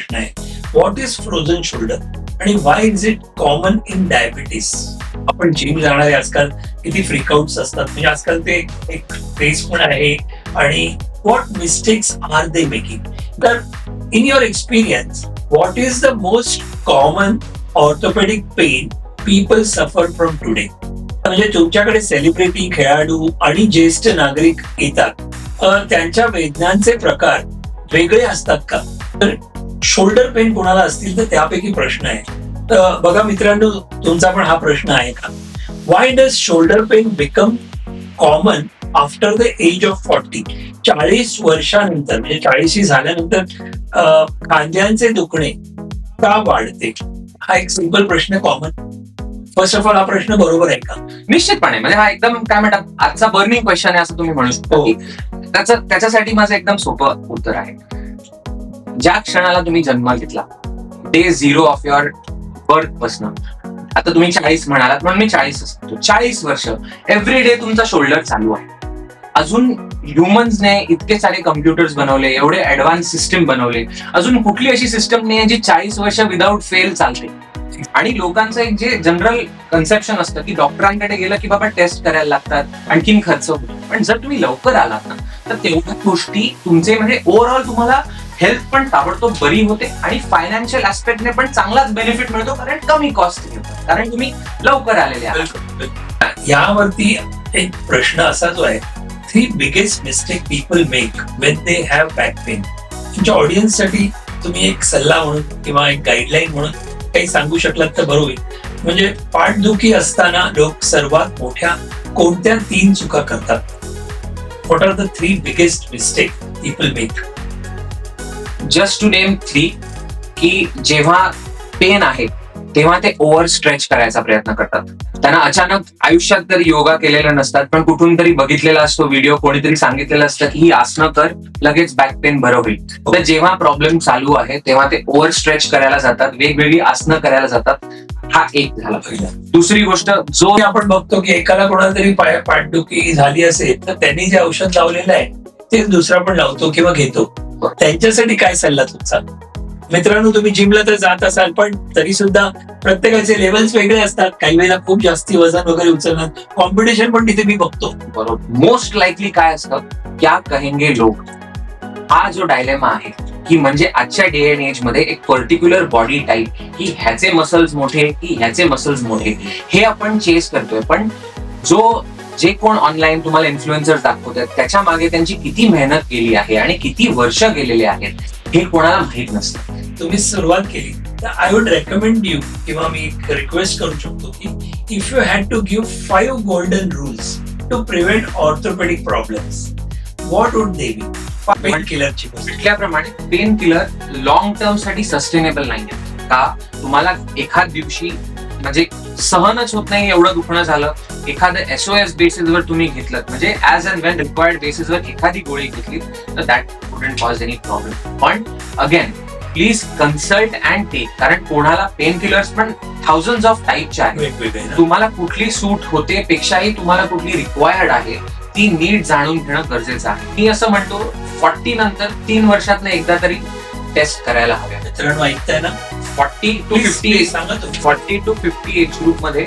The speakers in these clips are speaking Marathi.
प्रश्न आहे, व्हॉट इज फ्रोझन शोल्डर आणि why is it common in diabetes? आपण जिम जाणारे आजकाल किती फ्रीकआउट्स असतात, म्हणजे आजकाल ते एक क्रेज पण आहे. आणि what mistakes are they making? तर in your experience, what is the most common orthopaedic pain people suffer from today? म्हणजे तुमच्याकडे सेलिब्रिटी, खेळाडू आणि ज्येष्ठ नागरिक येतात, त्यांच्या वेदनांचे प्रकार वेगळे असतात का? तर शोल्डर पेन कोणाला असतील तर त्यापैकी प्रश्न आहे. तर बघा मित्रांनो, तुमचा पण हा प्रश्न आहे का? Why does shoulder pain become common after the age of 40? 40 वर्षानंतर, म्हणजे 40 झाल्यानंतर खांद्यांचे दुखणे का वाढते? हा एक सिंपल प्रश्न, कॉमन. फर्स्ट ऑफ ऑल, हा प्रश्न बरोबर आहे का? निश्चितपणे, म्हणजे हा एकदम काय म्हणतात आजचा बर्निंग क्वेश्चन आहे असं तुम्ही म्हणू शकता. की त्याच्यासाठी माझं एकदम सोपं उत्तर आहे. ज्या क्षणाला तुम्ही जन्म घेतला, डे 0 ऑफ युअर बर्थ पासून, आता तुम्ही 40 म्हणालात म्हणून मी 40 असतो, 40 वर्ष एव्हरी डे तुमचा शोल्डर चालू आहे. अजून ह्युमन्सने इतके सारे कम्प्युटर्स बनवले, एवढे ऍडव्हान्स सिस्टम बनवले, अजून कुठली अशी सिस्टम नाही जी 40 वर्ष विदाऊट फेल चालते. आणि लोकांचं एक जे जनरल कन्सेप्शन असतं की डॉक्टरांकडे गेलं की बाबा टेस्ट करायला लागतात, आणखीन खर्च होतो. पण जर तुम्ही लवकर आलात ना, तर तेवढ्या गोष्टी तुमचे म्हणजे ओव्हरऑल तुम्हाला हेल्थ पण ताबडतोब बरी होते आणि फायनान्शियल ऍस्पेक्टने पण चांगलाच बेनिफिट मिळतो, कारण कमी कॉस्ट घेतो, कारण तुम्ही लवकर आलेले आहात. यावरती एक प्रश्न असा जो आहे, 3 biggest mistake people make when they have back pain. तुमच्या ऑडियन्स साठी तुम्ही एक सल्ला म्हणून किंवा एक गाईडलाईन म्हणून काही सांगू शकलात तर बरं होईल. म्हणजे पाठदुखी असताना लोक सर्वात मोठ्या कोणत्या 3 चुका करतात? What are the 3 biggest mistake people make? Just to name 3, की जेव्हा पेन आहे तेव्हा ते ओव्हर स्ट्रेच करायचा प्रयत्न करतात. त्यांना अचानक आयुष्यात तरी योगा केलेला नसतात, पण कुठून तरी बघितलेला असतो व्हिडिओ, कोणीतरी सांगितलेलं असतं की ही आसनं कर, लगेच बॅक पेन बरं होईल. तर जेव्हा प्रॉब्लेम चालू आहे तेव्हा ते ओव्हर स्ट्रेच करायला जातात, वेगवेगळी आसनं करायला जातात. हा एक झाला पहिला. दुसरी गोष्ट, जो आपण बघतो की एकाला कोणाला तरी पाठदुखी झाली असेल तर त्यांनी जे औषध लावलेलं आहे ते दुसरा पण लावतो किंवा घेतो. त्यांच्यासाठी काय सल्ला तुमचा? मित्रांनो, तुम्ही जिमला तर जात असाल, पण तरी सुद्धा प्रत्येकाचे लेवल्स वेगळे असतात. काही वेळेला खूप जास्ती वजन वगैरे उचलणार, कॉम्पिटिशन पण तिथे मी बघतो. बरोबर, मोस्ट लाईकली काय असतं, क्या कहेंगे लोक, हा जो डायलेमा आहे की म्हणजे आजच्या डे अँड एज मध्ये एक पर्टिक्युलर बॉडी टाईप, की ह्याचे मसल्स मोठे की ह्याचे मसल्स मोठे, हे आपण चेस करतोय. पण जे कोण ऑनलाईन तुम्हाला इन्फ्लुएन्सर दाखवतात त्याच्या मागे त्यांची किती मेहनत केली आहे आणि किती वर्ष गेलेले आहेत हे कोणाला माहित नसतं. तुम्ही सुरुवात केली तर आय वुड रेकमेंड यू, किंवा मी रिक्वेस्ट करू शकतो की if you had to give 5 golden rules to prevent orthopaedic problems, what would they be? Pain किलरची म्हटल्याप्रमाणे पेन किलर लॉंग टर्म साठी सस्टेनेबल नाहीये. का तुम्हाला एखाद दिवशी म्हणजे सहनच होत नाही एवढं दुखणं झालं, एखादं SOS बेसिसवर तुम्ही घेतलं, म्हणजे ऍज अँड वेन रिक्वायर्ड बेसिसवर एखादी गोळी घेतली, तर that wouldn't cause any problem. पण again please consult and take, कारण कोणाला पेन किलर्स पण थाउजंड्स ऑफ टाईपचे आहेत. तुम्हाला कुठली सूट होते पेक्षाही तुम्हाला कुठली रिक्वायर्ड आहे ती नीट जाणून घेणं गरजेचं आहे. मी असं म्हणतो 40 नंतर 3 वर्षातनं एकदा तरी टेस्ट करायला हव्या. मित्रांनो, ऐकताय ना? 40 to 50 एज ग्रुप मध्ये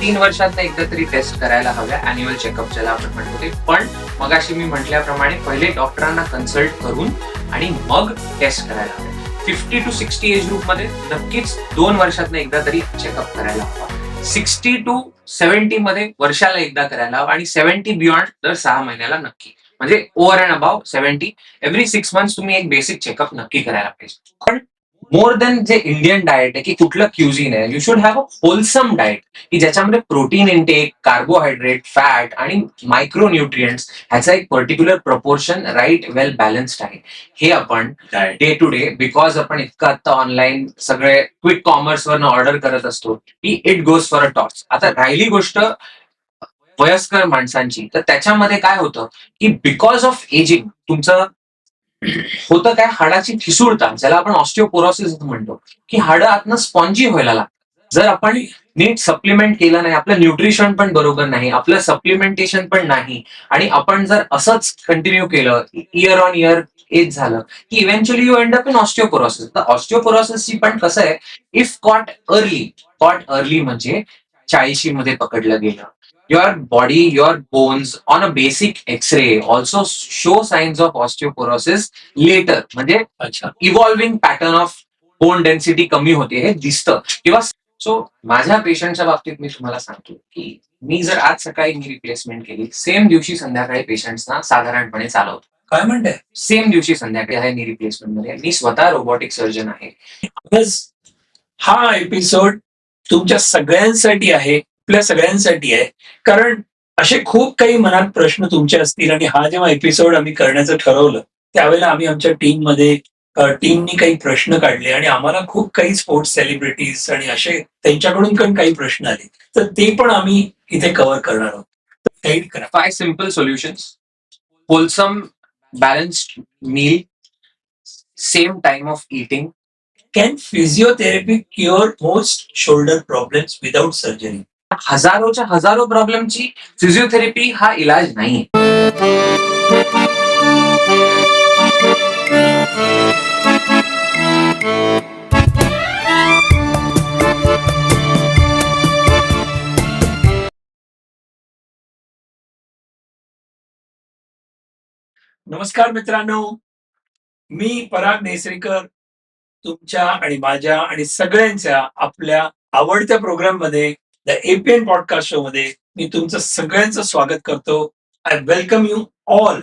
3 वर्षातनं एकदा तरी टेस्ट करायला हव्या, अॅन्युअल चेकअप ज्याला आपण म्हणतो ते. पण मगाशी मी म्हटल्याप्रमाणे पहिले डॉक्टरांना कन्सल्ट करून आणि मग टेस्ट करायला हव्या. 50 to 60 एज ग्रुप मध्ये नक्कीच 2 वर्षातनं एकदा तरी चेकअप करायला हवा. 60 to 70 मध्ये वर्षाला एकदा करायला हवा, आणि 70 बियॉन्ड दर 6 महिन्याला नक्की. म्हणजे over and above 70 every 6 months तुम्ही एक बेसिक चेकअप नक्की करायला पाहिजे. पण मोर देन जे इंडियन डाएट आहे की कुठलं क्युझिन आहे, you should have a wholesome diet की ज्याच्यामध्ये प्रोटीन इनटेक, कार्बोहायड्रेट, फॅट आणि मायक्रो न्यूट्रिएंट्स ह्याचा एक पर्टिक्युलर प्रपोर्शन राईट वेल बॅलन्स्ड आहे. हे आपण डे टू डे, बिकॉज आपण इतकं आता ऑनलाईन सगळे क्विक कॉमर्स वरनं ऑर्डर करत असतो की it goes for a toss. आता राहिली गोष्ट वयस्कर माणसांची, तर त्याच्यामध्ये काय होतं की बिकॉज ऑफ एजिंग तुमचं होतं काय, हाडाची ठिसूळता, ज्याला आपण ऑस्टिओपोरोसिस म्हणतो, की हाडं आतनं स्पॉन्जी व्हायला लागतात. जर आपण नीट सप्लिमेंट केलं नाही, आपलं न्यूट्रिशन पण बरोबर नाही, आपलं सप्लिमेंटेशन पण नाही, आणि आपण जर असंच कंटिन्यू केलं, इयर ऑन इयर एज झालं, की eventually you end up in osteoporosis. तर ऑस्टिओपोरोसिसची पण कसं आहे, इफ कॉट अर्ली म्हणजे 40 मध्ये पकडलं गेलं, your body, your bones on a basic X-ray also show signs of osteoporosis later. म्हणजे अच्छा. Evolving pattern of bone density कमी होते हे दिसतं. किंवा सो माझ्या पेशंटच्या बाबतीत मी तुम्हाला सांगतो की मी जर आज सकाळी मी रिप्लेसमेंट केली, सेम दिवशी संध्याकाळी पेशंट्सना साधारणपणे चालवतो. काय म्हणताय? सेम दिवशी संध्याकाळी आहे मी रिप्लेसमेंट मध्ये. मी स्वतः रोबोटिक सर्जन आहे. बस हा एपिसोड तुमच्या सगळ्यांसाठी आहे, आपल्या सगळ्यांसाठी आहे. कारण असे खूप काही मनात प्रश्न तुमचे असतील आणि हा जेव्हा एपिसोड आम्ही करण्याचं ठरवलं त्यावेळेला आम्ही आमच्या टीमनी काही प्रश्न काढले आणि आम्हाला खूप काही स्पोर्ट्स सेलिब्रिटीज आणि असे त्यांच्याकडून पण काही प्रश्न आले, तर ते पण आम्ही इथे कव्हर करणार आहोत. गाईड करा. 5 simple solutions. Wholesome, balanced meal, same time of eating. Can physiotherapy cure most shoulder problems without surgery? हजारोच्या हजारो प्रॉब्लेमची फिजिओथेरपी हा इलाज नाही. नमस्कार मित्रांनो, मी पराग नेसरीकर तुमच्या आणि माझ्या आणि सगळ्यांच्या आपल्या आवडत्या प्रोग्राम मध्ये द एपीएन पॉडकास्ट शो मध्ये मी तुमचं सगळ्यांचं स्वागत करतो. I welcome you all.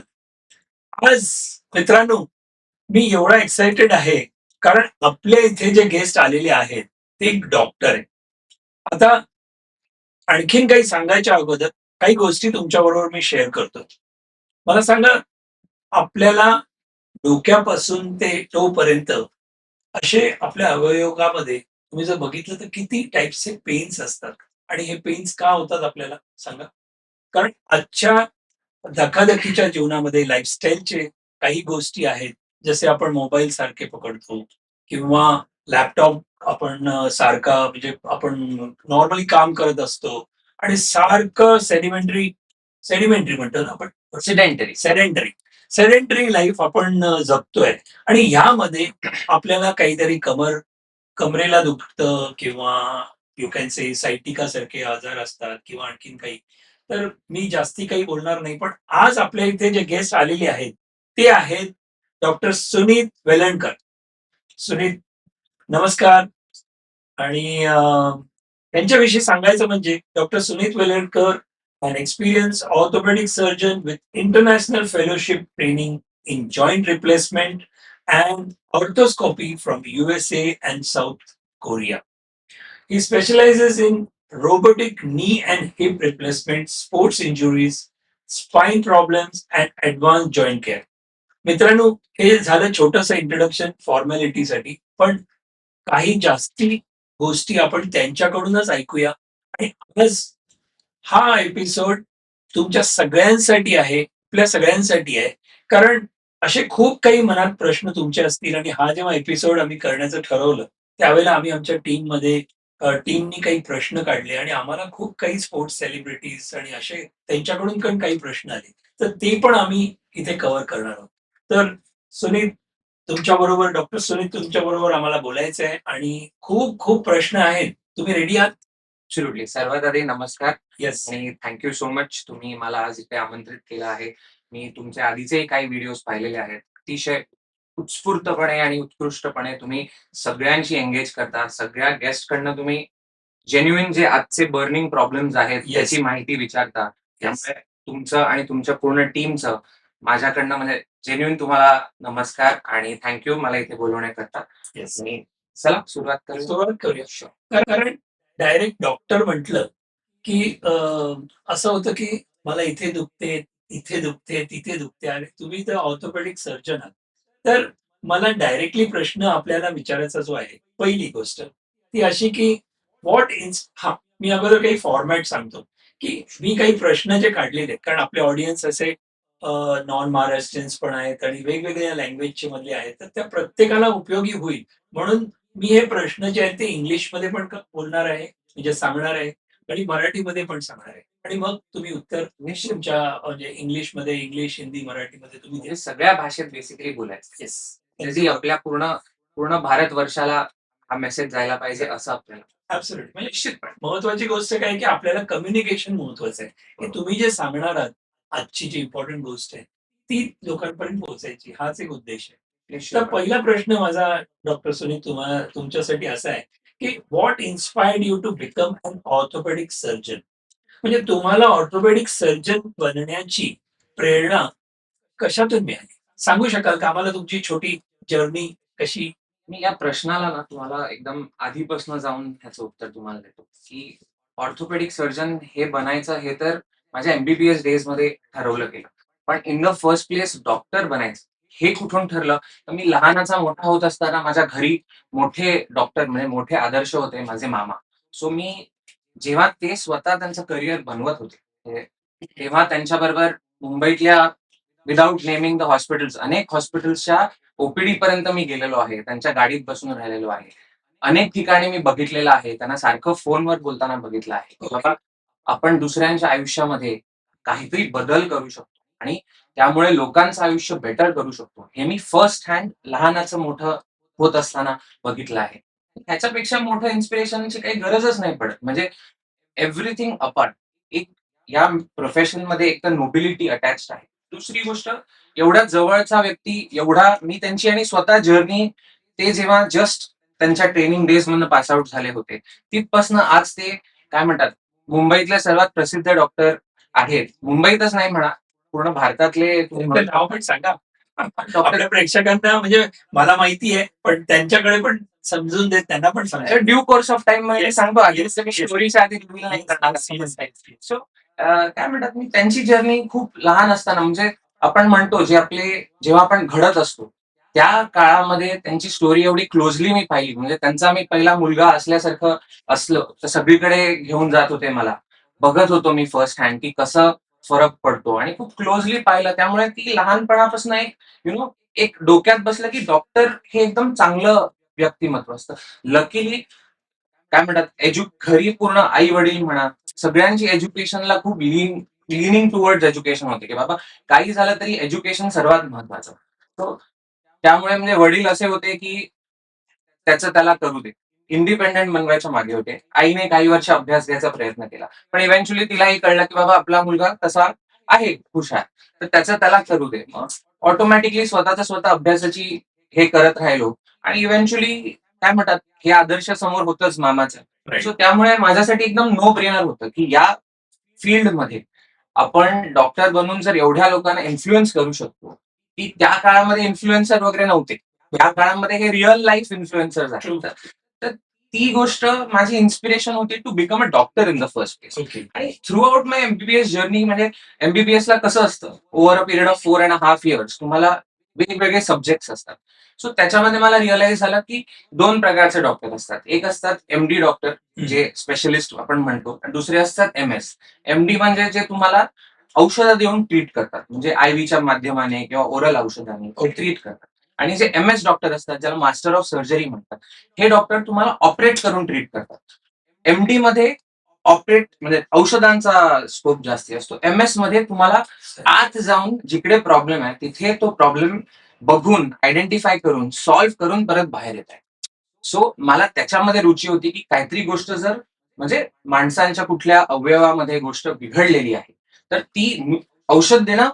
आज मित्रांनो, मी एवढा एक्साइटेड आहे कारण आपल्या इथे जे गेस्ट आलेले आहेत ते एक डॉक्टर आहे. आता आणखीन काही सांगायच्या अगोदर काही गोष्टी तुमच्याबरोबर मी शेअर करतो. मला सांगा, आपल्याला डोक्यापासून ते टोपर्यंत असे आपल्या अवयवामध्ये तुम्ही जर बघितलं तर किती टाईप्सचे पेन्स असतात आणि हे पेन्स का होतात आपल्याला सांगा. कारण आजच्या धकाधकीच्या जीवनामध्ये लाईफस्टाईलचे काही गोष्टी आहेत, जसे आपण मोबाईल सारखे पकडतो किंवा लॅपटॉप आपण सारखा म्हणजे आपण नॉर्मली काम करत असतो आणि सारखं सेडिमेंटरी म्हणतो ना आपण, Sedentary. सेडेंटरी लाईफ आपण जगतोय. आणि ह्यामध्ये आपल्याला काहीतरी कमरेला दुखतं किंवा यू कॅन से सायटिका सारखे आजार असतात किंवा आणखीन काही. तर मी जास्ती काही बोलणार नाही, पण आज आपल्या इथे जे गेस्ट आलेले आहेत ते आहेत डॉक्टर सुनीत वेलणकर. सुनीत, नमस्कार. आणि यांच्याविषयी सांगायचं म्हणजे डॉक्टर सुनीत Velankar, an experienced orthopedic surgeon with international fellowship training in joint replacement and orthoscopy from USA and South Korea. He specializes in robotic knee and hip replacement, sports injuries, spine problems, and advanced joint care. मित्रांनो, हे झालं छोटंसं इंट्रोडक्शन फॉर्मॅलिटीसाठी, पण काही जास्ती गोष्टी आपण त्यांच्याकडूनच ऐकूया. आणि आज हा एपिसोड तुमच्या सगळ्यांसाठी आहे, आपल्या सगळ्यांसाठी आहे. कारण असे खूप काही मनात प्रश्न तुमचे असतील आणि हा जेव्हा एपिसोड आम्ही करण्याचं ठरवलं त्यावेळेला आम्ही आमच्या टीमनी काही प्रश्न काढले आणि आम्हाला खूप काही स्पोर्ट्स सेलिब्रिटीज आणि असे त्यांच्याकडून पण काही प्रश्न आले, तर ते पण आम्ही इथे कव्हर करणार आहोत. तर सुनीत, डॉक्टर सुनीत तुमच्या बरोबर आम्हाला बोलायचं आहे आणि खूप खूप प्रश्न आहेत. तुम्ही रेडी आहात? ॲब्सोल्युटली. सर्वात आधी नमस्कार येस. आणि थँक्यू सो मच, तुम्ही मला आज इथे आमंत्रित केलं आहे. मी तुमचे आधीचे काही व्हिडिओज पाहिलेले आहेत. अतिशय उत्स्फूर्तपणे आणि उत्कृष्टपणे तुम्ही सगळ्यांशी एंगेज करता. सगळ्या गेस्टकडनं तुम्ही जेन्युइन जे आजचे बर्निंग प्रॉब्लेम्स आहेत Yes. त्याची माहिती विचारता. त्यामुळे तुमचं आणि तुमच्या पूर्ण टीमचं माझ्याकडनं म्हणजे जेन्युइन तुम्हाला नमस्कार आणि थँक्यू मला इथे बोलवण्याकरता. येस. आणि चला सुरुवात करूया. सुरुवात करूया. Sure. कारण डायरेक्ट डॉक्टर म्हटलं की असं होतं की मला इथे दुखते, इथे दुखते, तिथे दुखते, आणि तुम्ही तर ऑर्थोपेडिक सर्जन आहात. तर मला डायरेक्टली प्रश्न आपल्याला विचारायचा जो आहे, पहिली गोष्ट ती अशी की मी अगोदर काही फॉर्मॅट सांगतो की मी काही प्रश्न जे काढलेले आहेत, कारण आपले ऑडियन्स असे नॉन महाराष्ट्रीयन्स पण आहेत आणि वेगवेगळ्या लँग्वेजचे मधले आहेत, तर त्या प्रत्येकाला उपयोगी होईल म्हणून मी हे प्रश्न जे आहेत ते इंग्लिशमध्ये पण बोलणार आहे, म्हणजे सांगणार आहे आणि मराठीमध्ये पण सांगणार आहे. आणि मग तुम्ही उत्तर निश्चित. तुमच्या म्हणजे इंग्लिशमध्ये, इंग्लिश, हिंदी, मराठीमध्ये तुम्ही द्या. म्हणजे सगळ्या भाषेत बेसिकली बोलायचं. येस. जेणे आपल्या पूर्ण पूर्ण भारतवर्षाला हा मेसेज जायला पाहिजे असं आपल्याला. ऍब्सोल्युट. म्हणजे निश्चितपणे. महत्वाची गोष्ट काय की आपल्याला कम्युनिकेशन महत्वाचं आहे. की तुम्ही जे सांगणार आहात, आजची जी इम्पॉर्टंट गोष्ट आहे, ती लोकांपर्यंत पोहोचायची हाच एक उद्देश आहे. तर निश्चितपणे. पहिला प्रश्न माझा डॉक्टर सुनील तुमच्यासाठी असा आहे, की what inspired you to become an orthopaedic surgeon? म्हणजे तुम्हाला ऑर्थोपेडिक सर्जन बनण्याची प्रेरणा कशातून मिळाली? सांगू शकाल का आम्हाला तुमची छोटी जर्नी कशी? मी या प्रश्नाला ना तुम्हाला एकदम आधीपासून जाऊन ह्याचं उत्तर तुम्हाला देतो, की ऑर्थोपेडिक सर्जन हे बनायचं हे तर माझ्या एमबीबीएस डेज मध्ये ठरवलं गेलं. पण in the first place doctor बनायचं हे कुठून ठरलं? तर मी लहानाचा मोठा होत असताना माझ्या घरी मोठे डॉक्टर म्हणजे मोठे आदर्श होते माझे मामा. सो मी जेव्हा ते स्वतः त्यांचं करिअर बनवत होते, तेव्हा त्यांच्याबरोबर मुंबईतल्या विदाऊट नेमिंग द हॉस्पिटल्स अनेक हॉस्पिटल्सच्या ओपीडी पर्यंत मी गेलेलो आहे. त्यांच्या गाडीत बसून राहिलेलो आहे. अनेक ठिकाणी मी बघितलेलं आहे. त्यांना सारखं फोनवर बोलताना बघितलं आहे, की बाबा आपण दुसऱ्यांच्या आयुष्यामध्ये काहीतरी बदल करू शकतो आणि त्यामुळे लोकांचं आयुष्य बेटर करू शकतो. हे मी फर्स्ट हँड लहानाचं मोठं होत असताना बघितलं आहे. ह्याच्यापेक्षा मोठं इन्स्पिरेशनची काही गरजच नाही पडत. म्हणजे एव्हरीथिंग अपार्ट एक या प्रोफेशनमध्ये एक तर नोबिलिटी अटॅच्ड आहे. दुसरी गोष्ट एवढ्या जवळचा व्यक्ती, एवढा मी त्यांची आणि स्वतः जर्नी ते जेव्हा जस्ट त्यांच्या ट्रेनिंग डेज मधनं पास आउट झाले होते, तिथपासनं आज ते काय म्हणतात, मुंबईतले सर्वात प्रसिद्ध डॉक्टर आहेत. मुंबईतच नाही म्हणा, पूर्ण भारतातले त्यांचं नाव पण सांगा. डॉक्टर आपल्या प्रेक्षकांना म्हणजे मला माहिती आहे, पण त्यांच्याकडे पण समजून देत त्यांना पण सांगा. ड्यू कोर्स ऑफ टाइम मध्ये Yes, सांगतो आधी yes, मी yes. स्टोरीच्या आधी रिव्हील नाही करणार असं म्हणता येईल. सो काय म्हणतात मी त्यांची जर्नी खूप लहान असताना म्हणजे आपण म्हणतो जे आपले जेव्हा आपण घडत असतो त्या काळामध्ये त्यांची स्टोरी एवढी क्लोजली मी पाहिली. म्हणजे त्यांचा मी पहिला मुलगा असल्यासारखं असलं तर सगळीकडे घेऊन जात होते मला. बघत होतो मी फर्स्ट हँड की कसं फरक पडतो आणि खूप क्लोजली पाहिलं. त्यामुळे ती लहानपणापासून एक एक डोक्यात बसलं की डॉक्टर हे एकदम चांगलं व्यक्तिमत्व असतं. लकीली काय म्हणतात घरी पूर्ण आई वडील म्हणा सगळ्यांची एज्युकेशनला खूप लिनिंग टुवर्ड्स एज्युकेशन होते की बाबा काही झालं तरी एज्युकेशन सर्वात महत्वाचं. So, त्यामुळे म्हणजे वडील असे होते की त्याचं त्याला करू दे. इंडिपेंडेंट बनवायच्या मागे होते. आईने काही वर्ष अभ्यास घ्यायचा प्रयत्न केला. पण इव्हेंच्युअली तिलाही कळलं की बाबा आपला मुलगा तसा आहे हुशार. तर त्याचं त्याला करू दे. मग ऑटोमॅटिकली स्वतःचा स्वतः अभ्यासाची हे करत राहिलो आणि इव्हेंच्युअली काय म्हणतात हे आदर्श समोर होतच मामाचं. Right. सो त्यामुळे माझ्यासाठी एकदम नो ब्रेनर होतं की या फील्डमध्ये आपण डॉक्टर बनून जर एवढ्या लोकांना इन्फ्लुएन्स करू शकतो, की त्या काळामध्ये इन्फ्लुएन्सर वगैरे नव्हते. त्या काळामध्ये हे रिअल लाईफ इन्फ्लुएन्सर्स आहेत. True. तर ती गोष्ट माझी इन्स्पिरेशन होती to become a doctor in the first place. Okay. आणि throughout my MBBS journey म्हणजे एमबीबीएस ला कसं असतं over a period of 4.5 years तुम्हाला वेगवेगळे सब्जेक्ट्स असतात. सो त्याच्यामध्ये मला रिअलाइज झालं की दोन प्रकारचे डॉक्टर असतात. एक असतात एमडी डॉक्टर जे स्पेशलिस्ट आपण म्हणतो आणि दुसरे असतात एमएस. एमडी म्हणजे जे तुम्हाला औषधं देऊन ट्रीट करतात म्हणजे आयव्हीच्या माध्यमाने किंवा ओरल औषधाने ट्रीट करतात. आणि जे एमएस डॉक्टर असतात ज्याला मास्टर ऑफ सर्जरी म्हणतात हे डॉक्टर तुम्हाला ऑपरेट करून ट्रीट करतात. एमडी मध्ये ऑपरेट म्हणजे औषधांचा स्कोप जास्ती असतो. एमएस मध्ये तुम्हाला आत जाऊन जिकडे प्रॉब्लेम आहे तिथे तो प्रॉब्लेम बघून आयडेंटिफाय करून सॉल्व्ह करून परत बाहेर येत आहे. सो मला त्याच्यामध्ये रुची होती की काहीतरी गोष्ट जर म्हणजे माणसांच्या कुठल्या अवयवामध्ये गोष्ट बिघडलेली आहे तर ती औषध देणं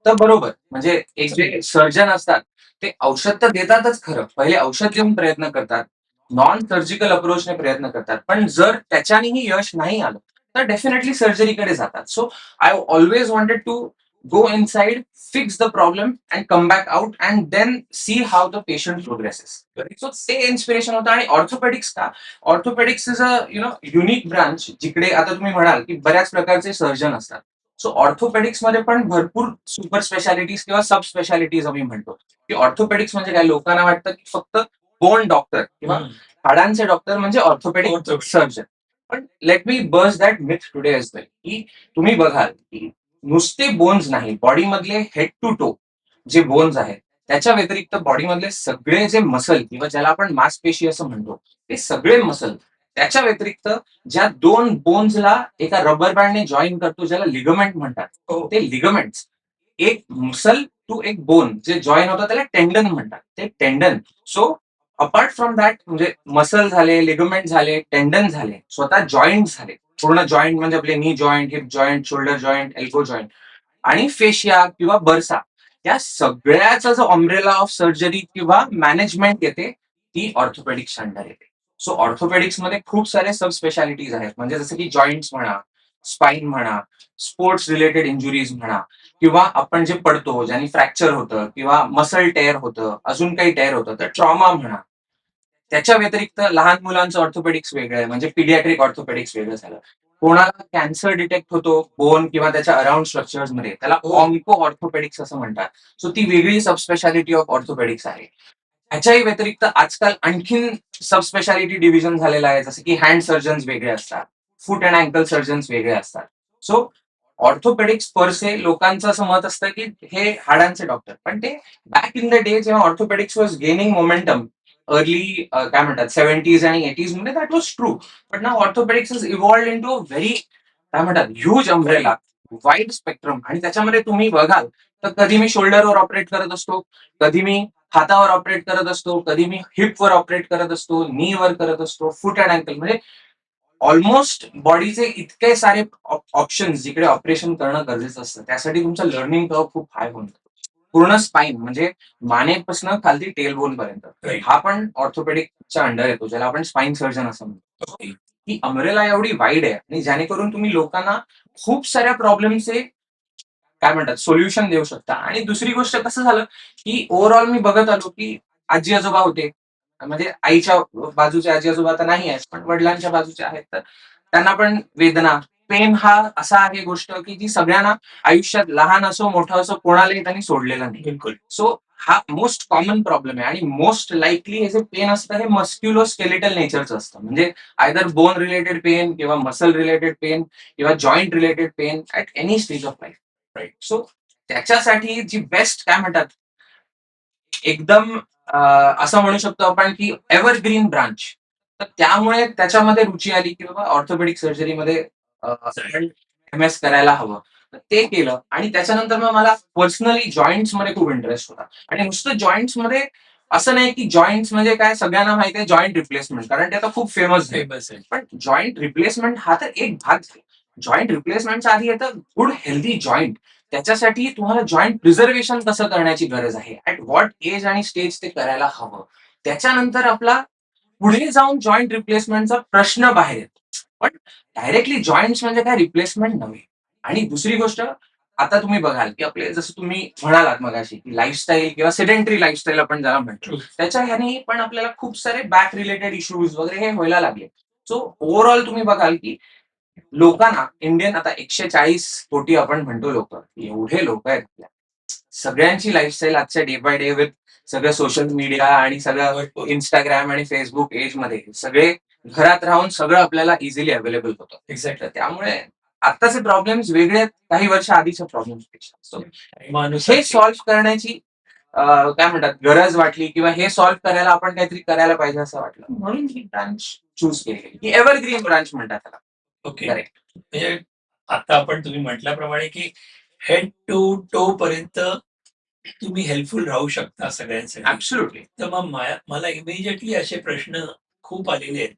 तर बरोबर म्हणजे एक जे सर्जन असतात ते औषध तर देतातच खरं. पहिले औषध देऊन प्रयत्न करतात. नॉन सर्जिकल अप्रोचने प्रयत्न करतात. पण जर त्याच्यानेही यश नाही आलं तर डेफिनेटली सर्जरीकडे जातात. So I always wanted to go inside, fix the problem and come back out and then see how the patient progresses. So ते इन्स्पिरेशन होतं. आणि ऑर्थोपेडिक्स का? Orthopaedics is a unique branch जिकडे आता तुम्ही म्हणाल की बऱ्याच प्रकारचे सर्जन असतात. सो ऑर्थोपेडिक्स मध्ये पण भरपूर सुपर स्पेशालिटीज किंवा सब स्पेशालिटीज आम्ही म्हणतो की ऑर्थोपेडिक्स म्हणजे काय लोकांना वाटतं की फक्त बोन डॉक्टर किंवा हाडांचे डॉक्टर म्हणजे ऑर्थोपेडिक Orthopedic. सर्जन. पण let me burst that myth today as well की तुम्ही बघाल की नुसते बोन्स नाही बॉडी मधले हेड टू टो जे बोन्स आहेत त्याच्या व्यतिरिक्त बॉडीमधले सगळे जे मसल किंवा ज्याला आपण मांसपेशी असं म्हणतो, ते सगळे मसल त्याच्या व्यतिरिक्त ज्या 2 बोन्सला एका रबर बँडने जॉईन करतो, ज्याला लिगमेंट म्हणतात, हो. ते लिगमेंट्स एक मसल टू एक बोन जे जॉईन होतं त्याला टेंडन म्हणतात. ते टेंडन. सो अपार्ट फ्रॉम दॅट म्हणजे मसल झाले, लिगमेंट झाले, टेंडन झाले, स्वतः जॉईंट झाले. पूर्ण जॉईंट म्हणजे आपले नी joint, heap joint, shoulder joint, elbow joint आणि फेशिया किंवा बर्सा या सगळ्याचा जो अम्ब्रेला ऑफ सर्जरी किंवा मॅनेजमेंट येते ती ऑर्थोपेडिक्स अंडर येते. सो ऑर्थोपेडिक्स मध्ये खूप सारे सब स्पेशालिटीज आहेत. म्हणजे जसं की जॉईंट्स म्हणा, स्पाईन म्हणा, स्पोर्ट्स रिलेटेड इंजुरीज म्हणा किंवा आपण जे पडतो ज्याने फ्रॅक्चर होतं किंवा मसल टेअर होतं, अजून काही टेअर होतं तर ट्रॉमा म्हणा. त्याच्या व्यतिरिक्त लहान मुलांचं ऑर्थोपेडिक्स वेगळं आहे. म्हणजे पिडियाट्रिक ऑर्थोपेडिक्स वेगळं झालं. कोणाला कॅन्सर डिटेक्ट होतो बोन किंवा त्याच्या अराउंड स्ट्रक्चर्स मध्ये, त्याला ऑन्को ऑर्थोपेडिक्स असं म्हणतात. सो ती वेगळी सबस्पेशालिटी ऑफ ऑर्थोपेडिक्स आहे. ह्याच्याही व्यतिरिक्त आजकाल आणखीन सबस्पेशालिटी डिव्हिजन झालेलं आहे. जसं की हँड सर्जन्स वेगळे असतात, फूट अँड अँकल सर्जन्स वेगळे असतात. सो ऑर्थोपेडिक्स पर से लोकांचं असं मत असतं की हे हाडांचे डॉक्टर, पण ते बॅक इन द डे जेव्हा orthopaedics was gaining momentum early काय म्हणतात 70s आणि 80s मध्ये that was true. But now orthopaedics is evolved into very काय म्हणतात ह्यूज अम्ब्रेला, वाईड स्पेक्ट्रम. आणि त्याच्यामध्ये तुम्ही बघाल तर कधी मी शोल्डरवर ऑपरेट करत असतो, कधी मी हातावर ऑपरेट करत असतो, कधी मी हिपवर ऑपरेट करत असतो, नीवर करत असतो, फूट अँड अँकल म्हणजे ऑलमोस्ट बॉडीचे इतके सारे ऑप्शन जिकडे ऑपरेशन करणं गरजेचं असतं. त्यासाठी तुमचं लर्निंग कर्व खूप हाय होऊन जातो. पूर्ण स्पाईन म्हणजे मानेपासून खालती टेल बोन पर्यंत Right. हा पण ऑर्थोपेडिकच्या अंडर येतो, ज्याला आपण स्पाईन सर्जन असं म्हणतो. Okay. ही अमरेला एवढी वाईड आहे आणि जेणेकरून तुम्ही लोकांना खूप साऱ्या प्रॉब्लेमचे काय म्हणतात सोल्युशन देऊ शकता. आणि दुसरी गोष्ट कसं झालं की ओव्हरऑल मी बघत आलो की आजी आजोबा होते, म्हणजे आईच्या बाजूचे आजी आजोबा तर नाही आहेत पण वडिलांच्या बाजूचे आहेत, तर त्यांना पण वेदना पेन हा असा आहे गोष्ट की जी सगळ्यांना आयुष्यात लहान असो मोठं असो कोणालाही त्यांनी सोडलेला नाही. बिलकुल. सो हा मोस्ट कॉमन प्रॉब्लेम आहे आणि मोस्ट लाईकली हे जे पेन असतं हे मस्क्युलो स्केलेटल नेचरचं असतं. म्हणजे आयदर बोन रिलेटेड पेन किंवा मसल रिलेटेड पेन किंवा joint related pain at any stage of life. Right. So त्याच्यासाठी जी बेस्ट काय म्हणतात एकदम असं म्हणू शकतो आपण की एव्हरग्रीन ब्रांच, तर त्यामुळे त्याच्यामध्ये रुची आली की बाबा ऑर्थोपेडिक सर्जरीमध्ये आपण एम-एस करायला हवं. तर ते केलं आणि त्याच्यानंतर मग मला पर्सनली जॉईंट्स मध्ये खूप इंटरेस्ट होता. आणि नुसतं जॉईंट्स मध्ये असं नाही की जॉईंट्स म्हणजे काय सगळ्यांना माहिती आहे जॉईंट रिप्लेसमेंट, कारण ते आता खूप फेमस आहे. फेमस आहे. पण जॉईंट रिप्लेसमेंट हा तर एक भाग झाला. जॉईंट रिप्लेसमेंटच्या आधी येतं गुड हेल्दी जॉईंट. त्याच्यासाठी तुम्हाला जॉईंट प्रिझर्वेशन कसं करण्याची गरज आहे, ऍट व्हॉट एज आणि स्टेज ते करायला हवं. त्याच्यानंतर आपला पुढे जाऊन जॉईंट रिप्लेसमेंटचा प्रश्न बाहेर येतो. पण डायरेक्टली जॉईंट्स म्हणजे काय रिप्लेसमेंट नव्हे. आणि दुसरी गोष्ट आता तुम्ही बघाल की आपले जसं तुम्ही म्हणालात मगाशी की लाईफस्टाईल किंवा सेडेंटरी लाईफस्टाईल आपण ज्याला म्हणतो, त्याच्या ह्याने पण आपल्याला खूप सारे बॅक रिलेटेड इश्यूज वगैरे हे व्हायला लागले. सो ओव्हरऑल तुम्ही बघाल की लोकांना इंडियन आता 140 कोटी आपण म्हणतो लोक, एवढे लोक आहेत आपल्या. सगळ्यांची लाईफस्टाईल आजच्या डे बाय डे विथ सगळं सोशल मीडिया आणि सगळं इंस्टाग्राम आणि फेसबुक एज मध्ये सगळे घरात राहून सगळं आपल्याला इझिली अवेलेबल होतं. एक्झॅक्टली. त्यामुळे आत्ताचे प्रॉब्लेम्स वेगळे आहेत काही वर्ष आधीच्या प्रॉब्लेम्स पेक्षा. So, माणूस हे सॉल्व्ह करण्याची काय म्हणतात गरज वाटली किंवा हे सॉल्व्ह करायला आपण काहीतरी करायला पाहिजे असं वाटलं, म्हणून ही ब्रांच चूज केली की एव्हरग्रीन ब्रांच म्हणतात त्याला. ओके. करेक्ट. म्हणजे आता आपण तुम्ही म्हटल्याप्रमाणे की हेड टू टो पर्यंत तुम्ही हेल्पफुल राहू शकता सगळ्यांसाठी. ऍब्सोल्युटली. तर मग मला इमिजिएटली असे प्रश्न खूप आलेले आहेत.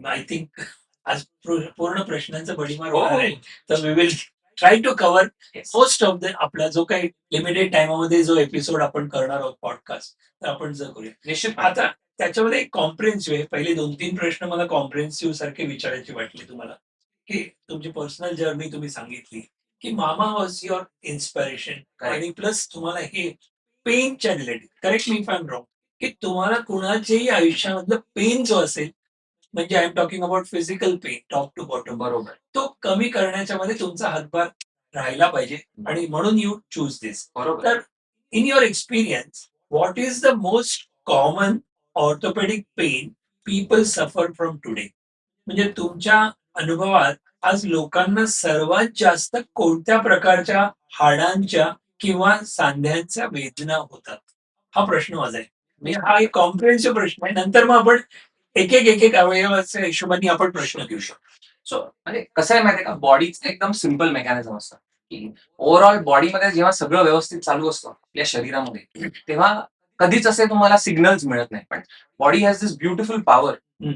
आय थिंक आज पूर्ण प्रश्नांचं भडीमार होणार आहे. तर we will try to cover most of the आपला जो काही लिमिटेड टाइमामध्ये जो एपिसोड आपण करणार आहोत पॉडकास्ट, तर आपण करूया निश्चित. आता. त्याच्यामध्ये एक कॉम्प्रिहेन्सिव्ह आहे. पहिले 2-3 प्रश्न मला कॉम्प्रिहेन्सिव्ह सारखे विचारायचे वाटले तुम्हाला, की तुमची पर्सनल जर्नी तुम्ही सांगितली, की मामा वॉज युअर इन्स्पिरेशन आणि प्लस तुम्हाला हे पेनच्या related, correct me if I am wrong, की तुम्हाला कुणाच्याही आयुष्यामधलं पेन जो असेल, म्हणजे I am talking about physical pain top to bottom, बरोबर. तो कमी करण्याच्या मध्ये तुमचा हातभार राहिला पाहिजे आणि म्हणून यू चूज दिस. बरोबर. तर in your experience what is the most common orthopaedic pain people suffer from today? म्हणजे तुमच्या अनुभवात आज लोकांना सर्वात जास्त कोणत्या प्रकारच्या हाडांच्या किंवा सांध्यांच्या वेदना होतात? हा प्रश्न माझा आहे. म्हणजे हा एक कॉम्प्रिहेन्सिव्ह प्रश्न आहे. नंतर मग आपण एक एक अवयवाच्या हिशोबाने आपण प्रश्न घेऊ शकतो. सो म्हणजे कसं आहे माहितीये का, बॉडीचं एकदम सिम्पल मेकॅनिझम असतं की ओव्हरऑल बॉडीमध्ये जेव्हा सगळं व्यवस्थित चालू असतं आपल्या शरीरामध्ये, तेव्हा कधीच असे तुम्हाला सिग्नल्स मिळत नाही. पण body has this beautiful power. Hmm.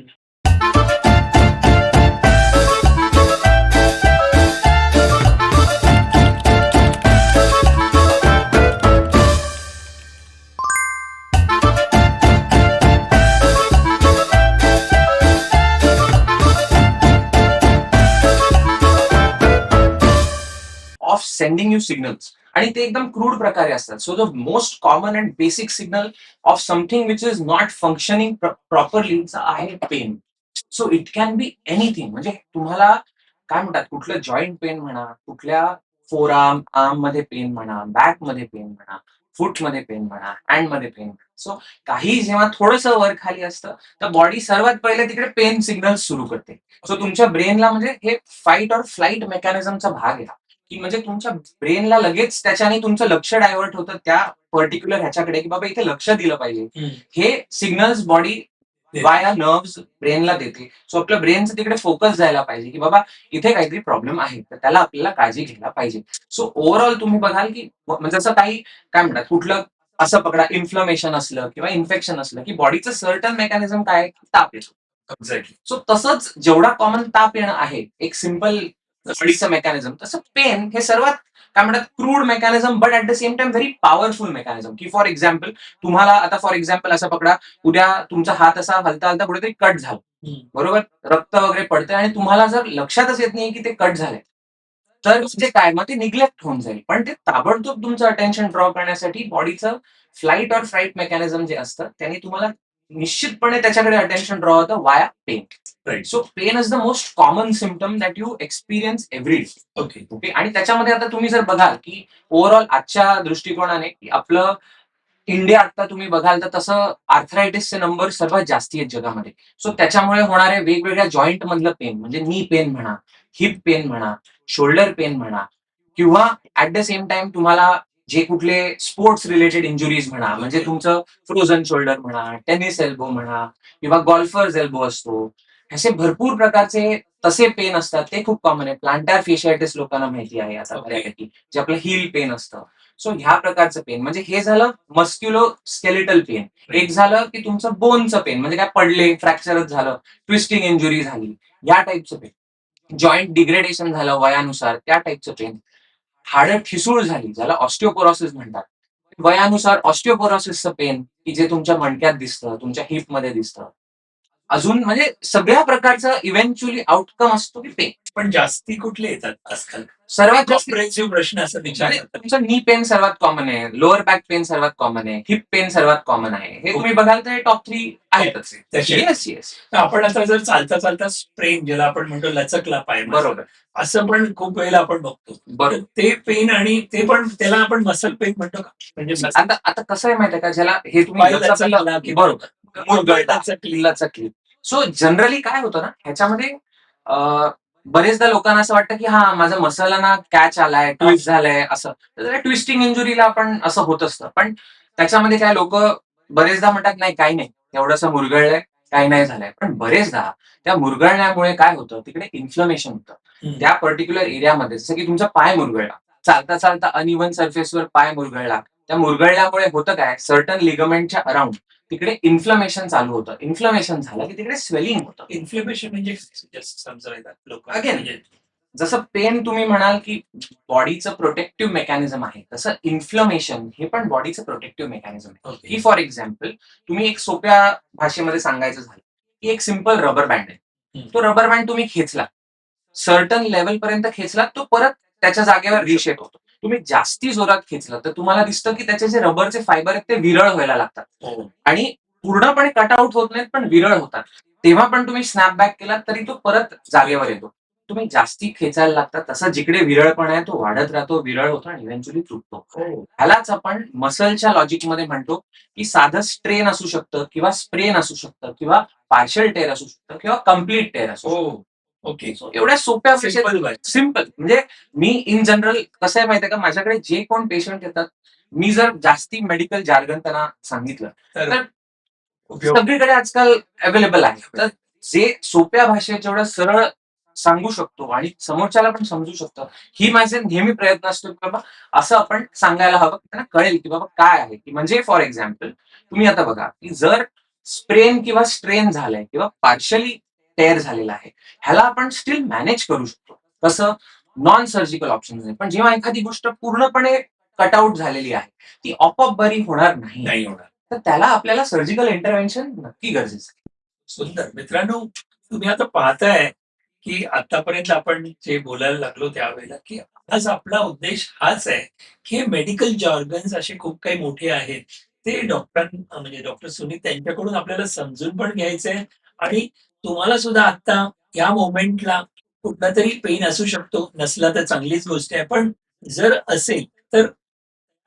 Of sending you signals, आणि ते एकदम क्रूड प्रकारे असतात. So the most common and basic signal of something which is not functioning properly आहे pain. So it can be anything. म्हणजे तुम्हाला काय म्हणतात, कुठलं जॉईंट पेन म्हणा, कुठल्या फोर आर्म मध्ये पेन म्हणा, बॅक मध्ये पेन म्हणा, फूट मध्ये पेन म्हणा, हँड मध्ये पेन म्हणा. सो काही जेव्हा थोडस वर खाली असतं, तर बॉडी सर्वात पहिले तिकडे पेन सिग्नल सुरू करते. सो तुमच्या ब्रेनला म्हणजे हे फाईट और फ्लाईट मेकॅनिझमचा भाग आहे हा. की म्हणजे तुमच्या ब्रेनला लगेच त्याच्याने तुमचं लक्ष डायव्हर्ट होतं त्या पर्टिक्युलर ह्याच्याकडे, की बाबा इथे लक्ष दिलं पाहिजे. हम्म. हे सिग्नल्स बॉडी वाया नर्व्स ब्रेनला देते. सो आपल्या ब्रेनचं तिकडे फोकस जायला पाहिजे, की बाबा इथे काहीतरी प्रॉब्लेम आहे, तर त्याला आपल्याला काळजी घ्यायला पाहिजे. सो ओव्हरऑल तुम्ही बघाल की म्हणजे असं काही काय म्हणतात, कुठलं असं पकडा इन्फ्लमेशन असलं किंवा इन्फेक्शन असलं, की बॉडीचं सर्टन मेकॅनिझम काय आहे, की ताप येतो. एक्झॅक्टली. सो तसंच जेवढा कॉमन ताप येणं आहे एक सिम्पल बॉडीचं मेकॅनिझम, तसं पेन हे सर्वात काय म्हणतात crude mechanism, but at the same time very powerful mechanism. की फॉर एक्झाम्पल तुम्हाला आता फॉर एक्झाम्पल असं पकडा, उद्या तुमचा हात असा हलता हलता कुठेतरी कट झाला, बरोबर, रक्त वगैरे पडतंय आणि तुम्हाला जर लक्षातच येत नाही की ते कट झालंय, तर म्हणजे काय, मग ते निग्लेक्ट होऊन जाईल. पण ते ताबडतोब तुमचं अटेन्शन ड्रॉ करण्यासाठी बॉडीचं फ्लाईट और फ्राईट मेकॅनिझम जे असतं त्याने तुम्हाला निश्चितपणे त्याच्याकडे अटेन्शन ड्रॉ होतं via pain. Right. So pain is the most common symptom that you experience every day. Okay. Okay, आणि त्याच्यामध्ये आता तुम्ही जर बघाल की ओव्हरऑल आजच्या दृष्टिकोनाने की आपलं इंडिया आता तुम्ही बघाल तर तसं आर्थरायटिसचे नंबर सर्वात जास्ती आहेत जगामध्ये. सो त्याच्यामुळे होणारे वेगवेगळ्या जॉईंट मधलं पेन, म्हणजे नी पेन म्हणा, हिप पेन म्हणा, शोल्डर पेन म्हणा, किंवा ऍट द सेम टाइम तुम्हाला जे कुठले स्पोर्ट्स रिलेटेड इंजुरीज म्हणा, म्हणजे तुमचं फ्रोझन शोल्डर म्हणा, टेनिस एल्बो म्हणा, किंवा गॉल्फर्स एल्बो असतो, असे भरपूर प्रकारचे तसे पेन असतात. ते खूप कॉमन आहे. प्लांटार फेशियाटिस लोकांना माहिती आहे आता Okay. बऱ्यापैकी, जे आपलं हील पेन असतं. सो ह्या प्रकारचं पेन, म्हणजे हे झालं मस्क्युलो स्केलेटल पेन. एक झालं की तुमचं बोनचं पेन, म्हणजे काय पडले, फ्रॅक्चरच झालं, ट्विस्टिंग इंजुरी झाली, या टाईपचं पेन. जॉईंट डिग्रेडेशन झालं वयानुसार, त्या टाईपचं पेन. हाडं ठिसूळ झाली, ज्याला ऑस्टिओपोरोसिस म्हणतात, वयानुसार ऑस्टिओपोरोसिसचं पेन, की जे तुमच्या मणक्यात दिसतं, तुमच्या हिप मध्ये दिसतं. अजून म्हणजे सगळ्या प्रकारचं इव्हेंच्युअली आउटकम असतो की पेन. पण जास्ती कुठले येतात आजकाल? सर्वात जास्त कॉम्प्रिहेन्सिव्ह प्रश्न असं म्हणजे विचारतात. तुमचं नी पेन सर्वात कॉमन आहे, लोअर बॅक पेन सर्वात कॉमन आहे, हिप पेन सर्वात कॉमन आहे. हे तुम्ही बघाल तर टॉप 3 आहेतच. त्याचे- येस येस, तर आपण आता जर चालता चालता स्प्रेन, ज्याला आपण म्हणतो लचकला पाय माझा, बरोबर असं पण खूप वेळेला आपण बघतो. बरोबर. तर ते पेन, आणि ते पण त्याला आपण मसल पेन म्हणतो का? म्हणजे आता आता कसं आहे माहितीये का, ज्याला हे तुम्ही पाय लचकला, लचकला किंवा बरोबर, मुरगळला, लचकली. लचकली. सो जनरली काय होतं ना ह्याच्यामध्ये, बरेचदा लोकांना असं वाटतं की हा माझा मसला ना कॅच आलाय, ट्विस्ट झालाय, असं तर ट्विस्टिंग इंजुरीला आपण असं होत असतं. पण त्याच्यामध्ये काय लोक बरेचदा म्हणतात नाही काही नाही, एवढंसं मुरगळलंय, काही नाही झालंय. पण बरेचदा त्या मुरगळण्यामुळे काय होतं, तिकडे इन्फ्लमेशन होतं त्या पर्टिक्युलर एरियामध्ये. जसं की तुमचा पाय मुरगळला, चालता चालता अनइव्हन सरफेसवर पाय मुरगळला, त्या मुरगळल्यामुळे होतं काय, सर्टन लिगमेंटच्या अराउंड तिकडे इन्फ्लमेशन चालू होतं. इन्फ्लमेशन झालं की तिकडे स्वेलिंग होतं. इन्फ्लेमेशन म्हणजे just समजायला लोक Again, जसं पेन तुम्ही म्हणाल की बॉडीचं प्रोटेक्टिव्ह मेकॅनिझम आहे, तसं इन्फ्लमेशन हे पण बॉडीचं प्रोटेक्टिव्ह मेकॅनिझम आहे. की फॉर एक्झाम्पल तुम्ही एक सोप्या भाषेमध्ये सांगायचं झालं की एक सिम्पल रबर बँड आहे. तो रबर बँड तुम्ही खेचला, सर्टन लेवल पर्यंत खेचला, तो परत त्याच्या जागेवर रिशेप होतो. तुम्ही जास्ती जोरात खेचलं तर तुम्हाला दिसतं की त्याचे जे रबरचे फायबर आहेत ते विरळ व्हायला लागतात आणि पूर्णपणे कटआउट होत नाहीत, पण विरळ होतात. तेव्हा पण तुम्ही स्नॅपबॅक केला तरी तो परत जागेवर येतो. तुम्ही जास्ती खेचायला लागता तसा जिकडे विरळपणा आहे तो वाढत राहतो, विरळ होतो आणि इव्हेंच्युअली तुटतो. ह्यालाच आपण मसलच्या लॉजिकमध्ये म्हणतो की साधं स्ट्रेन असू शकतं किंवा स्प्रेन असू शकतं किंवा पार्शल टेअर असू शकतं किंवा कम्प्लीट टेअर असू शकतं. ओके. एवढ्या सोप्या Simple. सिम्पल. म्हणजे मी इन जनरल कसं आहे माहितीये का, माझ्याकडे जे कोण पेशंट येतात मी जर जास्ती मेडिकल जार्गन त्यांना सांगितलं तर तर उपयोग सगळीकडे आजकाल अवेलेबल आहे. तर जे सोप्या भाषेत जेवढं सरळ सांगू शकतो आणि समोरच्याला पण समजू शकतं, ही माझे नेहमी प्रयत्न असतो की बाबा असं आपण सांगायला हवं, की त्यांना कळेल की बाबा काय आहे. की म्हणजे फॉर एक्झाम्पल तुम्ही आता बघा, की जर स्प्रेन किंवा स्ट्रेन झालंय किंवा पार्शली टेअर झालेला आहे, ह्याला आपण स्टील मॅनेज करू शकतो. कसं? नॉन सर्जिकल ऑप्शन आहे. पण जेव्हा एखादी गोष्ट पूर्णपणे कटआउट झालेली आहे, ती आपोआप बरी होणार नाही. नाही होणार. तर त्याला आपल्याला सर्जिकल इंटरव्हेन्शन नक्की गरजेचं आहे. सुंदर. मित्रांनो, तुम्ही आता पाहताय, की आतापर्यंत आपण जे बोलायला लागलो त्यावेळेला, की आज आपला उद्देश हाच आहे, की हे मेडिकल जॉर्गन्स असे खूप काही मोठे आहेत. ते म्हणजे डॉक्टर सुनीत त्यांच्याकडून आपल्याला समजून पण घ्यायचंय आणि तुम्हाला सुद्धा आता या मोमेंटला कुठलातरी पेन असू शकतो. नसला तर चांगलीच गोष्ट आहे. पण जर असेल तर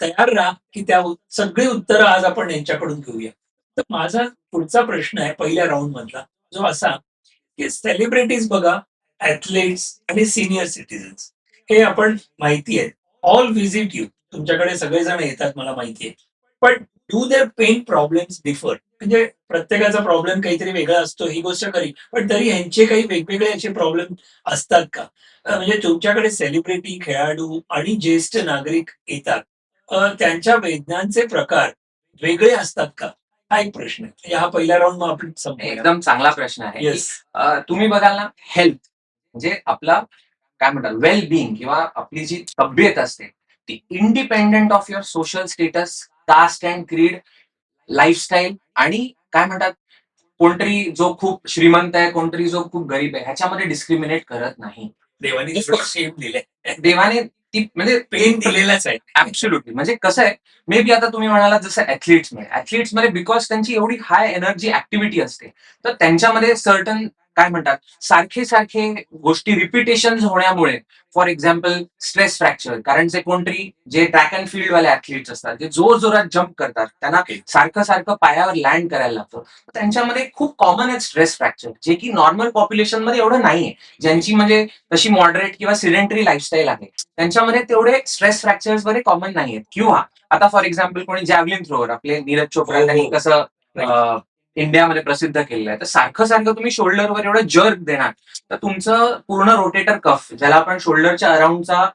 तयार राहा, की सगळी उत्तरं आज आपण यांच्याकडून घेऊया. तर माझा पुढचा प्रश्न आहे पहिल्या राउंड मधला, जो असा, की सेलिब्रिटीज बघा, ॲथलीट्स आणि सीनियर सिटिझन्स हे आपण माहिती आहे. All visit you. तुमच्याकडे सगळेजण येतात मला माहिती आहे. पण do their pain problems differ? म्हणजे प्रत्येकाचा प्रॉब्लेम काहीतरी वेगळा असतो ही गोष्ट खरी. पण तरी ह्यांचे काही वेगवेगळे असे प्रॉब्लेम असतात का? म्हणजे तुमच्याकडे सेलिब्रिटी, खेळाडू आणि ज्येष्ठ नागरिक येतात. त्यांच्या वेदनांचे प्रकार वेगळे असतात का? हा एक प्रश्न आहे. म्हणजे हा पहिला राउंड मग आपण संपवूया. एकदम चांगला प्रश्न आहे. की येस. तुम्ही बघाल ना, हेल्थ म्हणजे आपला काय म्हणतात वेल बिईंग किंवा आपली जी तब्येत असते, ती independent of your social status, caste and creed, lifestyle आणि काय म्हणतात, कोणतरी जो खूप श्रीमंत आहे, कोणतरी जो खूप गरीब आहे, ह्याच्यामध्ये डिस्क्रिमिनेट करत नाही. देवाने Of course. सेम दिलंय. देवाने ती म्हणजे पेन दिलेलाच आहे. ऍब्सोल्युटली. म्हणजे कसं आहे, मे बी आता तुम्ही म्हणालात जसं ऍथलीट्समध्ये बिकॉज त्यांची एवढी हाय एनर्जी ऍक्टिव्हिटी असते, तर त्यांच्यामध्ये सर्टन काय म्हणतात, सारखे सारखे गोष्टी रिपिटेशन होण्यामुळे फॉर एक्झाम्पल स्ट्रेस फ्रॅक्चर, कारण जे कोणतरी जे ट्रॅक अँड फील्ड वाले ऍथलीट्स असतात, जे जोर जोरात जम्प करतात, त्यांना सारखं सारखं पायावर लँड करायला लागतं, तर त्यांच्यामध्ये खूप कॉमन आहे स्ट्रेस फ्रॅक्चर, जे की नॉर्मल पॉप्युलेशन मध्ये एवढं नाहीये. ज्यांची म्हणजे तशी मॉडरेट किंवा सिडेंटरी लाईफस्टाईल आहे, त्यांच्यामध्ये तेवढे स्ट्रेस फ्रॅक्चर्स बरे कॉमन नाहीयेत. किंवा आता फॉर एक्झाम्पल कोणी जॅव्हलिन थ्रोअर, आपले नीरज चोप्रा, हो, त्यांनी हो. कसं इंडियामध्ये प्रसिद्ध केलेलं आहे. तर सारखं सारखं तुम्ही शोल्डरवर एवढं जर्क देणार, तर तुमचं पूर्ण रोटेटर कफ, ज्याला आपण शोल्डरच्या अराउंडचा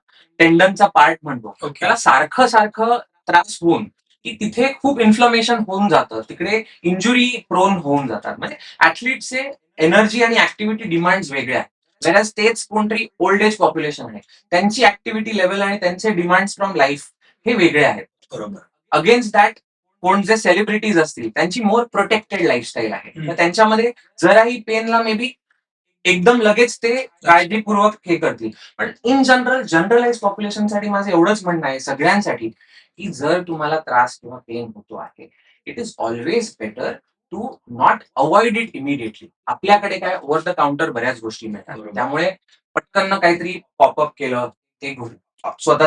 टेंडनचा पार्ट म्हणतो, ओके. त्याला सारखं सारखं त्रास होऊन की तिथे खूप इन्फ्लमेशन होऊन जातं, तिकडे इंजुरी प्रोन होऊन जातात. म्हणजे ऍथलीटचे एनर्जी आणि ऍक्टिव्हिटी डिमांड वेगळे आहेत. Whereas तेच कोणतरी ओल्ड एज पॉप्युलेशन आहे, त्यांची ऍक्टिव्हिटी लेवल आणि त्यांचे डिमांड्स फ्रॉम लाईफ हे वेगळे आहेत. बरोबर. अगेन्स्ट दॅट कोण जे सेलिब्रिटीज असतील, त्यांची मोर प्रोटेक्टेड लाईफस्टाईल आहे. हम्म. तर त्यांच्यामध्ये जराही पेनला मे बी एकदम लगेच ते काळजीपूर्वक हे करतील. पण इन जनरलाइज पॉप्युलेशनसाठी माझं एवढंच म्हणणं आहे सगळ्यांसाठी, की जर तुम्हाला त्रास किंवा पेन होतो आहे, it is always better to not avoid it immediately. आपल्याकडे काय ओव्हर द काउंटर बऱ्याच गोष्टी मिळतात. बरोबर. त्यामुळे पटकन काहीतरी पॉपअप केलं, ते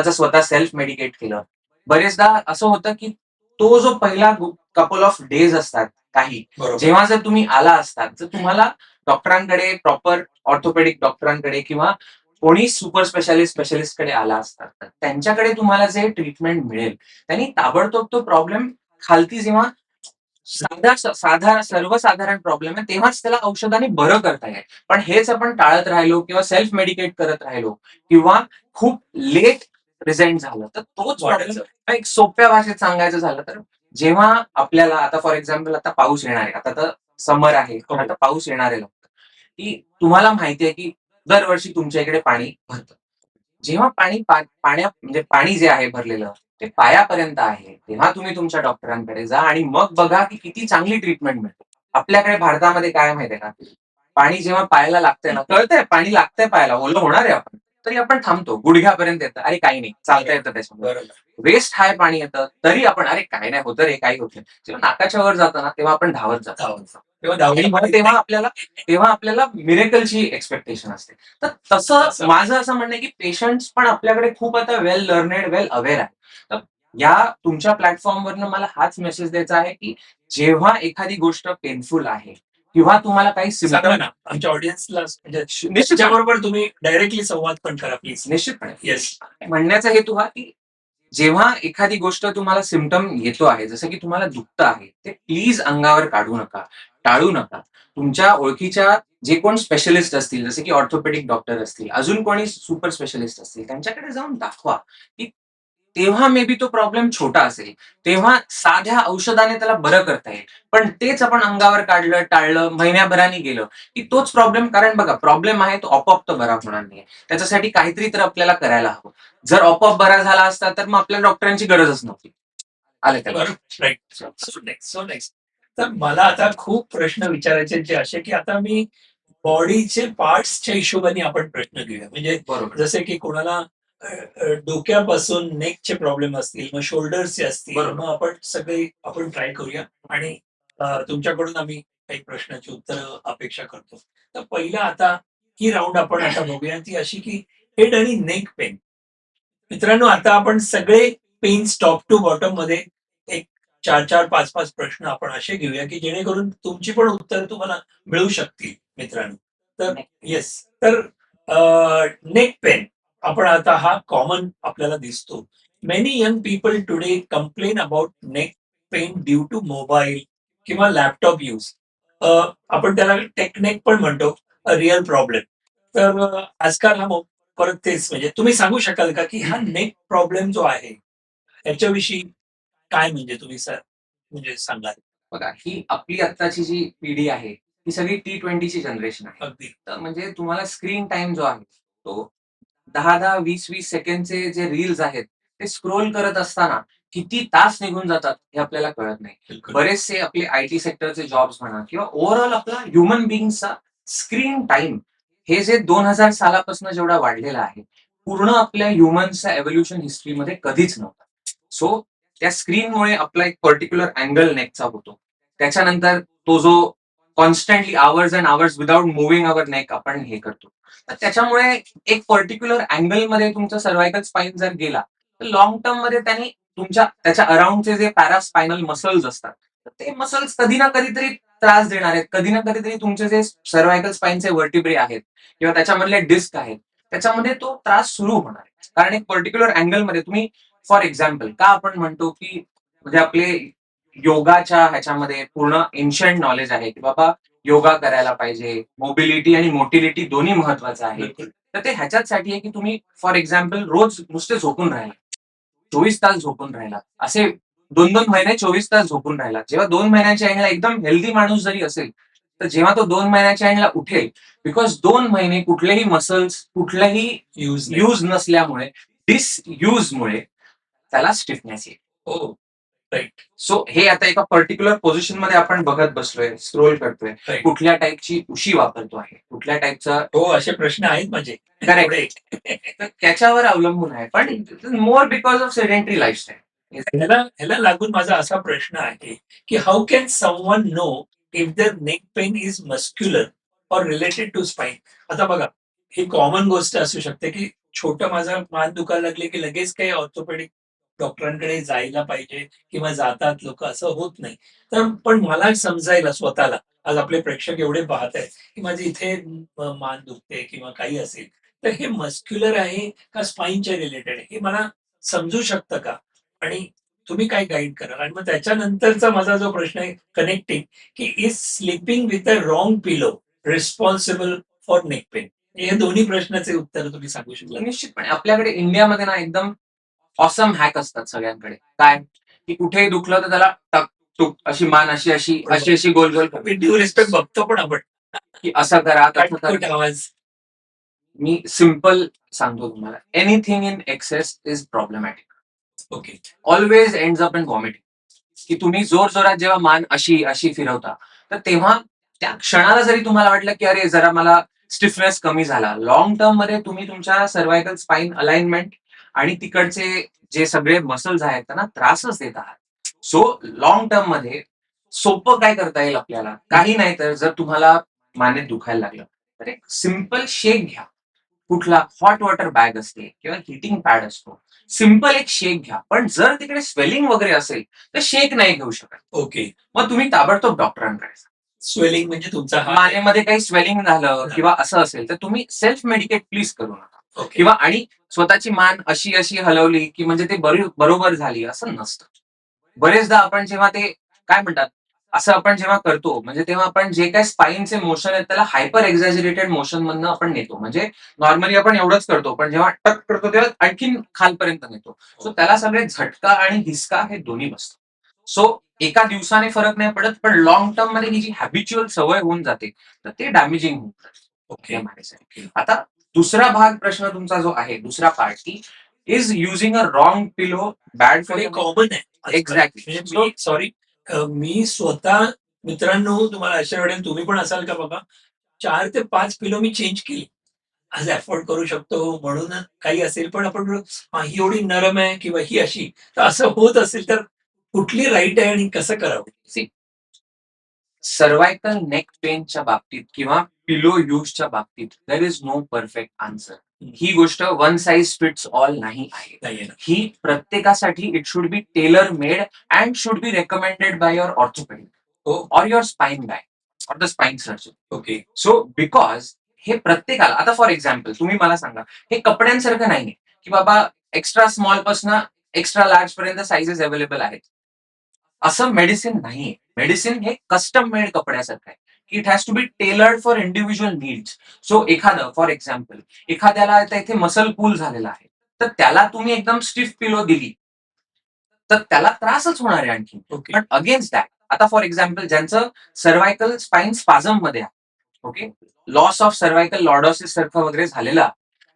स्वतः सेल्फ मेडिकेट केलं. बरेचदा असं होतं, की तो जो पहिला कपल ऑफ डेज असतात काही, बरोबर. जेव्हा जर तुम्ही आला असतात, तर तुम्हाला डॉक्टरांकडे, प्रॉपर ऑर्थोपेडिक डॉक्टरांकडे किंवा कोणी सुपर स्पेशालिस्टकडे आला असतात, तर त्यांच्याकडे तुम्हाला जे ट्रीटमेंट मिळेल, त्यांनी ताबडतोब तो प्रॉब्लेम खालती जेव्हा सर्वसाधारण प्रॉब्लेम आहे, तेव्हाच त्याला औषधाने बरं करता येईल. पण हेच आपण टाळत राहिलो किंवा सेल्फ मेडिकेट करत राहिलो किंवा खूप लेट प्रेझेंट झालं, तर तोच प्रॉब्लेम वाढायचं. एक सोप्या भाषेत सांगायचं झालं तर, जेव्हा आपल्याला आता फॉर एक्झाम्पल आता पाऊस येणार आहे, आता तर समर आहे, पण हो. आता पाऊस येणार आहे लवकर, की तुम्हाला माहिती आहे की दरवर्षी तुमच्या इकडे पाणी भरतं. जेव्हा म्हणजे पाणी जे आहे भरलेलं, ते पायापर्यंत आहे, तेव्हा तुम्ही तुमच्या डॉक्टरांकडे जा आणि मग बघा की किती चांगली ट्रीटमेंट मिळते. आपल्याकडे भारतामध्ये काय माहितीये का, पाणी जेव्हा पायाला लागतंय ना, कळतंय पाणी लागतंय पायाला, ओलं होणार आहे आपण, तरी आपण थांबतो, गुडघ्यापर्यंत येतं, अरे काही नाही, चालता येतं त्याच्यामध्ये. बरोबर. वेस्ट हाय पाणी येतं, तरी आपण अरे काय नाही होतं रे, काही होत नाही. जेव्हा नाकाच्या वर जातं ना, तेव्हा आपण धावत जातो. धावत. तेव्हा आणि धावणी मग तेव्हा आपल्याला मिरेकलची एक्सपेक्टेशन असते. तर तसं माझं असं म्हणणं आहे, की पेशंट्स पण आपल्याकडे खूप आता वेल लर्नेड, वेल अवेअर आहे. तर या तुमच्या प्लॅटफॉर्मवरनं मला हाच मेसेज द्यायचा आहे, की जेव्हा एखादी गोष्ट पेनफुल आहे किंवा तुम्हाला काही सांगा सिम्पटम ना आमच्या ऑडियन्सला, म्हणजे निश्चितपणे त्याच्याबरोबर तुम्ही डायरेक्टली संवाद पण करा प्लीज. निश्चितपणे येस. म्हणण्याचा हेतू हा, की जेव्हा एखादी गोष्ट तुम्हाला सिम्पटम येतो आहे, जसं की तुम्हाला दुखतं आहे, ते प्लीज अंगावर काढू नका, टाळू नका. तुमच्या ओळखीच्या जे कोण स्पेशलिस्ट असतील, जसे की ऑर्थोपेडिक डॉक्टर असतील, अजून कोणी सुपर स्पेशलिस्ट असतील, त्यांच्याकडे जाऊन दाखवा, की तेव्हा मे बी तो प्रॉब्लेम छोटा असेल. तेव्हा साध्या औषधाने त्याला बरं करता येईल. पण तेच आपण अंगावर काढलं, टाळलं, महिन्याभराने गेलं, की तोच प्रॉब्लेम कारण बघा प्रॉब्लेम आहे तो आपोआप तर बरा होणार नाही. त्याच्यासाठी काहीतरी तर आपल्याला करायला हवं. जर आपोआप बरा झाला असता तर मग आपल्याला डॉक्टरांची गरजच नव्हती. आलं का लक्षात? बरोबर, राईट. So next. तर मला आता खूप प्रश्न विचारायचे आहेत, जे असे की आता मी बॉडीचे पार्ट्सच्या हिशोबाने आपण प्रश्न घेऊया. म्हणजे बरोबर. जसे की कोणाला डोक्यापासून नेकचे प्रॉब्लेम असतील, मग शोल्डर्सचे असतील, बरोबर. मग आपण सगळे आपण ट्राय करूया आणि तुमच्याकडून आम्ही काही प्रश्नाची उत्तरं अपेक्षा करतो. तर पहिला आता ही राउंड आपण आता बघूया, ती अशी की हेड आणि नेक पेन. मित्रांनो, आता आपण सगळे पेन्स टॉप टू बॉटम मध्ये एक 4-4, 5-5 प्रश्न आपण असे घेऊया, की जेणेकरून तुमची पण उत्तर तुम्हाला मिळू शकतील मित्रांनो. तर येस. तर नेक पेन आपण आता हा कॉमन आपल्याला दिसतो. Many young people today complain about neck pain due to mobile किंवा लॅपटॉप यूज. आपण त्याला टेकनेक पण म्हणतो, रिअल प्रॉब्लेम. तर आजकाल हा परत तेच म्हणजे तुम्ही सांगू शकाल का, की हा नेक प्रॉब्लेम जो आहे, ह्याच्याविषयी काय म्हणजे तुम्ही सर म्हणजे सांगाल? बघा, ही आपली आत्ताची जी पिढी आहे, ही सगळी T20ची जनरेशन आहे. अगदी. तर म्हणजे तुम्हाला स्क्रीन टाईम जो आहे, तो 10-10, 20-20 सेकंडचे जे रील्स आहेत, ते स्क्रोल करत असताना किती तास निघून जातात हे आपल्याला कळत नाही. बिलकुल. बरेचसे आपले आय-टी सेक्टरचे जॉब्स म्हणा किंवा ओव्हरऑल आपला ह्युमन बीइंगचा स्क्रीन टाईम हे जे 2000 सालापासून जेवढा वाढलेला आहे, पूर्ण आपल्या ह्युमन्सच्या एव्होल्यूशन हिस्ट्रीमध्ये कधीच नव्हता. सो त्या स्क्रीनमुळे आपला एक पर्टिक्युलर अँगल नेकचा होतो. त्याच्यानंतर तो जो constantly hours and hours without moving our neck आपण हे करतो. तर त्याच्यामुळे एक पर्टिक्युलर अँगलमध्ये तुमचा सर्व्हायकल स्पाइन जर गेला, तर लाँग टर्ममध्ये त्यांनी त्याच्या अराउंडचे जे पॅरास्पायनल मसल्स असतात, तर ते मसल्स कधी ना कधीतरी त्रास देणार आहेत. कधी ना कधीतरी तुमचे जे सर्व्हायकल स्पाइनचे व्हर्टिब्रे आहेत किंवा त्याच्यामधले डिस्क आहेत, त्याच्यामध्ये तो त्रास सुरू होणार आहे. कारण एक पर्टिक्युलर अँगलमध्ये तुम्ही फॉर एक्झाम्पल का आपण म्हणतो, की म्हणजे आपले योगाच्या ह्याच्यामध्ये पूर्ण एन्शंट नॉलेज आहे, की बाबा योगा करायला पाहिजे. मोबिलिटी आणि मोटिलिटी दोन्ही महत्वाचं आहे. बिलकुल. तर ते ह्याच्याचसाठी आहे, की तुम्ही फॉर एक्झाम्पल रोज नुसते झोपून राहिला. 24 तास झोपून राहिला. असे 2-2 महिने 24 तास झोपून राहिला. जेव्हा 2 महिन्याच्या एंडला एकदम हेल्दी माणूस जरी असेल, तर जेव्हा तो 2 महिन्याच्या एंडला उठेल, बिकॉज 2 महिने कुठलेही मसल्स, कुठलाही यूज यूज नसल्यामुळे, डिसयूजमुळे त्याला स्टिफनेस येईल. हो. राइट. सो हे आता एका पर्टिक्युलर पोझिशन मध्ये आपण बघत बसलोय, स्क्रोल करतोय. राइट. कुठल्या टाईपची उशी वापरतो आहे, कुठल्या टाईपचा हो, असे प्रश्न आहेत माझे. करेक्ट. तर त्याच्यावर अवलंबून आहे. पण more because of sedentary lifestyle. ह्याला लागून माझा असा प्रश्न आहे, की how can someone know if their neck pain is muscular or related to spine? आता बघा, ही कॉमन गोष्ट असू शकते, की छोटं माझं मान दुखायला लागले, की लगेच काही ऑर्थोपेडिक डॉक्टरांकडे जायला पाहिजे किंवा जातात लोकं, असं होत नाही. तर पण मला समजायला स्वतःला, आज आपले प्रेक्षक एवढे पाहत आहेत, की माझी इथे मान दुखते किंवा काही असेल, तर हे मस्क्युलर आहे का स्पाइनच्या रिलेटेड आहे, हे मला समजू शकतं का? आणि तुम्ही काय गाईड कराल? आणि मग त्याच्यानंतरचा माझा जो प्रश्न आहे कनेक्टिंग, की is sleeping with a wrong pillow responsible for neck pain? हे दोन्ही प्रश्नाचे उत्तर तुम्ही सांगू शकता? निश्चितपणे आपल्याकडे इंडियामध्ये ना एकदम ऑसम हॅक असतात सगळ्यांकडे. काय? की कुठेही दुखलं तर त्याला टक टुक अशी मान अशी अशी अशी अशी गोल गोल विथ ड्यू रिस्पेक्ट बघतो पण आपण. की असं करा तसं कटकट करा. आवाज. मी सिम्पल सांगतो तुम्हाला, anything in excess is problematic. Okay. Always ends up in vomiting. की तुम्ही जोर जोरात जेव्हा मान अशी अशी फिरवता, तर तेव्हा त्या क्षणाला जरी तुम्हाला वाटलं की अरे जरा मला स्टिफनेस कमी झाला, लॉंग टर्म मध्ये तुम्ही तुमच्या सर्व्हायकल स्पाइन अलाइनमेंट आणि तिकडचे जे सगळे मसल्स आहेत त्यांना त्रासच देत आहात. सो लॉंग टर्म मध्ये सोपं काय करता येईल आपल्याला? काही नाही, तर जर तुम्हाला मानेत दुखायला लागलं, तर एक सिंपल शेक घ्या. कुठला हॉट वॉटर बॅग असते किंवा हिटिंग पॅड असतो. सिंपल एक शेक घ्या. पण जर तिकडे स्वेलिंग वगैरे असेल, तर शेक नाही घेऊ शकत. ओके. मग तुम्ही ताबडतोब डॉक्टरांकडे जा. स्वेलिंग म्हणजे तुमचा हा मानेमध्ये काही स्वेलिंग झालं किंवा असं असेल, तर तुम्ही सेल्फ मेडिकेट प्लीज करू नका. ओके. किंवा आणि स्वतःची मान अशी अशी हलवली की म्हणजे ते बरोबर झाली असं नसतं. बरेचदा आपण जेव्हा ते काय म्हणतात असं आपण जेव्हा करतो म्हणजे तेव्हा आपण जे काही स्पाईनचे मोशन आहेत त्याला हायपर एक्झॅजरेटेड मोशन मधनं आपण नेतो. म्हणजे नॉर्मली आपण एवढंच करतो पण जेव्हा टक करतो तेव्हा आणखीन खालपर्यंत नेतो. सो त्याला सगळे झटका आणि हिसका हे दोन्ही बसतं. सो एका दिवसाने फरक नाही पडत पण लॉंग टर्म मध्ये ही जी हॅबिच्युअल सवय होऊन जाते तर ते डॅमेजिंग होऊन जाते. ओके. या मानेसाठी. आता दुसरा भाग प्रश्न तुमचा जो आहे दुसरा पार्ट की is using a wrong pillow bad for हे कॉमन आहे आजकाल. एक्झॅक्टली. म्हणजे मी सॉरी, मी स्वतः मित्रांनो तुम्हाला आश्चर्य वाटेल, तुम्ही पण असाल का बाबा, 4 ते 5 किलो मी चेंज केली. आज अफोर्ड करू शकतो म्हणून काही असेल, पण आपण ही एवढी नरम आहे किंवा ही अशी, तर असं होत असेल तर कुठली राईट आहे आणि कसं करावं? सर्वायकल नेक पेनच्या बाबतीत किंवा पिलो यूजच्या बाबतीत there is no perfect answer. ही गोष्ट वन साइज फिट्स ऑल नाही आहे. नाहीये ना. ही प्रत्येकासाठी it should be tailor made and should be recommended by your orthopaedic हो. Or your spine guy or the spine surgeon. Okay. So because हे प्रत्येकाला आता फॉर एक्झाम्पल तुम्ही मला सांगा हे कपड्यांसारखं नाहीये की बाबा एक्स्ट्रा स्मॉल पासून एक्स्ट्रा लार्ज पर्यंत साइजेस अवेलेबल आहेत. असं मेडिसिन नाहीये. मेडिसिन हे कस्टम मेड कपड्यासारखं आहे की it has to be tailored for individual needs. So एखादं फॉर एक्झाम्पल एखाद्याला आता इथे मसल पूल झालेला आहे तर त्याला तुम्ही एकदम स्टिफ पिलो दिली तर त्याला त्रासच होणार आहे आणखी. ओके. पण अगेन्स्ट दॅट आता फॉर एक्झाम्पल ज्यांचं सर्व्हायकल स्पाईन स्पाझम मध्ये आहे, okay, loss of cervical lordosis सारखं वगैरे झालेला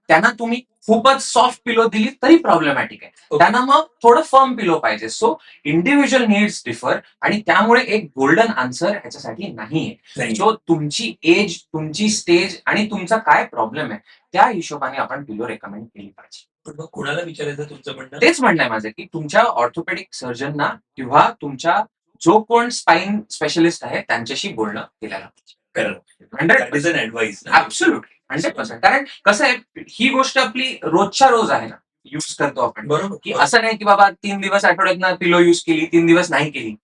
त्यांना तुम्ही खूपच सॉफ्ट पिलो दिली तरी प्रॉब्लेमॅटिक आहे. ओके. त्यांना मग थोडं फर्म पिलो पाहिजे. सो इंडिव्हिज्युअल नीड्स डिफर आणि त्यामुळे एक गोल्डन आन्सर ह्याच्यासाठी नाहीये. नाही. जो तुमची एज, तुमची स्टेज आणि तुमचा काय प्रॉब्लेम आहे त्या हिशोबाने आपण पिलो रेकमेंड केली पाहिजे. पण मग कुणाला विचारायचं तुमचं म्हणणं? तेच म्हणणं आहे माझं की तुमच्या ऑर्थोपेडिक सर्जनना किंवा तुमच्या जो कोण स्पाईन स्पेशलिस्ट आहे त्यांच्याशी बोलणं केलं पाहिजे. Correct. That is 100%. An advice. Absolutely 100%. कारण कसं आहे ही गोष्ट आपली रोजच्या रोज आहे ना युज करतो आपण. बरोबर. की असं नाही की बाबा 3 दिवस आठवड्यात पिलो युज केली 3 दिवस नाही केली.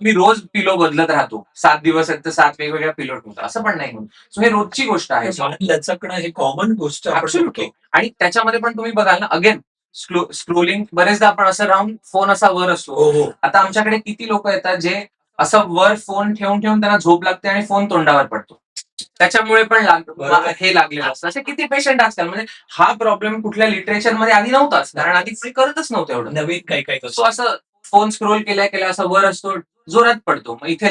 मी रोज पिलो बदलत राहतो 7 दिवस आहेत तर 7 वेगवेगळ्या पिलो ठेवतो असं पण नाही होत. सो हे रोजची गोष्ट आहे. मान लचकणं हे कॉमन गोष्ट आपण Absolutely. बघतो. आणि त्याच्यामध्ये पण तुम्ही बघाल ना अगेन स्क्रोलिंग बरेचदा आपण असं राहून फोन असा वर असतो. हो हो. आता आमच्याकडे किती लोक येतात जे असं वर फोन ठेवून ठेवून त्यांना झोप लागते आणि फोन तोंडावर पडतो. त्याच्यामुळे पण बरोबर. हे लागलेलं असतं. असे किती पेशंट असतात म्हणजे हा प्रॉब्लेम कुठल्या लिटरेचर मध्ये आधी नव्हताच कारण आधी कोणी करतच नव्हतं एवढं. नवीन काही काही सो असं फोन स्क्रोल केल्या केल्या असं वर असतो जोरात पडतो मग इथे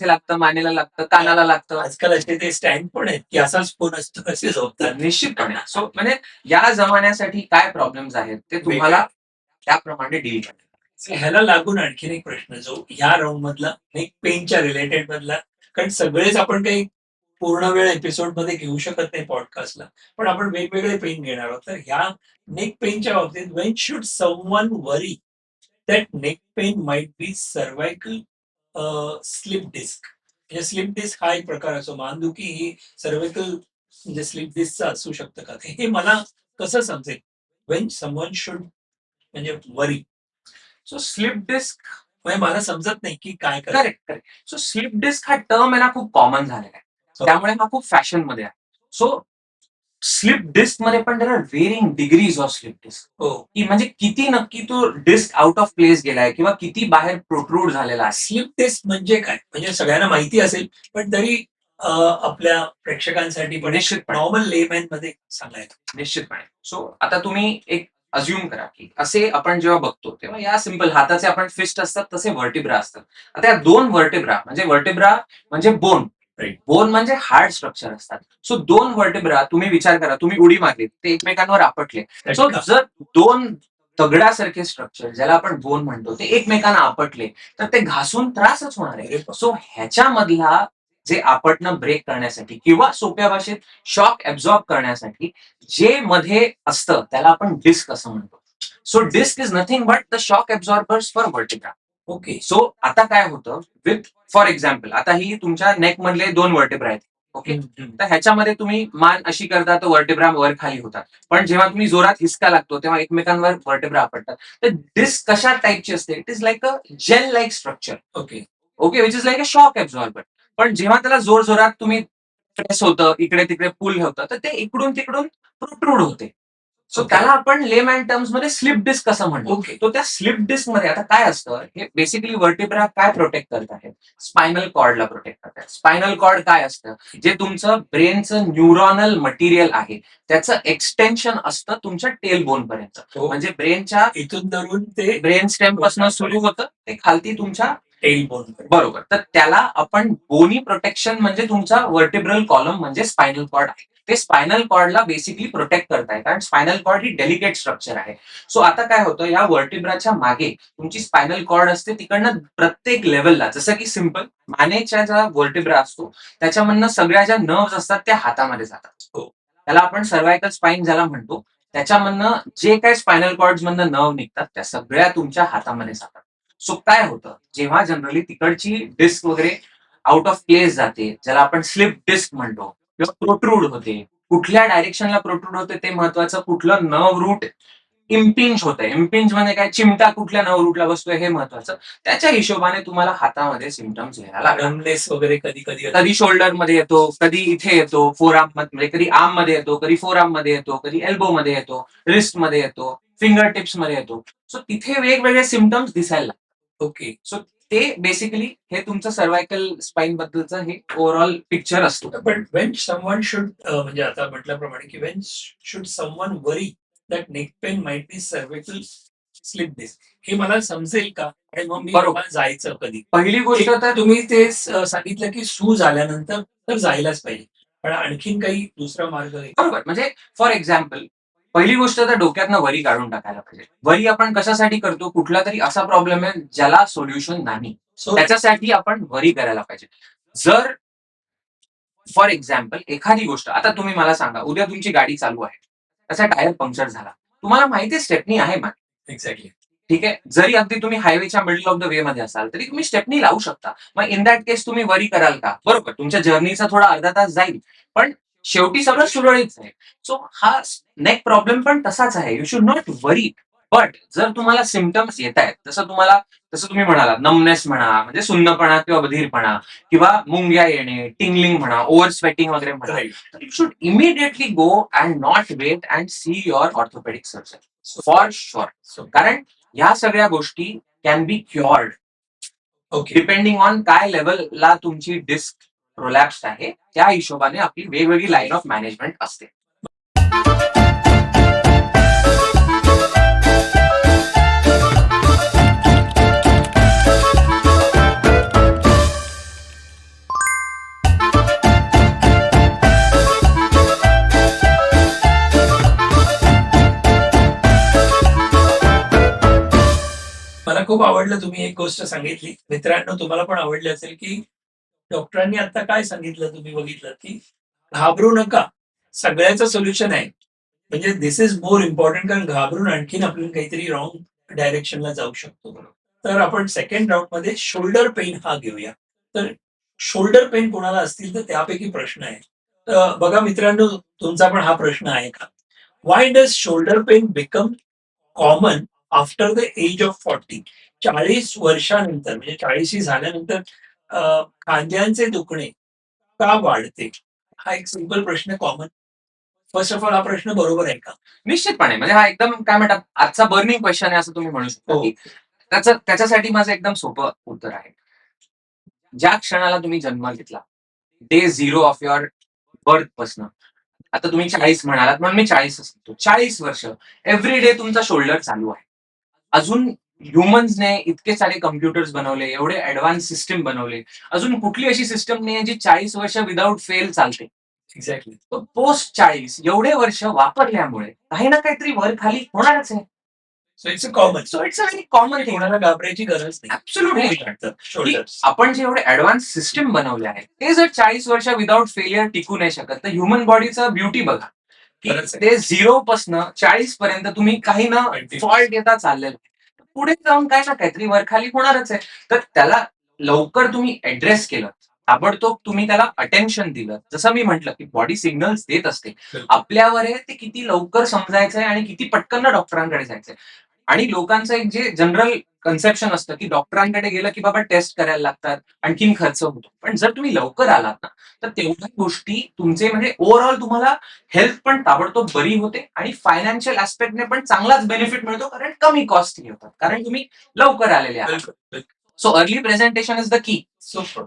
लागतं मानेला लागतं कानाला लागतं. आजकाल असे ते स्टँड पण आहेत की असाच फोन असतो असे झोपतात. निश्चितपणे. सो म्हणजे या जमान्यासाठी काय प्रॉब्लेम्स आहेत ते तुम्हाला त्याप्रमाणे डील करायचं. ह्याला लागून आणखीन एक प्रश्न जो ह्या राऊंड मधला नेक पेनच्या रिलेटेड मधला, कारण सगळेच आपण काही पूर्ण वेळ एपिसोड मध्ये घेऊ शकत नाही पॉडकास्टला, पण आपण वेगवेगळे पेन घेणार आहोत. तर ह्या नेक पेनच्या बाबतीत when should someone worry that neck pain might be cervical slip disc. म्हणजे स्लिप डिस्क हा एक प्रकार असतो. मानदुखी ही सर्वायकल म्हणजे स्लिप डिस्कचा असू शकतं का, हे मला कसं समजेल वेन समवन शुड म्हणजे वरी. सो स्लिप डिस्क म्हणजे मला समजत नाही की काय करायचं. करेक्ट. सो स्लिप डिस्क हा टर्म आहे ना खूप कॉमन झालेला आहे. त्यामुळे हा खूप फॅशन मध्ये आहे. सो स्लिप डिस्क मध्ये पण there are varying degrees of slip disc. हो. की म्हणजे किती नक्की तो डिस्क आउट ऑफ प्लेस गेलाय किंवा किती बाहेर प्रोट्रूड झालेला आहे. स्लिप टेस्ट म्हणजे काय, म्हणजे सगळ्यांना माहिती असेल पण तरी आपल्या प्रेक्षकांसाठी पण निश्चितपणे. नॉर्मल लेमॅन मध्ये सांगायचं. निश्चितपणे. सो आता तुम्ही एक अज्युम करा की असे आपण जेव्हा बघतो तेव्हा या सिंपल हाताचे आपण फिस्ट असतात तसे वर्टिब्रा असतात. आता या 2 वर्टिब्रा म्हणजे बोन. Right. बोन म्हणजे हार्ड स्ट्रक्चर असतात. सो 2 वर्टिब्रा तुम्ही विचार करा तुम्ही उडी मारली ते एकमेकांवर आपटले. सो जर 2 दगडासारखे स्ट्रक्चर ज्याला आपण बोन म्हणतो ते एकमेकांना आपटले तर ते घासून त्रासच होणार आहे. सो ह्याच्यामधला जे आपटणं ब्रेक करण्यासाठी किंवा सोप्या भाषेत शॉक ऍब्झॉर्ब करण्यासाठी जे मध्ये असतं त्याला आपण डिस्क असं म्हणतो. So disc is nothing but the shock absorbers for vertebra. Okay. So आता काय होतं विथ फॉर एक्झाम्पल आता ही तुमच्या नेक मधले 2 वर्टिब्रा आहेत. ओके. तर ह्याच्यामध्ये तुम्ही मान अशी करता तर वर्टिब्रा वर खाली होतात. पण जेव्हा तुम्ही जोरात हिसका लागतो तेव्हा एकमेकांवर वर्टिब्रा आपटतात. तर डिस्क कशा टाईपची असते it is like a gel like structure. Okay. Okay which is like a shock absorber. पण जेव्हा त्याला जोर जोरात तुम्ही प्रेस होतं इकडे तिकडे पुल होतं तर ते इकडून तिकडून प्रोट्रूड होते. So Okay. त्याला आपण लेमॅन टर्म्स मध्ये स्लिप डिस्क असं म्हणतो. ओके. तो त्या स्लिप डिस्क मध्ये आता काय असतं, हे बेसिकली वर्टिब्रा काय प्रोटेक्ट करत आहेत, स्पायनल कॉर्डला प्रोटेक्ट करतात. स्पायनल कॉर्ड काय असतं, जे तुमचं ब्रेनचं न्यूरॉनल मटेरियल आहे त्याचं एक्सटेन्शन असतं तुमच्या टेल बोन पर्यंत. हो. म्हणजे ब्रेनच्या इथून धरून ते ब्रेन स्टेम पासून सुरू होतं ते खालती तुमच्या टेल बोन. बरोबर. तर त्याला आपण बोनी प्रोटेक्शन म्हणजे तुमचा वर्टिब्रल कॉलम म्हणजे स्पायनल कॉर्ड आहे. ते स्पायनल कॉर्डला बेसिकली प्रोटेक्ट करताय, कारण स्पायनल कॉर्ड ही डेलिकेट स्ट्रक्चर आहे. सो आता काय होतं, या वर्टिब्राच्या मागे तुमची स्पायनल कॉर्ड असते, तिकडनं प्रत्येक लेवलला, जसं की सिम्पल मानेच्या ज्या वर्टिब्रा असतो त्याच्यामधनं सगळ्या ज्या नर्व्स असतात त्या हातामध्ये जातात. हो. त्याला आपण सर्वायकल स्पाईन ज्याला म्हणतो, त्याच्यामधनं जे काही स्पायनल कॉर्ड मधनं नर्व निघतात त्या सगळ्या तुमच्या हातामध्ये जातात. सो काय होतं, जेव्हा जनरली तिकडची डिस्क वगैरे आउट ऑफ प्लेस जाते, ज्याला आपण स्लिप डिस्क म्हणतो, किंवा प्रोट्रूड होते, कुठल्या डायरेक्शनला प्रोट्रूड होते ते महत्वाचं, कुठलं नर्व रूट इम्पिंज होतंय, इम्पिंज म्हणजे काय, चिमटा कुठल्या नर्व रूटला बसतोय हे महत्वाचं. त्याच्या हिशोबाने तुम्हाला हातामध्ये सिमटम्स यायला लागतात. नमनेस वगैरे कधी कधी कधी शोल्डर मध्ये येतो, कधी इथे येतो, फोर आर्म म्हणजे कधी आर्म मध्ये येतो, कधी फोर आर्म मध्ये येतो, कधी एल्बो मध्ये येतो, रिस्ट मध्ये येतो, फिंगर टिप्स मध्ये येतो. सो तिथे वेगवेगळे सिमटम्स दिसायला लागतात. ओके. सो ते बेसिकली हे तुमचं सर्वायकल स्पाईन बद्दलचं हे ओव्हरऑल पिक्चर असतो. पण वेन समवन शुड म्हणजे आता म्हटल्याप्रमाणे की when should someone worry that neck pain might be cervical slip disc, हे मला समजेल का, आणि मग मी बरोबर. मला जायचं कधी? पहिली गोष्ट तर तुम्ही ते सांगितलं की सूज आल्यानंतर तर जायलाच पाहिजे, पण आणखीन काही दुसरा मार्ग आहे? बरोबर, म्हणजे फॉर एक्झाम्पल पहिली गोष्ट तर डोक्यातनं वरी काढून टाकायला पाहिजे. वरी आपण कशासाठी करतो, कुठला तरी असा प्रॉब्लेम आहे ज्याला सोल्युशन नाही, So, त्याच्यासाठी आपण वरी करायला पाहिजे. जर फॉर एक्झाम्पल एखादी गोष्ट, आता तुम्ही मला सांगा, उद्या तुमची गाडी चालू आहे, त्याचा टायर पंक्चर झाला, तुम्हाला माहिती आहे स्टेपनी आहे मागे, एक्झॅक्टली. ठीक आहे, जरी अगदी तुम्ही हायवेच्या मिडल ऑफ द वे मध्ये असाल तरी तुम्ही स्टेपनी लावू शकता. मग इन दॅट केस तुम्ही वरी कराल का? बरोबर, तुमच्या जर्नीचा थोडा अर्धा तास जाईल, पण शेवटी सगळं सुरळीत आहे. सो हा नेक प्रॉब्लेम पण तसाच आहे, you should not worry. But जर तुम्हाला सिमटम्स येत आहेत, जसं तुम्ही म्हणाला नमनेस म्हणा, म्हणजे सुन्नपणा किंवा बधीरपणा, किंवा मुंग्या येणे, टिंगलिंग म्हणा, ओव्हर स्वेटिंग वगैरे म्हणा, राईट. तर you should immediately go and not wait and see your orthopaedic surgeon for sure. कारण ह्या सगळ्या गोष्टी can be cured okay. Depending on काय लेवलला तुमची डिस्क प्रोलॅप्स्ड आहे, त्या हिशोबाने आपली वेगवेगळी लाईन ऑफ मॅनेजमेंट असते. मला खूप आवडलं तुम्ही एक गोष्ट सांगितली. मित्रांनो, तुम्हाला पण आवडली असेल की डॉक्टरांनी आता काय सांगितलं, तुम्ही बघितलं की घाबरू नका, सगळ्याचं सोल्युशन आहे. म्हणजे दिस इज मोर इम्पॉर्टंट, कारण घाबरून आणखीन आपण काहीतरी रॉंग डायरेक्शनला जाऊ शकतो. तर आपण सेकंड राऊंड मध्ये शोल्डर पेन हा घेऊया. तर शोल्डर पेन कोणाला असतील तर त्यापैकी प्रश्न आहे. तर बघा मित्रांनो, तुमचा पण हा प्रश्न आहे का? Why does shoulder pain become common after the age of 40? 40 वर्षानंतर, म्हणजे 40 झाल्यानंतर खांद्यांचे दुखणे का वाढते? हा एक सिंपल प्रश्न, कॉमन. फर्स्ट ऑफ ऑल हा प्रश्न बरोबर आहे का? निश्चितपणे, म्हणजे हा एकदम काय म्हणतात आजचा बर्निंग क्वेश्चन आहे असं तुम्ही म्हणू शकता. हो. की त्याच्यासाठी माझं एकदम सोपं उत्तर आहे. ज्या क्षणाला तुम्ही जन्म घेतला, day zero of your birth पासन, आता तुम्ही 40 म्हणालात म्हणून मी 40 असतो, 40 वर्ष एव्हरी डे तुमचा शोल्डर चालू आहे. अजून ह्युमन्सने इतके सारे कम्प्युटर्स बनवले, एवढे ऍडव्हान्स सिस्टम बनवले, अजून कुठली अशी सिस्टम नाही जी 40 वर्ष विदाऊट फेल चालते. एक्झॅक्टली. पोस्ट 40 एवढे वर्ष वापरल्यामुळे काही ना काहीतरी वर खाली होणारच आहे. So it's a common. So it's a very common thing. कोणाला घाबरायची गरज नाही. ऍब्सोल्युटली. शोल्डर्स. आपण जे एवढे ऍडव्हान्स सिस्टम बनवले आहेत, ते जर 40 वर्ष विदाऊट फेलियर टिकू नाही शकत, तर ह्युमन बॉडीचं ब्युटी बघा, की खरंच आहे. ते 0 पासन 40 पर्यंत तुम्ही काही ना फॉल्ट येता चाललेलं आहे. पुढे जाऊन काय ना काहीतरी वरखाली होणारच आहे. तर त्याला लवकर तुम्ही ऍड्रेस केलं, ताबडतोब तुम्ही त्याला अटेन्शन दिलं, जसं मी म्हटलं की बॉडी सिग्नल्स देत असते, आपल्यावर आहे ते किती लवकर समजायचंय आणि किती पटकन डॉक्टरांकडे जायचंय. आणि लोकांचं एक जे जनरल कन्सेप्शन असतं की डॉक्टरांकडे गेलं की बाबा टेस्ट करायला लागतात, आणखीन खर्च होतो. पण जर तुम्ही लवकर आलात ना, तर तेवढ्या गोष्टी तुमचे म्हणजे ओव्हरऑल तुम्हाला हेल्थ पण ताबडतोब बरी होते आणि फायनान्शियल ऍस्पेक्टने पण चांगलाच बेनिफिट मिळतो, कारण कमी कॉस्ट होतात, कारण तुम्ही लवकर आलेले आहात. बिलकुल बिलकुल. So early presentation is the की. सुपर.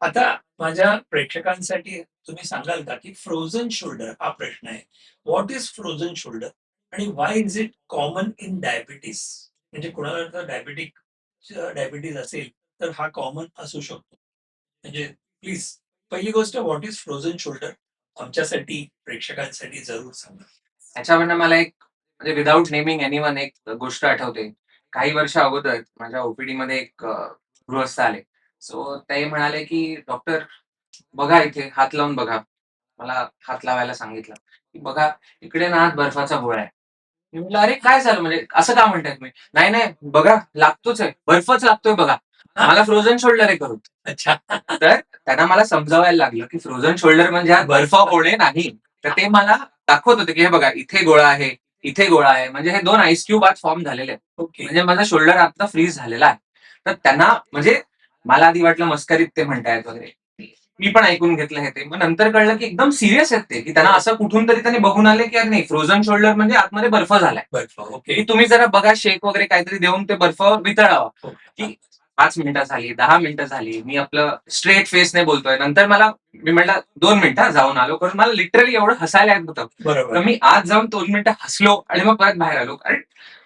आता माझ्या प्रेक्षकांसाठी तुम्ही सांगाल का की फ्रोझन शोल्डर हा प्रश्न आहे. व्हॉट इज फ्रोझन शोल्डर आणि why is it common in diabetes? म्हणजे कुणाला जर डायबिटीज असेल तर हा कॉमन असू शकतो. म्हणजे प्लीज, पहिली गोष्ट व्हॉट इज फ्रोझन शोल्डर आमच्यासाठी प्रेक्षकांसाठी जरूर सांगा. त्याच्यावरनं मला एक म्हणजे विदाऊट नेमिंग एनीवन एक गोष्ट आठवते. काही वर्ष अगोदर माझ्या ओपीडी मध्ये एक गृहस्थ आले. सो ते म्हणाले की डॉक्टर बघा इथे हात लावून बघा. मला हात लावायला सांगितलं, की बघा इकडे ना बर्फाचा गोळा आहे. मी म्हटलं, "अरे काय झालं म्हणजे असं का म्हणताय तुम्ही?" "नाही, नाही बघा लागतोच आहे. बर्फच लागतोय बघा. मला फ्रोझन शोल्डर आहे करून." अच्छा. तर त्यांना मला समजावायला लागलं, की फ्रोझन शोल्डर म्हणजे हा बर्फ होणे नाही. तर ते मला दाखवत होते, की हे बघा इथे गोळा आहे, इथे गोळा आहे. म्हणजे हे 2 आईस क्यूब आज फॉर्म झालेले आहेत. ओके. म्हणजे माझा शोल्डर आता फ्रीज झालेला आहे. तर त्यांना म्हणजे मला आधी वाटलं मस्करीत ते म्हणतायत वगैरे. मी पण ऐकून घेतलं हे ते. मग नंतर कळलं, की एकदम सीरियस आहेत ते, की त्यांना असं कुठून तरी त्यांनी बघून आले, की अरे नाही फ्रोझन शोल्डर म्हणजे आतमध्ये बर्फ झालाय. बर्फ. की ओके. तुम्ही जरा बघा शेक वगैरे काहीतरी देऊन ते बर्फ वितळावा. ओके. की 5 मिनिटं झाली, 10 मिनिटं झाली. मी आपलं स्ट्रेट फेसने बोलतोय. नंतर मी म्हटलं 2 मिनिटं जाऊन आलो. कारण मला लिटरली एवढं हसायला येत होतं. तर बरोबर. मी आत जाऊन 2 मिनिटं हसलो आणि मग परत बाहेर आलो. कारण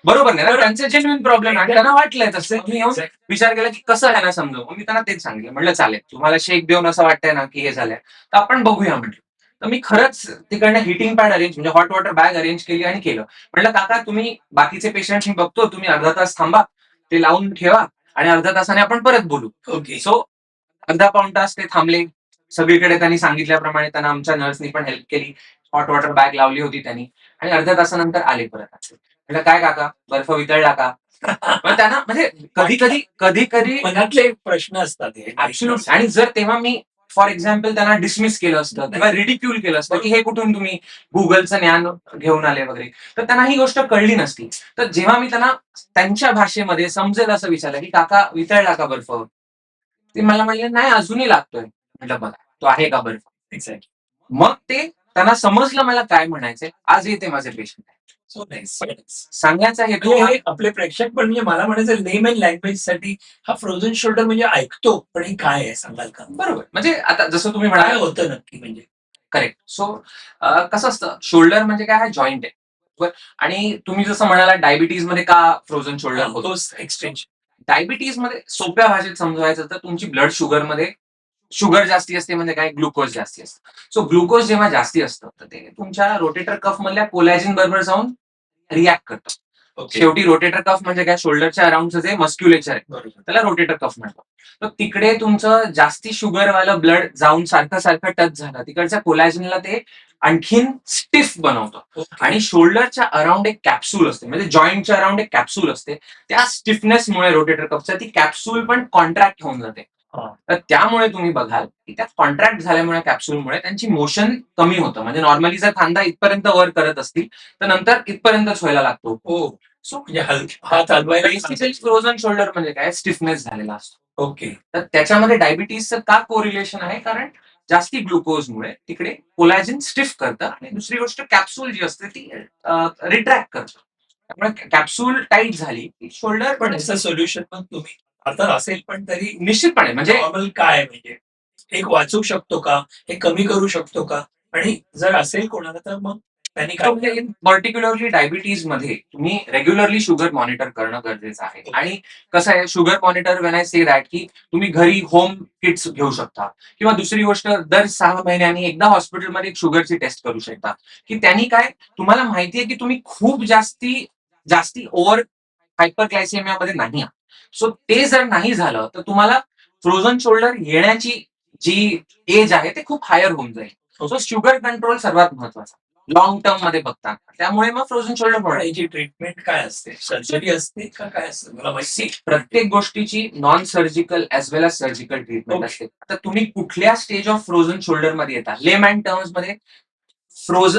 बरोबर नाही ना, बरोबर. त्यांचे जेन्युइन प्रॉब्लेम आणि त्यांना वाटलंय तसं. मी येऊन Exactly. विचार केला की कसं ह्यांना समजवू. मग मी त्यांना तेच सांगितलं. म्हटलं चालेल. तुम्हाला शेक देऊन असं वाटतंय ना, की हे झालंय. तर आपण बघूया म्हटलं. तर मी खरंच तिकडनं हीटिंग पॅड अरेंज म्हणजे हॉट वॉटर बॅग अरेंज केली आणि केलं. म्हटलं काका तुम्ही बाकीचे पेशंट मी बघतो, तुम्ही अर्धा तास थांबा, ते लावून ठेवा आणि अर्ध्या तासाने आपण परत बोलू. ओके. सो अर्धा पाऊण तास ते थांबले. सगळीकडे त्यांनी सांगितल्याप्रमाणे त्यांना आमच्या नर्सनी पण हेल्प केली. हॉट वॉटर बॅग लावली होती त्यांनी आणि अर्ध्या तासानंतर आले परत. म्हटलं काय काका बर्फ वितळला का? मग त्यांना म्हणजे कधी-कधी मनातले प्रश्न असतात हे. ऍब्सोल्युट. आणि जर तेव्हा मी फॉर एक्झाम्पल त्यांना डिसमिस केलं असतं किंवा रिडिक्यूल केलं असतं, की हे कुठून तुम्ही गुगलचं ज्ञान घेऊन आले वगैरे, तर त्यांना ही गोष्ट कळली नसती. तर जेव्हा मी त्यांना त्यांच्या भाषेमध्ये समजेल असं विचारलं, की "काका वितळला का बर्फ?" ते मला म्हणले, "नाही अजूनही लागतोय." म्हटलं, "बघा तो आहे का बर्फ?" एक्झॅक्टली. मग ते त्यांना समजलं मला काय म्हणायचंय. आजही ते माझे पेशंट आहेत. So nice. सांगण्याचा हेतू म्हणजे हे आपले प्रेक्षक पण म्हणजे मला म्हणायचं लेम अँड लँग्वेज साठी हा फ्रोझन शोल्डर म्हणजे ऐकतो, पण हे काय आहे सांगाल का? बरोबर. म्हणजे आता जसं तुम्ही काय म्हणाल होतं नक्की म्हणजे? करेक्ट. सो कसं असतं शोल्डर म्हणजे काय हा जॉइंट आहे. बरोबर. आणि तुम्ही जसं म्हणालात डायबिटीजमध्ये का फ्रोझन शोल्डर होतो? तोच एक्सटेन्शन. डायबिटीजमध्ये सोप्या भाषेत समजवायचं तर तुमची ब्लड शुगरमध्ये शुगर जास्ती असते म्हणजे काय ग्लुकोज जास्ती असतं. सो ग्लुकोज जेव्हा जास्ती असतं तर ते तुमच्या रोटेटर कफ मधल्या कोलॅजिन बरोबर जाऊन रिॲक्ट करतं. ओके. शेवटी रोटेटर कफ म्हणजे काय शोल्डरच्या अराउंडचं जे मस्क्युलेचर आहे बरोबर. त्याला रोटेटर कफ म्हणतो. तर तिकडे तुमचं जास्ती शुगरवालं ब्लड जाऊन सारखं सारखं टच झालं तिकडच्या कोलॅजिनला ते आणखीन स्टिफ बनवतं. ओके. आणि शोल्डरच्या अराउंड एक कॅप्सूल असते म्हणजे जॉईंटच्या अराउंड एक कॅप्सूल असते. त्या स्टिफनेसमुळे रोटेटर कफच्या ती कॅप्सूल पण कॉन्ट्रॅक्ट होऊन जाते. हा. तर त्यामुळे तुम्ही बघाल की त्या कॉन्ट्रॅक्ट झाल्यामुळे कॅप्सूलमुळे त्यांची मोशन कमी होतं. म्हणजे नॉर्मली जर खांदा इथपर्यंत वर करत असतील तर नंतर इथपर्यंतच व्हायला लागतो. हो. सो म्हणजे हात हलवायला बेसिकली फ्रोझन शोल्डर म्हणजे काय स्टिफनेस झालेला असतो. ओके. तर त्याच्यामध्ये डायबिटीजचं का कोरिलेशन आहे कारण जास्ती ग्लुकोजमुळे तिकडे कोलॅजिन स्टिफ करतं आणि दुसरी गोष्ट कॅप्सूल जी असते ती रिट्रॅक्ट करतं. त्यामुळे कॅप्सूल टाईट झाली की शोल्डर पण याचं सोल्युशन मग तुम्ही अर्थात असेल पण तरी निश्चितपणे म्हणजे नॉर्मल काय म्हणजे एक वाचू शकतो का? हे कमी करू शकतो का? आणि जर असेल कोणाला तर मग त्यांनी काय? पर्टिक्युलरली डायबिटीज मध्ये तुम्ही रेग्युलरली शुगर मॉनिटर करणं गरजेचं आहे. आणि कसं आहे sugar monitor when I say that की तुम्ही घरी होम किट्स घेऊ शकता किंवा दुसरी गोष्ट दर 6 महिन्यांनी एकदा हॉस्पिटलमध्ये एक शुगरची टेस्ट करू शकता. की त्यांनी काय तुम्हाला माहितीये की तुम्ही खूप जास्ती जास्ती ओव्हर हायपरग्लायसेमियामध्ये नाही आहात. सो ते जर नाही झालं तर तुम्हाला फ्रोझन शोल्डर येण्याची जी एज आहे ते खूप हायर होऊन जाईल. सो शुगर कंट्रोल सर्वात महत्वाचा लॉंग टर्म मध्ये बघता. त्यामुळे मग फ्रोझन शोल्डर पण होणार. याची ट्रीटमेंट काय असते? सर्जरी असते का काय असतं? मला माहिती. प्रत्येक गोष्टीची नॉन सर्जिकल एज वेल एज सर्जिकल ट्रीटमेंट Okay. असते. आता तुम्ही कुठल्या स्टेज ऑफ फ्रोझन शोल्डर मध्ये येता लेम अँड टर्म्स मध्ये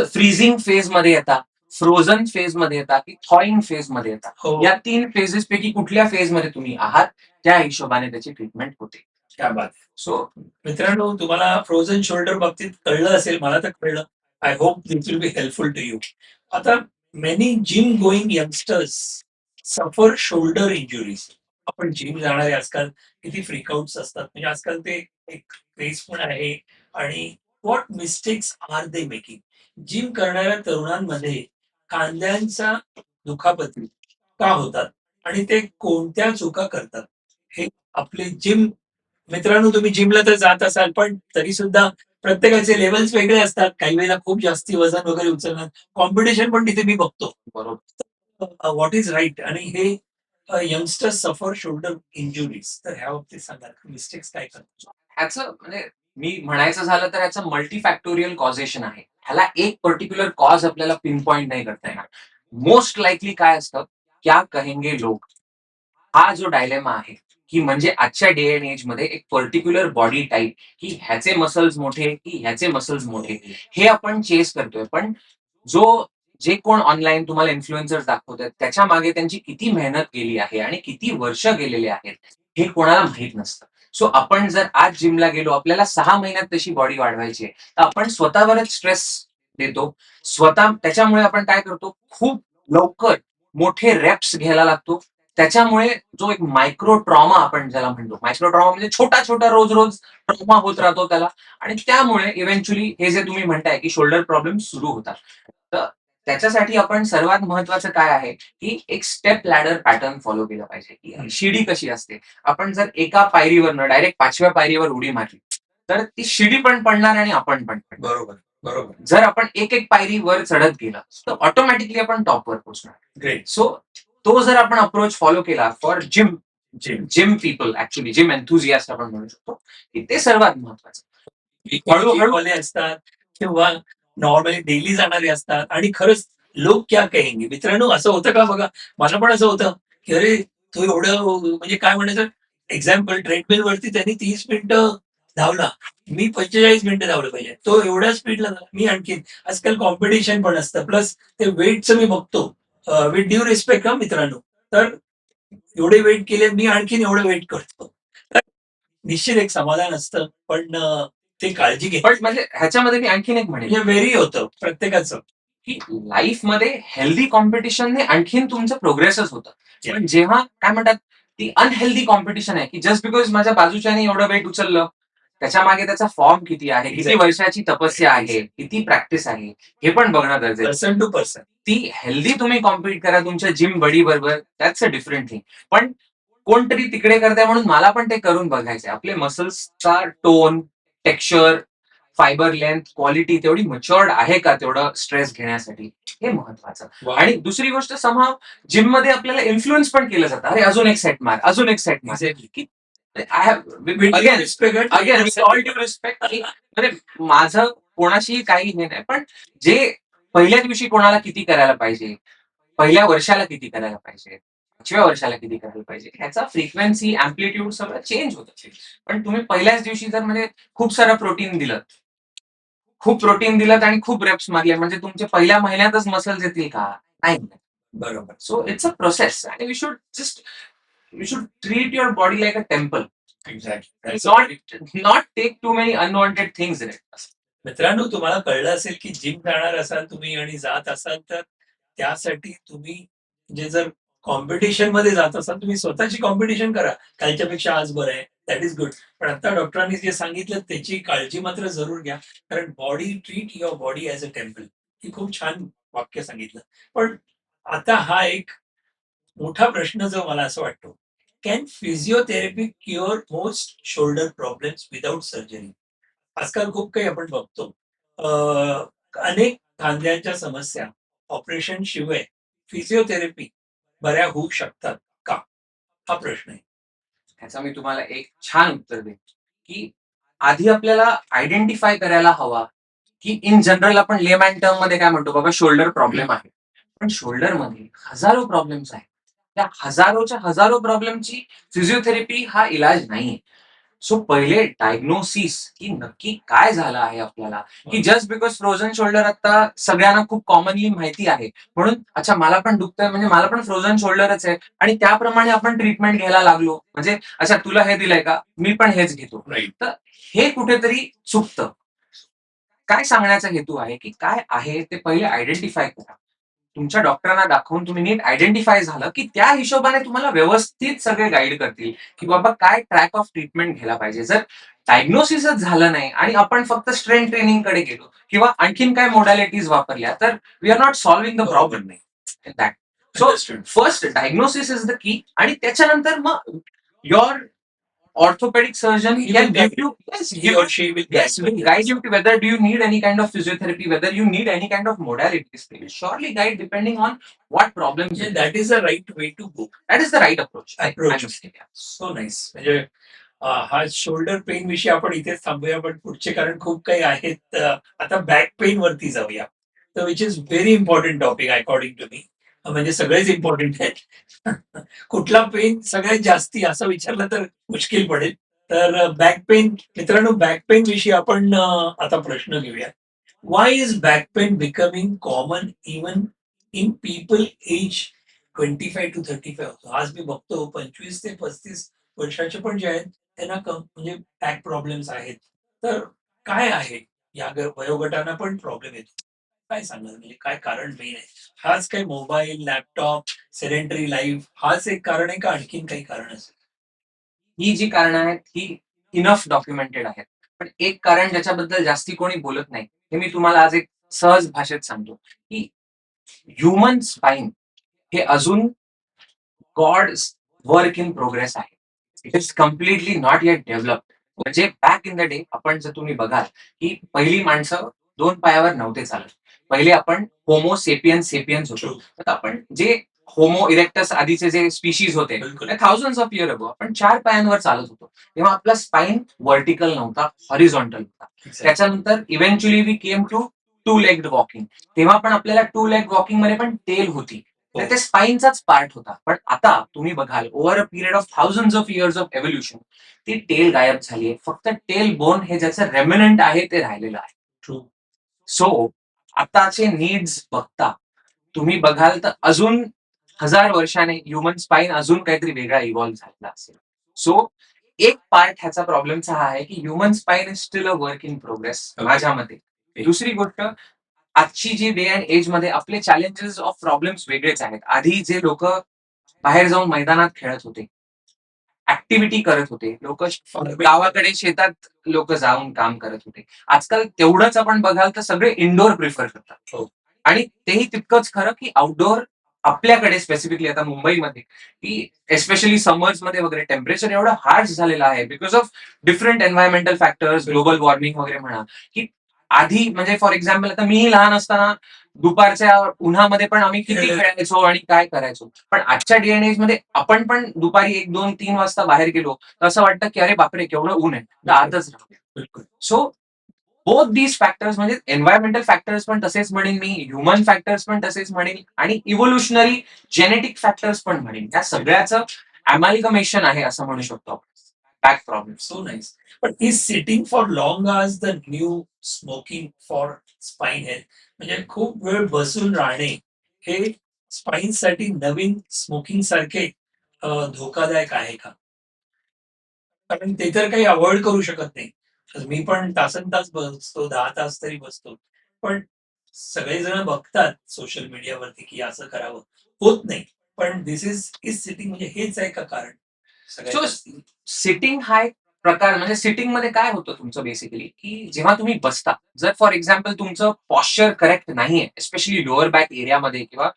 फ्रीझिंग फेज मध्ये येता फ्रोझन फेज मध्ये येतात की थॉईंग फेज मध्ये येतात. हो. या 3 फेजेस पैकी कुठल्या फेज मध्ये तुम्ही आहात त्या हिशोबाने त्याची ट्रीटमेंट होते. क्या बात. सो मित्रांनो, तुम्हाला फ्रोझन शोल्डर बाबतीत कळलं असेल, मला तर कळलं. I hope this will be helpful to you. आता many gym going youngsters suffer shoulder injuries. आपण जिम जाणारे आजकाल किती फ्रीकआउट्स असतात, म्हणजे आजकाल ते एक क्रेज पण आहे. आणि what mistakes are they making? Gym करणाऱ्या तरुणांमध्ये खांद्यांचा दुखापती का होतात आणि ते कोणत्या चुका करतात, हे आपले जिम मित्रांनो, तुम्ही जिमला तर जात असाल, पण तरी सुद्धा प्रत्येकाचे लेव्हल्स वेगळे असतात. काही वेळेला खूप जास्ती वजन वगैरे उचलणार, कॉम्पिटिशन पण तिथे मी बघतो. बरोबर. What is right? आणि हे यंगस्टर्स सफर शोल्डर इंजुरीज, तर ह्या बाबतीत सांगा मिस्टेक्स काय करतात? ह्याचं म्हणजे मी म्हणायचं झालं तर ह्याचं मल्टीफॅक्टोरियल कॉझेशन आहे. ह्याला एक पर्टिक्युलर कॉज आपल्याला पिन पॉइंट नाही करता येणार. मोस्ट लाईकली काय असतं, क्या कहेंगे लोग? हा जो डायलेमा आहे, की म्हणजे आजच्या डे अँड एज मध्ये एक पर्टिक्युलर बॉडी टाइप, की ह्याचे मसल्स मोठे, की ह्याचे मसल्स मोठे, हे आपण चेस करतोय. पण जो जे कोण ऑनलाईन तुम्हाला इन्फ्लुएन्सर्स दाखवतात, त्याच्या मागे त्यांची किती मेहनत गेली आहे आणि किती वर्ष गेलेले आहेत, हे कोणाला माहीत नसतं. सो आपण जर आज जिमला गेलो, आपल्याला 6 महिन्यात तशी बॉडी वाढवायची आहे, तर आपण स्वतःवरच स्ट्रेस देतो. स्वतः त्याच्यामुळे आपण काय करतो, खूप लवकर मोठे रेप्स घ्यायला लागतो. त्याच्यामुळे जो एक मायक्रो ट्रॉमा आपण ज्याला म्हणतो, मायक्रो ट्रॉमा म्हणजे छोटा छोटा रोज रोज ट्रॉमा होत राहतो त्याला. आणि त्यामुळे इव्हेंच्युअली हे जे तुम्ही म्हणताय की शोल्डर प्रॉब्लेम सुरू होतात. तर त्याच्यासाठी आपण सर्वात महत्वाचं काय आहे, की एक स्टेप लॅडर पॅटर्न फॉलो केलं पाहिजे. की शिडी कशी असते, आपण जर एका पायरीवरनं डायरेक्ट 5व्या पायरीवर उडी मारली, तर ती शिडी पण पडणार आणि आपण पण पडणार. बरोबर, बरोबर. जर आपण एक एक पायरी वर चढत गेलं, तर ऑटोमॅटिकली आपण टॉपवर पोहोचणार. ग्रेट. सो तो जर आपण अप्रोच फॉलो केला for gym gym gym people, actually gym enthusiast आपण म्हणू शकतो, की ते सर्वात महत्वाचं. हळूहळू वाले असतात किंवा नॉर्मली डेली जाणारे असतात, आणि खरंच लोक क्या कहेंगे. मित्रांनो, असं होतं का बघा, मला पण असं होतं की अरे, तो एवढं म्हणजे काय म्हणायचं, एक्झाम्पल ट्रेडमिल वरती त्यांनी 30 मिनिटं धावला, मी 45 मिनिटं धावलं पाहिजे, तो एवढ्या स्पीडला मी आणखीन. आजकाल कॉम्पिटिशन पण असतं, प्लस ते वेटचं मी बघतो. विथ ड्यू रिस्पेक्ट हा मित्रांनो, तर एवढे वेट केले, मी आणखीन एवढं वेट करतो. तर निश्चित एक समाधान असतं, पण ते काळजी घे. पण म्हणजे ह्याच्यामध्ये मी आणखीन एक म्हणेन, म्हणजे व्हेरी होतं प्रत्येकाचं. की लाईफमध्ये हेल्दी कॉम्पिटिशनने आणखीन तुमचं प्रोग्रेसच होतं. पण जेव्हा काय म्हणतात, ती अनहेल्दी कॉम्पिटिशन आहे, की जस्ट बिकॉज माझ्या बाजूच्याने एवढं वेट उचललं, त्याच्या मागे त्याचा फॉर्म किती आहे, किती Exactly. वर्षाची तपस्या आहे, किती प्रॅक्टिस आहे, हे पण बघणं गरजेचं आहे. Person to person. ती हेल्दी तुम्ही कॉम्पिट करा तुमच्या जिम बडी बरोबर, दॅट्स अ डिफरंट थिंग. पण कोणतरी तिकडे करताय म्हणून मला पण ते करून बघायचंय. आपले मसल्सचा tone, texture, fibre length, quality तेवढी मच्युअर्ड आहे का तेवढं स्ट्रेस घेण्यासाठी, हे महत्वाचं. आणि दुसरी गोष्ट, समहाव जिम मध्ये आपल्याला इन्फ्लुएन्स पण केलं जातं, अरे अजून एक सेट मार, अजून एक सेट मार. Exactly. की I have again with all due respect, अरे माझं कोणाशी काही हे नाही, पण जे पहिल्या दिवशी कोणाला किती करायला पाहिजे, पहिल्या वर्षाला किती करायला पाहिजे, 5व्या वर्षाला किती करायला पाहिजे, ह्याचा फ्रिक्वेन्सी, अँप्लिट्यूड सगळं चेंज होतं. पण तुम्ही पहिल्याच दिवशी जर म्हणजे खूप सारं प्रोटीन दिलं, आणि खूप रेप्स मारले, म्हणजे तुमच्या पहिल्या महिन्यातच मसल्स येतील का? नाही. बरोबर. सो इट्स अ प्रोसेस आणि we should treat your body like a temple, exactly. Not take too many unwanted things in it. मित्रांनो, तुम्हाला कळलं असेल की जिम जाणार असाल तुम्ही आणि जात असाल, तर त्यासाठी तुम्ही म्हणजे जर कॉम्पिटिशन मध्ये जात असाल, तुम्ही स्वतःची कॉम्पिटिशन करा. कालच्यापेक्षा आज बरं आहे, दॅट इज गुड. पण आता डॉक्टरांनी जे सांगितलं त्याची काळजी मात्र जरूर घ्या. कारण body, treat your body as a temple, ही खूप छान वाक्य सांगितलं. पण आता हा एक मोठा प्रश्न जो मला असं वाटतो, can physiotherapy cure most shoulder problems without surgery? आजकाल खूप काही आपण बघतो. अनेक खांद्यांच्या समस्या ऑपरेशन शिवाय फिजिओथेरपी बऱ्या होऊ शकतात का? हा प्रश्न आहे. ह्याचा मी तुम्हाला एक छान उत्तर देईन, की आधी आपल्याला आयडेंटिफाय करायला हवा, की इन जनरल आपण लेमॅन टर्म मध्ये काय म्हणतो, बाबा शोल्डर प्रॉब्लेम आहे. पण शोल्डर मध्ये हजारो प्रॉब्लेम्स आहेत. त्या हजारोच्या हजारो प्रॉब्लेमची फिजिओथेरपी हा इलाज नाहीये. सो पहिले डायग्नोसिस की नक्की काय झालं आहे आपल्याला, की जस्ट बिकॉज फ्रोझन शोल्डर आता सगळ्यांना खूप कॉमनली माहिती आहे म्हणून अच्छा मला पण दुखतंय म्हणजे मला पण फ्रोझन शोल्डरच आहे आणि त्याप्रमाणे आपण ट्रीटमेंट घ्यायला लागलो म्हणजे अच्छा तुला हे दिलंय का मी पण हेच घेतो. राईट. तर हे कुठेतरी चुकतं. काय सांगण्याचा हेतू आहे की काय आहे ते पहिले आयडेंटिफाय करा. तुमच्या डॉक्टरांना दाखवून तुम्ही नीट आयडेंटिफाय झालं की त्या हिशोबाने तुम्हाला व्यवस्थित सगळे गाईड करतील की बाबा काय ट्रॅक ऑफ ट्रीटमेंट घ्यायला पाहिजे. जर डायग्नोसिसच झालं नाही आणि आपण फक्त स्ट्रेंथ ट्रेनिंग कडे गेलो किंवा आणखीन काय मोडॅलिटीज वापरल्या तर we are not solving the problem नाही that. So first diagnosis is the key आणि त्याच्यानंतर मग your orthopedic surgeon He can will give guide you yes, He or she will yes, guide will you. guide you to whether do you need any kind of physiotherapy, whether you need any kind of modalities. They will surely guide depending on what problems. Yeah, that is the right way to go. That is the right approach. Approach. I must say, yeah. So nice. म्हणजे हा शोल्डर पेन विषयी आपण इथेच थांबूया, पण पुढचे कारण खूप काही आहेत. आता बॅक पेन वरती जाऊया, तर which is very important topic according to me. म्हणजे सगळेच इम्पॉर्टंट आहेत. कुठला पेन सगळ्यात जास्ती असं विचारलं तर मुश्किल पडेल. तर बॅक पेन, मित्रांनो, बॅक पेन विषयी आपण आता प्रश्न घेऊया. Why is back pain becoming common even in people age 25 to 35? आज मी बघतो 25 ते 35 वर्षाचे पण जे आहेत त्यांना म्हणजे बॅक प्रॉब्लेम्स आहेत. तर काय आहे या वयोगटांना पण प्रॉब्लेम येतो? काय सांगाल, म्हणजे काय कारण मेन आहे? हाच काही मोबाईल, लॅपटॉप, सेडेंटरी लाईफ हाच एक कारण आहे का आणखीन काही कारण असेल? ही जी कारण आहेत ही इनफ डॉक्युमेंटेड आहेत. पण एक कारण ज्याच्याबद्दल जास्ती कोणी बोलत नाही हे मी तुम्हाला आज एक सहज भाषेत सांगतो की ह्युमन स्पाइन हे अजून गॉड्स वर्क इन प्रोग्रेस आहे. It is completely not eight developed. म्हणजे बॅक इन द डे आपण जर तुम्ही बघाल की पहिली माणसं दोन पायावर नव्हते चालत. पहिले आपण होमो सेपियन्स सेपियन्स होतो. तर आपण जे होमो इरेक्टस आधीचे जे स्पीशीज होते बिलकुल. थाउजंड ऑफ इयर अगो आपण चार पायांवर चालत होतो. तेव्हा आपला स्पाइन व्हर्टिकल नव्हता, हॉरिझॉन्टल होता. त्याच्यानंतर eventually we came to two legged walking. तेव्हा पण आपल्याला टू लेग वॉकिंग मध्ये पण टेल होती. तर ते स्पाइनचाच पार्ट होता. पण आता तुम्ही बघाल over a period of thousand of years of evolution ती टेल गायब झाली आहे. फक्त टेल बोन हे ज्याचं रेमिनंट आहे ते राहिलेलं आहे. ट्रू. सो आताचे नीड्स बघता तुम्ही बघाल तर अजून 1000 वर्षाने ह्युमन स्पाइन अजून काहीतरी वेगळा इव्हॉल्व्ह झालेला असेल. सो एक पार्ट ह्याचा प्रॉब्लेमचा हा आहे की human spine is steel a work in progress माझ्या मते. दुसरी गोष्ट आजची जी डे अँड एज मध्ये आपले चॅलेंजेस ऑफ प्रॉब्लेम्स वेगळेच आहेत. आधी जे लोक बाहेर जाऊन मैदानात खेळत होते, ऍक्टिव्हिटी करत होते, लोक गावाकडे शेतात लोक जाऊन काम करत होते. आजकाल तेवढंच आपण बघाल तर सगळे इंडोर प्रिफर करतात. हो. आणि तेही तितकंच खरं की आउटडोर आपल्याकडे स्पेसिफिकली आता मुंबईमध्ये की एस्पेशली समर्स मध्ये वगैरे टेम्परेचर एवढं हार्श झालेलं आहे because of different environmental factors, global warming वगैरे म्हणा. की आधी म्हणजे फॉर एक्झाम्पल आता मीही लहान असताना दुपारच्या उन्हामध्ये पण आम्ही किती खेळायचो आणि काय करायचो. पण आजच्या डीएनएज मध्ये आपण पण दुपारी 1, 2, 3 वाजता बाहेर गेलो तर असं वाटतं की अरे बापरे केवढं ऊन आहे, तर आतच राहूया. बिलकुल. सो बोथ दीज फॅक्टर्स म्हणजे एन्व्हायरमेंटल फॅक्टर्स पण तसेच म्हणेन मी, ह्युमन फॅक्टर्स पण तसेच म्हणेन आणि इव्होल्युशनरी जेनेटिक फॅक्टर्स पण म्हणेन. या सगळ्याचं अमॅलिगमेशन आहे असं म्हणू शकतो आपण. Back problem. So nice. पण is sitting for long hours the new smoking for spine health? म्हणजे खूप वेळ बसून राहणे हे स्पाइन साठी नवीन स्मोकिंग सारखे धोकादायक आहे का? कारण ते तर काही अवॉइड करू शकत नाही. तर मी पण तासनतास बसतो, 10 तास तरी बसतो. पण सगळेजण बघतात सोशल मीडियावरती की असं करावं. होत नाही. पण दिस इज सिटिंग, म्हणजे हेच आहे का कारण सगळ्यात So, जास्ती? सिटिंग हा एक प्रकार म्हणजे सिटिंग मध्ये काय होतं तुमचं बेसिकली की जेव्हा तुम्ही बसता जर फॉर एक्झाम्पल तुमचं पॉश्चर करेक्ट नाहीये एस्पेशली लोअर बॅक एरियामध्ये किंवा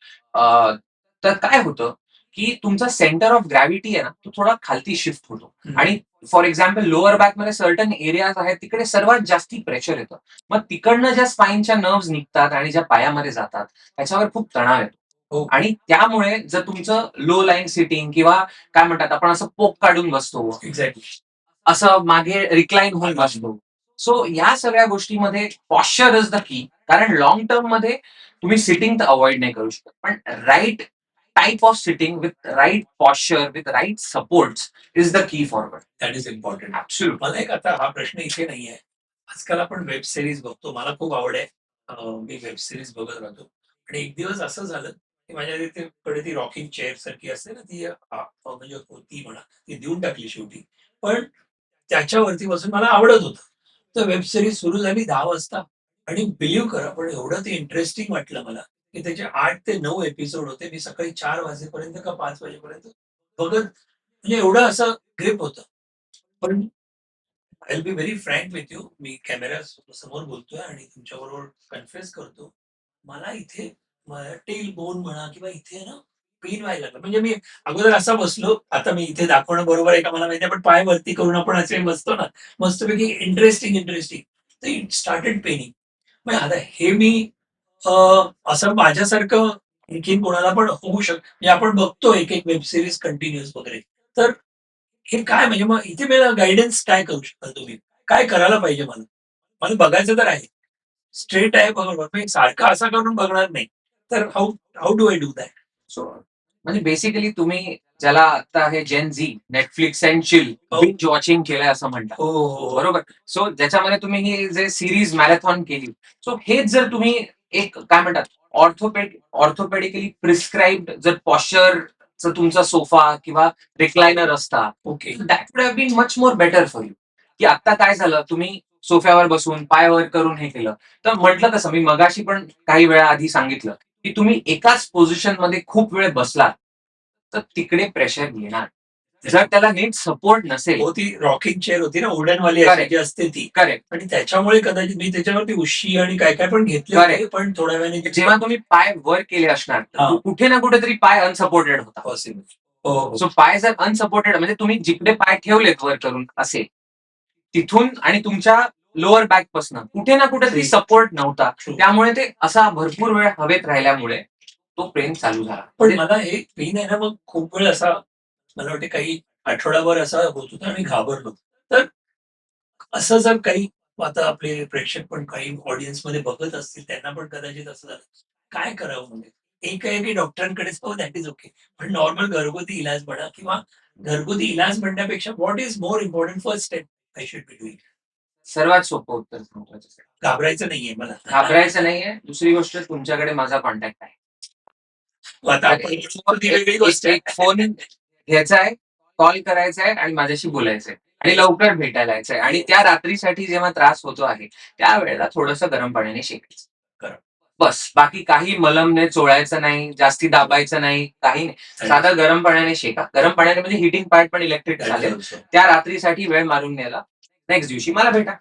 तर काय होतं की तुमचा सेंटर ऑफ ग्रॅव्हिटी आहे ना तो थोडा खालती शिफ्ट होतो. हम्म. आणि फॉर एक्झाम्पल लोअर बॅक मध्ये सर्टन एरियाज आहेत तिकडे सर्वात जास्ती प्रेशर येतं. मग तिकडनं ज्या स्पाइनच्या नर्व्स निघतात आणि ज्या पायामध्ये जातात त्याच्यावर खूप तणाव येतो. हो. आणि त्यामुळे जर तुमचं लो लाईन सिटिंग किंवा काय म्हणतात आपण असं पोक काढून बसतो, एक्झॅक्टली. असं मागे रिक्लाइन होऊन बसतो. सो या सगळ्या गोष्टीमध्ये पॉश्चर इज द की. कारण लॉंग टर्म मध्ये तुम्ही सिटिंग तर अवॉइड नाही करू शकत पण right type of sitting with right posture, with right supports is the key forward. That is important. Absolutely. मला एक आता हा प्रश्न इथे नाहीये. आजकाल आपण वेब सिरीज बघतो. मला खूप आवड आहे. मी वेब सिरीज बघत राहतो. आणि एक दिवस असं झालं, की माझ्या तिथे कडे ती रॉकिंग चेअर सारखी असते ना, ती म्हणजे होती म्हणा, ती देऊन टाकली शेवटी. पण त्याच्यावरती बसून मला आवडत होतं. तर वेब सिरीज सुरू झाली 10 वाजता आणि बिलीव्ह करा, पण एवढं ते इंटरेस्टिंग वाटलं मला, की त्याचे 8 ते 9 एपिसोड होते. मी सकाळी 4 वाजेपर्यंत का 5 वाजेपर्यंत बघत म्हणजे एवढं असं ग्रिप होतं. पण I will be very frank with you. Me camera समोर बोलतोय आणि तुमच्याबरोबर कन्फेस करतो. मला इथे टेल बोन म्हणा किंवा इथे ना पेन व्हायला लागलं. म्हणजे मी अगोदर असा बसलो, आता मी इथे दाखवणं बरोबर आहे का मला माहिती आहे, पण पाय वरती करून आपण असे बसतो ना, मस्तपैकी इंटरेस्टिंग. तर इट स्टार्टेड पेनिंग. मग आता हे मी अ, असं माझ्यासारखं आणखीन कोणाला पण होऊ म्हणजे आपण बघतो एक वेब सीरीज कंटिन्यूअस वगैरे. तर हे काय म्हणजे मग इथे मला गाईडन्स काय करू शकता तुम्ही? काय करायला पाहिजे मला? मला बघायचं तर आहे. स्ट्रेट आहे बरोबर. मी सारखं असं करून बघणार नाही. तर how how do I do that? So म्हणजे बेसिकली तुम्ही ज्याला आता हे जेन झी नेटफ्लिक्स अँड चिल हो. बिंज वॉचिंग केलंय असं म्हणतात. हो, हो, हो. बरोबर. सो ज्याच्यामध्ये तुम्ही ही जे सिरीज मॅरेथॉन केली, सो हेच जर तुम्ही एक काय म्हणतात ऑर्थोपेडिकली प्रिस्क्राईब्ड जर पॉश्चरचा तुमचा सोफा किंवा रिक्लायनर असता, okay. That would have been much more better for you. की आता काय झालं, तुम्ही सोफ्यावर बसून पाय वर करून हे केलं. तर म्हटलं तसं मी मगाशी पण काही वेळा आधी सांगितलं, की तुम्ही एकाच पोझिशन मध्ये खूप वेळ बसलात, तर तिकडे प्रेशर येणार. जर त्याला नीट सपोर्ट नसेल. हो, ती रॉकिंग चेअर होती ना वुडनवाली अशी करेक्ट जी असते ती. करेक्ट आणि त्याच्यामुळे कदाचित मी त्याच्यावरती उशी आणि काय पण घेतले Correct. होते. पण थोड्या वेळाने जेव्हा तुम्ही पाय वर केले असणार, तर हा. कुठे ना कुठेतरी पाय अनसपोर्टेड होता. पॉसिबल. हो, हो. सो पाय जर अनसपोर्टेड म्हणजे तुम्ही जिकडे पाय ठेवलेत वर करून असे, तिथून आणि तुमच्या लोअर बॅक पासून कुठे ना कुठेतरी True. सपोर्ट नव्हता. True. त्यामुळे ते असा भरपूर वेळ हवेत राहिल्यामुळे तो पेन चालू झाला. पण म्हणजे मला हे पेन आहे ना मग खूप वेळ असा मला वाटते काही आठवडाभर असा होत होता आणि घाबरलो. तर असं जर काही आता आपले प्रेक्षक पण काही ऑडियन्समध्ये बघत असतील, त्यांना पण कदाचित असं झालं. काय करावं म्हणजे? एक आहे की डॉक्टरांकडेच हो दॅट इज ओके. पण नॉर्मल घरगुती इलाज म्हणा किंवा घरगुती इलाज म्हणण्यापेक्षा what is more important first step I should be doing? सर्वात सोपं उत्तर सांगतो याच्यासाठी. घाबरायचं नाहीये मला. घाबरायचं नाहीये. दुसरी गोष्ट तुमच्याकडे माझा कॉन्टॅक्ट आहे. आता तर आपण एक ती वेगळी गोष्ट एक आहे. फोन घ्यायचा आहे, कॉल करायचा आहे आणि माझ्याशी बोलायचंय आणि लवकर भेटायला यायचंय आणि त्या रात्रीसाठी जेव्हा त्रास होतो आहे, त्यावेळेला थोडंसं गरम पाण्याने शेकायचं. खरं. बस. बाकी काही मलमने चोळायचं नाही, जास्ती दाबायचं नाही, काही नाही. साधं गरम पाण्याने शेका. गरम पाण्याने म्हणजे हिटिंग पार्ट पण इलेक्ट्रिक That is चालेल. also. त्या रात्रीसाठी वेळ मारून न्यायला नेक्स्ट दिवशी मला भेटा.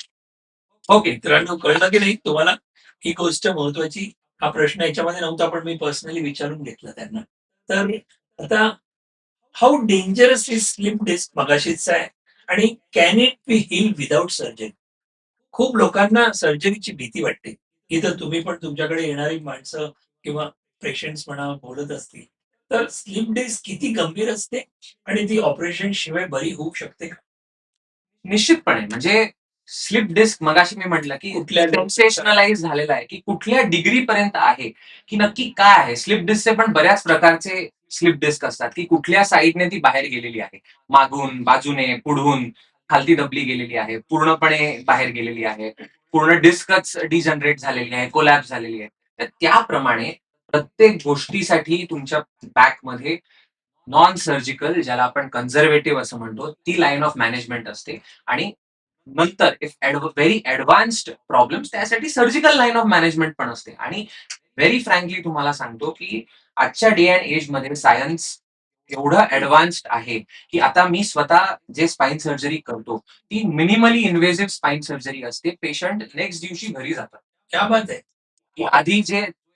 ओके. मित्रांनो कळलं की नाही तुम्हाला ही गोष्ट महत्वाची. हा प्रश्न याच्यामध्ये नव्हता पण मी पर्सनली विचारून घेतला त्यांना. तर आता how dangerous is slip disc मगाशीच आहे आणि can it be heal without surgery? खूप लोकांना सर्जरीची भीती वाटते. इथं तुम्ही पण तुमच्याकडे येणारी माणसं किंवा पेशंट्स म्हणा बोलत असतील. तर स्लिप डिस्क किती गंभीर असते आणि ती ऑपरेशन शिवाय बरी होऊ शकते का? निश्चितपणे म्हणजे स्लिप डिस्क मगाशी मी म्हटलं की कुठल्या सेन्सेशनलाइज झालेला आहे की कुठल्या डिग्री पर्यंत आहे की नक्की काय आहे. स्लिप डिस्कचे पण बऱ्याच प्रकारचे स्लिप डिस्क असतात की कुठल्या साईडने ती बाहेर गेलेली आहे, मागून, बाजूने, पुढून, खालती दबली गेलेली आहे, पूर्णपणे बाहेर गेलेली आहे, पूर्ण डिस्कच डिजनरेट झालेली आहे, कोलॅप्स झालेली आहे. तर त्याप्रमाणे प्रत्येक गोष्टीसाठी तुमच्या बॅकमध्ये नॉन सर्जिकल ज्याला आपण कन्झर्वेटिव्ह असं म्हणतो, ती लाईन ऑफ मॅनेजमेंट असते आणि नंतर इफ व्हेरी ऍडव्हान्स्ड प्रॉब्लेम्स त्यासाठी सर्जिकल लाईन ऑफ मॅनेजमेंट पण असते. आणि व्हेरी फ्रँकली तुम्हाला सांगतो की आजच्या डे अँड एज मध्ये सायन्स एवढं ऍडव्हान्स्ड आहे की आता मी स्वतः जे स्पाईन सर्जरी करतो ती मिनिमली इन्व्हेसिव्ह स्पाईन सर्जरी असते. पेशंट नेक्स्ट दिवशी घरी जातात. क्या बात आहे. की आधी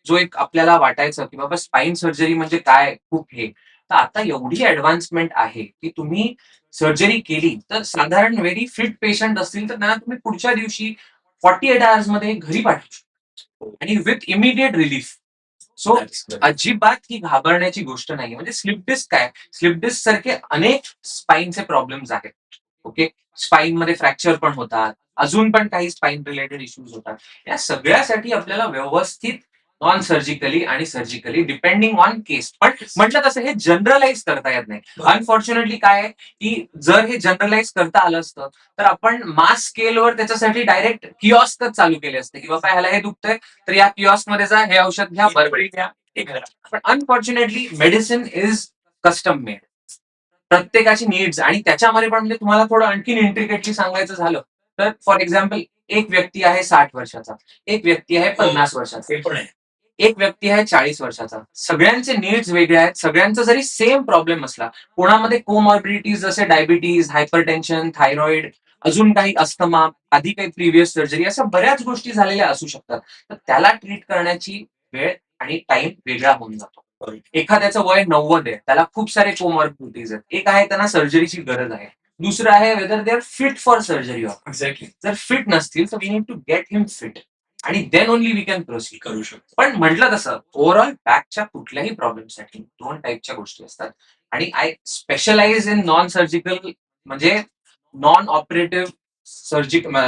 जो एक आपल्याला वाटायचं की बाबा स्पाईन सर्जरी म्हणजे काय खूप हे, तर आता एवढी ऍडव्हान्समेंट आहे की तुम्ही सर्जरी केली तर साधारण व्हेरी फिट पेशंट असतील तर त्यांना तुम्ही पुढच्या दिवशी 48 आवर्स मध्ये घरी पाठवू शकता आणि with immediate relief. So That's good. अजिबात ही घाबरण्याची गोष्ट नाही. म्हणजे स्लिप डिस्क काय, स्लिप डिस्क सारखे अनेक स्पाईनचे प्रॉब्लेम्स आहेत. ओके. स्पाईन मध्ये फ्रॅक्चर पण होतात, अजून पण काही स्पाईन रिलेटेड इश्यूज होतात. या सगळ्यासाठी आपल्याला व्यवस्थित नॉन सर्जिकली आणि सर्जिकली डिपेंडिंग ऑन केस. पण म्हटलं तसं हे जनरलाइज करता येत नाही. अनफॉर्च्युनेटली काय आहे की जर हे जनरलाइज करता आलं असतं तर आपण मास स्केलवर त्याच्यासाठी डायरेक्ट किऑस्कच चालू केले असते की बाबा ह्याला हे दुखतंय तर या किऑस्क मध्ये जा, हे औषध घ्या, बरोबर घ्या, हे करा. पण unfortunately medicine is custom made. प्रत्येकाची नीड्स आणि त्याच्यामध्ये पण म्हणजे तुम्हाला थोडं आणखीन इंट्रिकेटली सांगायचं झालं तर फॉर एक्झाम्पल एक व्यक्ती आहे 60 वर्षाचा, एक व्यक्ती आहे 50 वर्षाचा, ते पण आहे. एक व्यक्ती आहे 40 वर्षाचा. सगळ्यांचे नीड्स वेगळे आहेत. सगळ्यांचा जरी सेम प्रॉब्लेम असला, कोणामध्ये कोमॉर्बिडिटीज जसे डायबिटीज, हायपरटेन्शन, थायरॉइड, अजून काही अस्थमा, आधी काही प्रिव्हियस सर्जरी, अशा बऱ्याच गोष्टी झालेल्या असू शकतात. तर त्याला ट्रीट करण्याची वेळ आणि टाइम वेगळा होऊन जातो. एखाद्याचं वय 90 आहे, त्याला खूप सारे कोमॉर्बिडिटीज आहेत. एक आहे त्यांना सर्जरीची गरज आहे. दुसरं आहे whether they are fit for surgery. Exactly. जर फिट नसतील तर we need to get him fit आणि then only we can proceed. करू शकतो. पण म्हटलं तसं ओव्हरऑल बॅकच्या कुठल्याही प्रॉब्लेमसाठी 2 टाईपच्या गोष्टी असतात आणि I specialise in non surgical म्हणजे non operative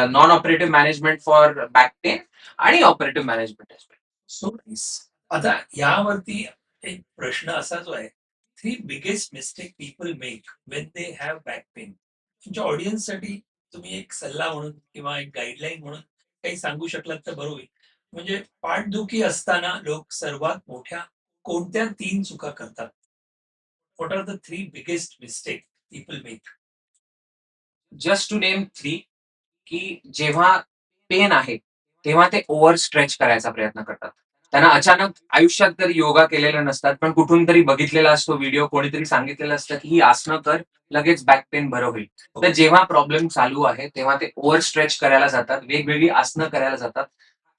non operative management for back pain आणि ऑपरेटिव्ह मॅनेजमेंट. सो आता यावरती एक प्रश्न असा जो आहे, 3 biggest mistake people make when they have back pain. तुमच्या ऑडियन्ससाठी तुम्ही एक सल्ला म्हणून किंवा एक गाईडलाईन म्हणून काही सांगू शकलात तर बरं होईल. म्हणजे पाठदुखी असताना लोक सर्वात मोठ्या कोणत्या 3 चुका करतात? What are the 3 biggest mistake people make? Just to name 3 की जेव्हा पेन आहे, तेव्हा ते ओव्हर स्ट्रेच करायचा प्रयत्न करतात. त्यांना अचानक आयुष्यात कधी योगा केलेले नसतात, पण कुठून तरी बघितलेला असतो व्हिडिओ, कोणीतरी सांगितलेलं असतं की ही आसनं कर, लगेच बॅक पेन बरं होईल. तर जेव्हा प्रॉब्लेम चालू आहे, तेव्हा ते ओव्हर स्ट्रेच करायला जातात, वेगवेगळी आसनं करायला जातात.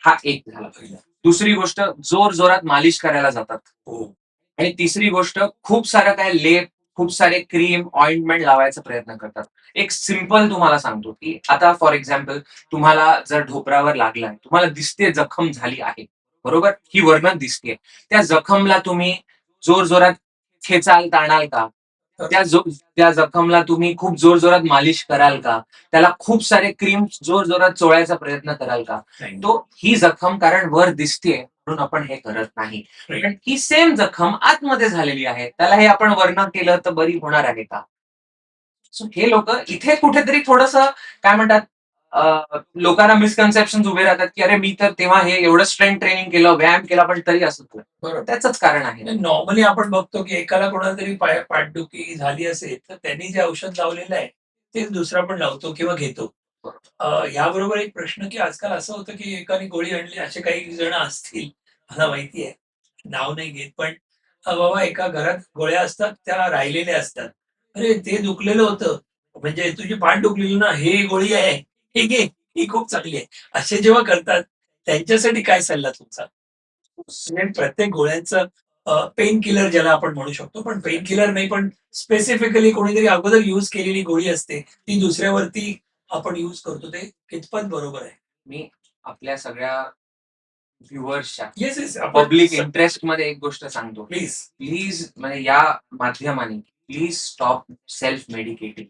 हा एक झाला पहिला. दुसरी गोष्ट जोरजोरात मालिश करायला जातात. हो. आणि तिसरी गोष्ट खूप सारं काय लेप, खूप सारे क्रीम, ऑइंटमेंट लावायचा प्रयत्न करतात. एक सिंपल तुम्हाला सांगतो, की आता फॉर एक्झाम्पल तुम्हाला जर ढोपरावर लागलाय, तुम्हाला दिसते जखम झाली आहे, बरोबर? ही वरनं दिसते. त्या जखमला तुम्ही जोरजोरात खेचाल, ताणाल का? त्या जखमला तुम्ही खूप जोरजोरात मालिश कराल का? त्याला खूप सारे क्रीम जोरजोरात चोळायचा प्रयत्न कराल का? तो ही जखम कारण वर दिसतेय म्हणून आपण हे करत नाही. पण ही सेम जखम आतमध्ये झालेली आहे. त्याला हे आपण वर्ण केलं तर बरी होणार आहे का? सो हे लोक इथे कुठेतरी थोडस काय म्हणतात लोकांना मिसकन्सेप्शन उभे राहतात की अरे मी तर तेव्हा हे एवढं स्ट्रेंथ ट्रेनिंग केलं, व्यायाम केला, पण तरी असं झालं. बरोबर. त्याच कारण आहे. नॉर्मली आपण बघतो की एकाला कोणाला तरी पाठदुखी झाली असेल तर त्यांनी जे औषध लावलेलं आहे तेच दुसरा पण लावतो किंवा घेतो. याबरोबर एक प्रश्न की आजकाल असं होतं की एकाने गोळी आणली, असे काही जण असतील, मला माहिती आहे, नाव नाही घेत, पण बाबा एका घरात गोळ्या असतात, त्या राहिलेल्या असतात. अरे ते दुखलेलं होतं, म्हणजे तुझी पाठ दुखलेली ना, हे गोळी आहे, हे घे, ही खूप चांगली आहे. असे जेव्हा करतात त्यांच्यासाठी काय सल्ला तुमचा? म्हणजे प्रत्येक गोळ्यांचं पेन किलर ज्याला आपण म्हणू शकतो, पण पेन किलर नाही, पण स्पेसिफिकली कोणीतरी अगोदर यूज केलेली गोळी असते, ती दुसऱ्यावरती आपण यूज करतो, ते कितपत बरोबर आहे? मी आपल्या सगळ्या व्ह्युअर्सच्या येस, येस. पब्लिक इंटरेस्ट मध्ये एक गोष्ट सांगतो. प्लीज. प्लीज म्हणजे या माध्यमाने प्लीज स्टॉप सेल्फ मेडिकेटिंग.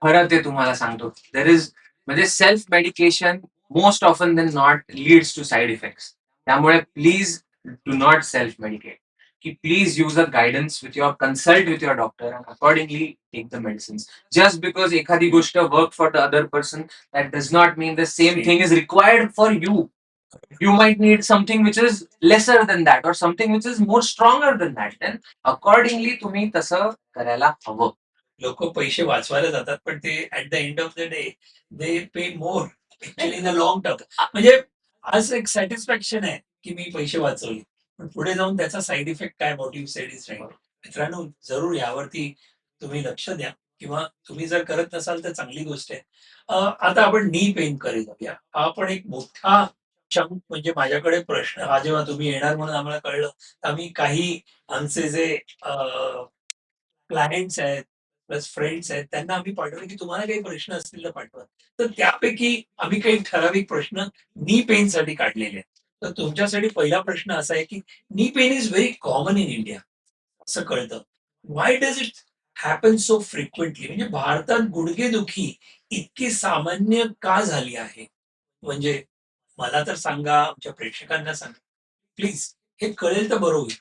खरं ते तुम्हाला सांगतो. देर इज म्हणजे self medication most often than not leads to side effects. त्यामुळे please do not self medicate. की please use a guidance with your consult with your doctor and accordingly take the medicines. Just because एखादी गोष्ट work for the other person that does not mean the same thing is required for you. You might need something which is lesser than that or something which is more stronger than that. Then accordingly तुम्ही तसं करायला हवं. लोक पैसे वाचवायला जातात, पण ते at the end of the day they pay more actually in the long term. म्हणजे आज एक सॅटिस्फॅक्शन आहे की मी पैसे वाचवले, पण पुढे जाऊन त्याचा साईड इफेक्ट काय, what you said is right. मित्रांनो, जरूर यावरती तुम्ही लक्ष द्या, किंवा तुम्ही जर करत नसाल तर चांगली गोष्ट आहे. आता आपण नी पेन कडे जाऊया. हा पण एक मोठा चंक, म्हणजे माझ्याकडे प्रश्न हा जेव्हा तुम्ही येणार म्हणून आम्हाला कळलं, तर आम्ही काही आमचे जे क्लायंट्स आहेत, प्लस फ्रेंड्स आहेत, त्यांना आम्ही पाठवलं की तुम्हाला काही प्रश्न असतील तर पाठवा. तर त्यापैकी आम्ही काही ठराविक प्रश्न नी पेनसाठी काढलेले आहेत. तर तुमच्यासाठी पहिला प्रश्न असा आहे की knee pain is very common in India, असं कळतं. Why does it happen so frequently? म्हणजे भारतात गुडघेदुखी इतकी सामान्य का झाली आहे? म्हणजे मला तर सांगा, आमच्या प्रेक्षकांना सांगा. प्लीज हे कळेल तर बरं होईल.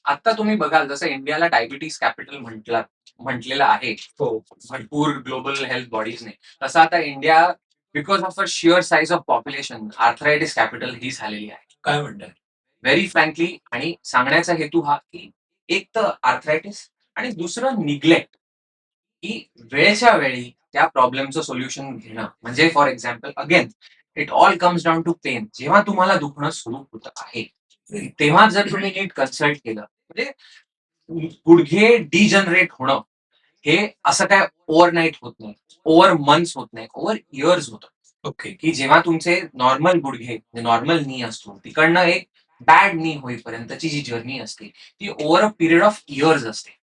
आता तुम्ही बघाल जसं इंडियाला डायबिटीज कॅपिटल म्हटलेलं आहे हो. भरपूर ग्लोबल हेल्थ बॉडीजने, तसं आता India because of a sheer size of population arthritis capital ही झालेली आहे. काय म्हणताय? व्हेरी फ्रँकली, आणि सांगण्याचा हेतू हा की एक तर आर्थरायटिस आणि दुसरं निग्लेक्ट, की वेळेच्या वेळी त्या प्रॉब्लेमचं सोल्युशन घेणं. म्हणजे for example again it all comes down to pain. जेव्हा तुम्हाला दुखणं सुरू होतं आहे तेव्हा जर तुम्ही नीट कन्सल्ट केलं, म्हणजे गुडघे डिजनरेट होणं हे असं काय ओव्हरनाईट होत नाही, ओव्हर मंथ्स होत नाही, ओव्हर इयर्स होतं. ओके. की जेव्हा तुमचे नॉर्मल गुडघे नॉर्मल नी असतो तिकडनं एक बॅड नी होईपर्यंतची जी जर्नी असते ती over a period of years असते.